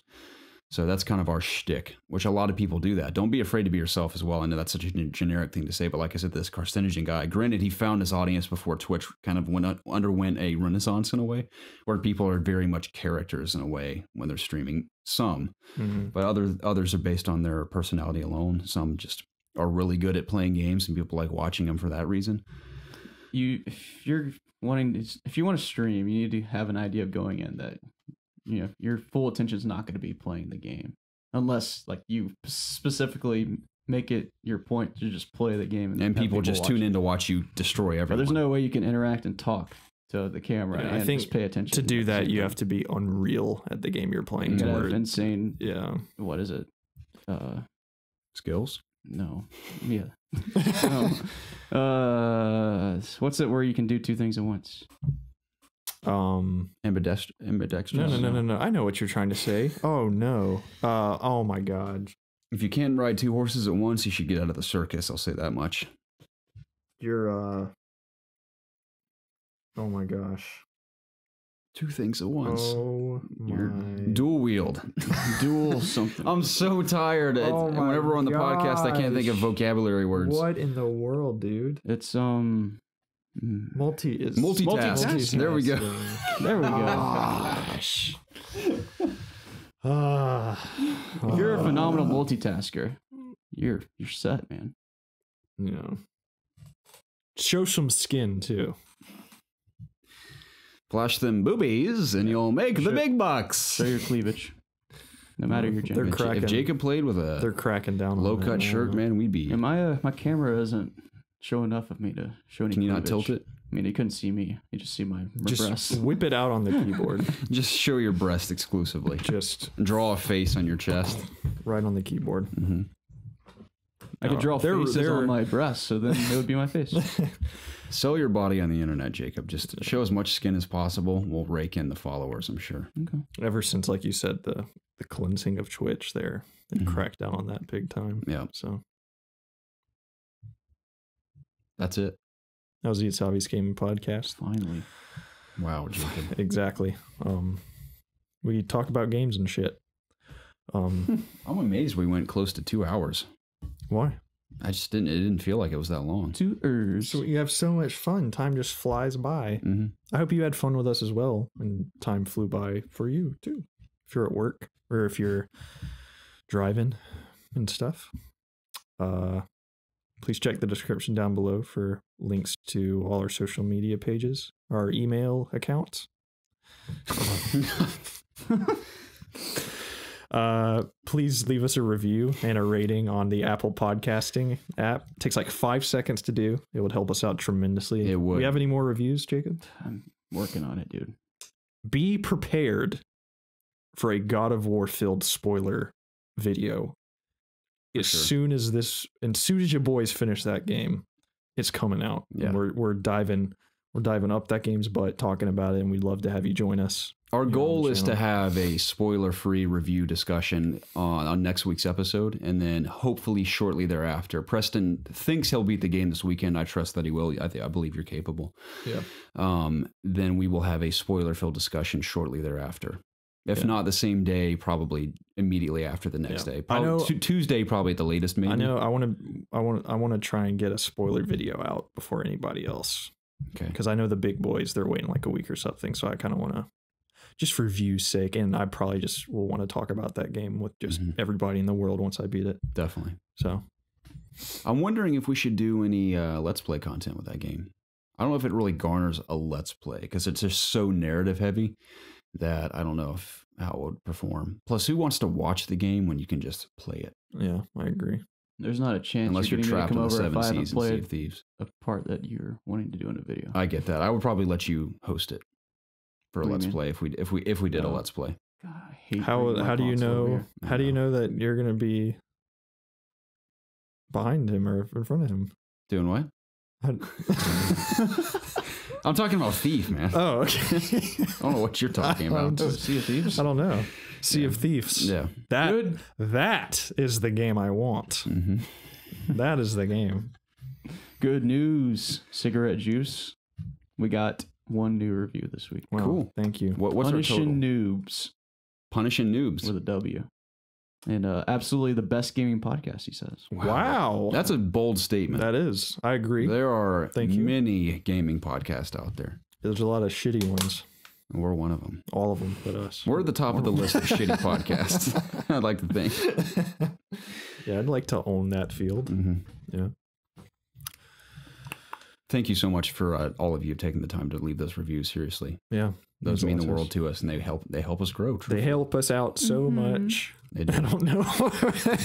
So that's kind of our shtick, which a lot of people do that. Don't be afraid to be yourself as well. I know that's such a generic thing to say, but like I said, this Carcinogen guy, granted, he found his audience before Twitch kind of underwent a renaissance in a way, where people are very much characters in a way when they're streaming. Some, but others are based on their personality alone. Some just are really good at playing games, and people like watching them for that reason. If you want to stream, you need to have an idea of going in that, you know, your full attention is not going to be playing the game, unless like you specifically make it your point to just play the game, and people just tune in to watch you destroy everyone. But there's no way you can interact and talk to the camera. Yeah, and I think just pay attention to do that. You have to be unreal at the game you're playing. You have insane. Yeah. What is it? Skills. No. Yeah. What's it where you can do two things at once? Ambidextrous. No. I know what you're trying to say. Oh no. Oh my God. If you can't ride two horses at once, you should get out of the circus. I'll say that much. You're oh my gosh. Two things at once. Oh You're dual wield. Dual something. I'm so tired. Whenever we're on the podcast, I can't think of vocabulary words. What in the world, dude? It's multitask. There we go. There we go. Gosh. If you're a phenomenal multitasker, you're set, man. Yeah. Show some skin too. Flash them boobies, and you'll make the big bucks. Show your cleavage, no matter your gender. They're cracking. If Jacob played with they're cracking down on low cut shirt, man, we'd be. And my camera isn't show enough of me to show any. Can you cleavage. not tilt it? I mean, you couldn't see me. You just see my just breasts. Whip it out on the keyboard. Just show your breast exclusively. Just draw a face on your chest. Right on the keyboard. Mm-hmm. I could draw faces on my breasts, so then it would be my face. Sell your body on the internet, Jacob. Just show as much skin as possible. We'll rake in the followers, I'm sure. Okay. Ever since, like you said, the the cleansing of Twitch there. They cracked down on that big time. Yeah. So that's it. That was the It's Obvious Gaming podcast. Finally. Wow, Jacob. Exactly. We talk about games and shit. I'm amazed we went close to 2 hours. Why? It didn't feel like it was that long. 2 hours. So you have so much fun. Time just flies by. I hope you had fun with us as well. And time flew by for you too. If you're at work or if you're driving and stuff. Please check the description down below for links to all our social media pages, our email accounts. Please leave us a review and a rating on the Apple Podcasting app. It takes like 5 seconds to do. It would help us out tremendously. It would. Do we have any more reviews, Jacob? I'm working on it, dude. Be prepared for a God of War filled spoiler video. As soon as your boys finish that game, it's coming out. Yeah. And we're diving up that game's butt, talking about it, and we'd love to have you join us. Our goal is to have a spoiler-free review discussion on next week's episode, and then hopefully shortly thereafter. Preston thinks he'll beat the game this weekend. I trust that he will. I believe you're capable. Yeah. Then we will have a spoiler-filled discussion shortly thereafter. If not the same day, probably immediately after the next day. Probably Tuesday, probably at the latest. Maybe. I know. I want to try and get a spoiler video out before anybody else. Okay. Because I know the big boys, they're waiting like a week or something. So I kind of want to, just for view's sake, and I probably just will want to talk about that game with just everybody in the world once I beat it. Definitely. So I'm wondering if we should do any Let's Play content with that game. I don't know if it really garners a Let's Play because it's just so narrative heavy that I don't know how it would perform. Plus, who wants to watch the game when you can just play it? Yeah, I agree. There's not a chance unless you're trapped in the 7 seas and Sea of Thieves. A part that you're wanting to do in a video. I get that. I would probably let you host it for a Let's Play if we did a Let's Play. God, I hate how do you know that you're gonna be behind him or in front of him? Doing what? I'm talking about Thief, man. Oh, okay. I don't know what you're talking about. Sea of Thieves? I don't know. Sea of Thieves. Yeah. That is the game I want. That is the game. Good news. Cigarette juice. We got one new review this week. Wow, cool. Thank you. What's Punishing our total? Noobs. Punishing Noobs. With a W. And absolutely the best gaming podcast, he says. Wow. That's a bold statement. That is. I agree. There are many gaming podcasts out there. There's a lot of shitty ones. And we're one of them. All of them but us. We're at the top of the list of shitty podcasts, I'd like to think. Yeah, I'd like to own that field. Yeah. Thank you so much for all of you taking the time to leave those reviews. Seriously. Yeah. Those mean the world to us, and they help us grow. Truthfully. They help us out so much. I don't know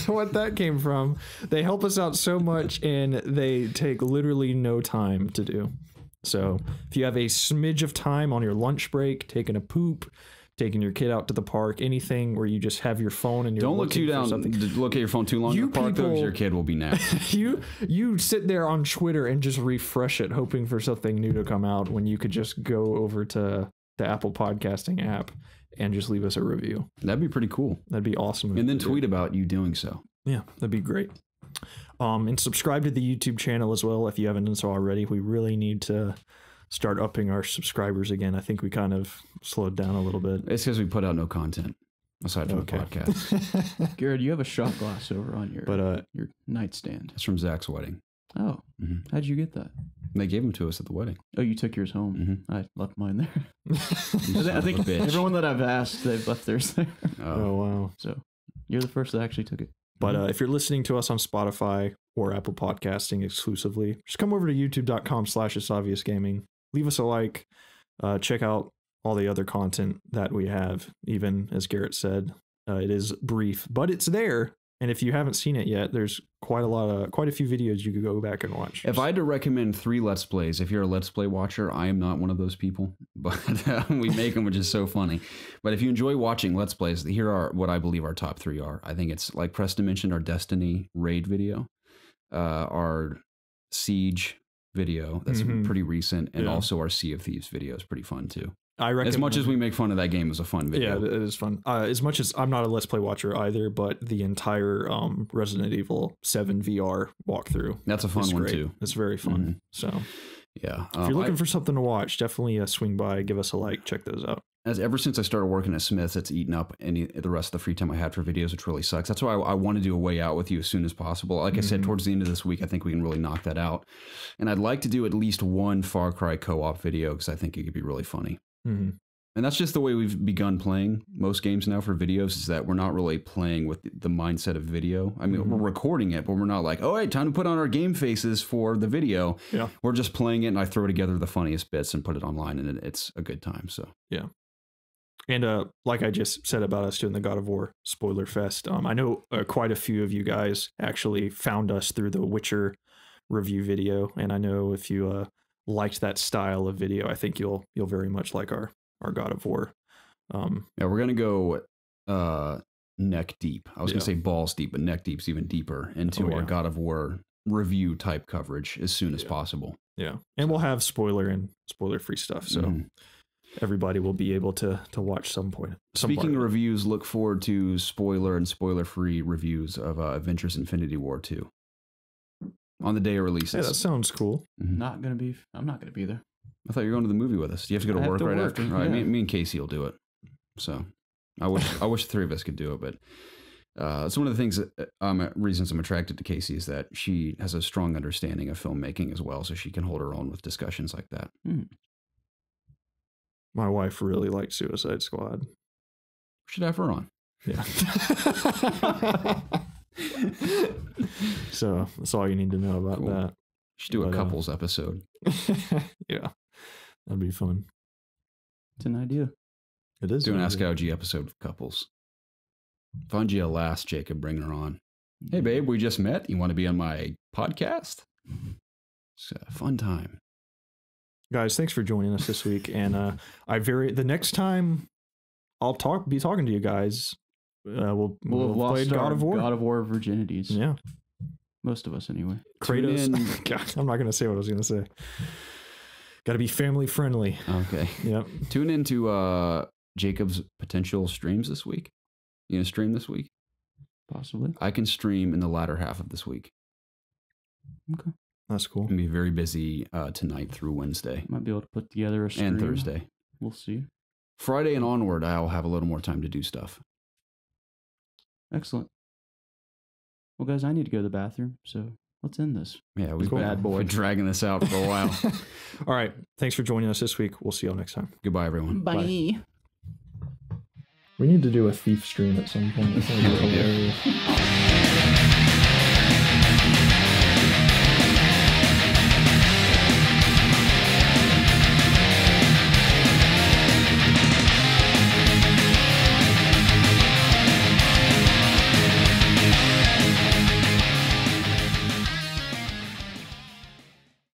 what that came from. They help us out so much, and they take literally no time to do. So if you have a smidge of time on your lunch break, taking a poop, taking your kid out to the park, anything where you just have your phone and you're don't look too down. Look at your phone too long in the park, though, your kid will be napped. you sit there on Twitter and just refresh it, hoping for something new to come out when you could just go over to the Apple Podcasting app and just leave us a review. That'd be pretty cool. That'd be awesome. And then tweet about you doing so. Yeah, that'd be great. And subscribe to the YouTube channel as well if you haven't done so already. We really need to start upping our subscribers again. I think we kind of slowed down a little bit. It's because we put out no content aside from the podcast. Garrett, you have a shot glass over on your nightstand. It's from Zach's wedding. Oh, how'd you get that? They gave them to us at the wedding. Oh, you took yours home. I left mine there. I think bitch. Everyone that I've asked, they've left theirs there. Oh, wow. So you're the first that actually took it. But if you're listening to us on Spotify or Apple Podcasting exclusively, just come over to youtube.com/ItsObviousGaming. Leave us a like. Check out all the other content that we have. Even as Garrett said, it is brief, but it's there. And if you haven't seen it yet, there's quite a few videos you could go back and watch. If I had to recommend 3 Let's Plays, if you're a Let's Play watcher, I am not one of those people, but we make them, which is so funny. But if you enjoy watching Let's Plays, here are what I believe our top 3 are. I think it's, like Preston mentioned, our Destiny raid video, our Siege video, that's pretty recent, and also our Sea of Thieves video is pretty fun too. I recommend, as much as we make fun of that game, as a fun video. Yeah, it is fun. As much as I'm not a Let's Play watcher either, but the entire Resident Evil 7 VR walkthrough. That's a fun one too. It's very fun. So yeah, if you're looking for something to watch, definitely swing by, give us a like, check those out. Ever since I started working at Smith's, it's eaten up the rest of the free time I had for videos, which really sucks. That's why I want to do a way out with you as soon as possible. Like I said, towards the end of this week, I think we can really knock that out. And I'd like to do at least one Far Cry co-op video because I think it could be really funny. And that's just the way we've begun playing most games now for videos, is that we're not really playing with the mindset of video. I mean, we're recording it, but we're not like, oh, hey, time to put on our game faces for the video. Yeah. We're just playing it, and I throw together the funniest bits and put it online, and it's a good time. So yeah. And like I just said about us doing the God of War spoiler fest, I know quite a few of you guys actually found us through the Witcher review video, and I know if you liked that style of video, I think you'll very much like our God of War. Yeah, we're gonna go neck deep. I was gonna say balls deep, but neck deep's even deeper into our God of War review type coverage as soon as possible. Yeah, and we'll have spoiler and spoiler free stuff, so everybody will be able to watch some point. Speaking of reviews, look forward to spoiler and spoiler free reviews of Adventures Infinity War 2 on the day it releases. Yeah, that sounds cool. I'm not gonna be there. I thought you were going to the movie with us. You have to go to work right after. Yeah. All right, me and Casey will do it. So I wish the three of us could do it, but it's one of the things that reasons I'm attracted to Casey is that she has a strong understanding of filmmaking as well, so she can hold her own with discussions like that. My wife really likes Suicide Squad. We should have her on. Yeah. So that's all you need to know about that. Should do a couples episode. Yeah, that'd be fun. It's an idea. It is. Do an Ask LG episode with couples. If Angia laughs, Jacob, bring her on. Hey, babe, we just met. You want to be on my podcast? It's a fun time. Guys, thanks for joining us this week. And the next time I'll be talking to you guys, we'll have lost God of War virginities. Yeah. Most of us anyway. Kratos. God, I'm not going to say what I was going to say. Got to be family friendly. Okay. Yep. Tune into Jacob's potential streams this week. You going to stream this week? Possibly. I can stream in the latter half of this week. Okay. That's cool. I'm going to be very busy tonight through Wednesday. Might be able to put together a stream. And Thursday. We'll see. Friday and onward, I'll have a little more time to do stuff. Excellent. Well, guys, I need to go to the bathroom, so let's end this. Yeah, we've been dragging this out for a while. All right. Thanks for joining us this week. We'll see y'all next time. Goodbye, everyone. Bye. We need to do a thief stream at some point. It's going to be hilarious.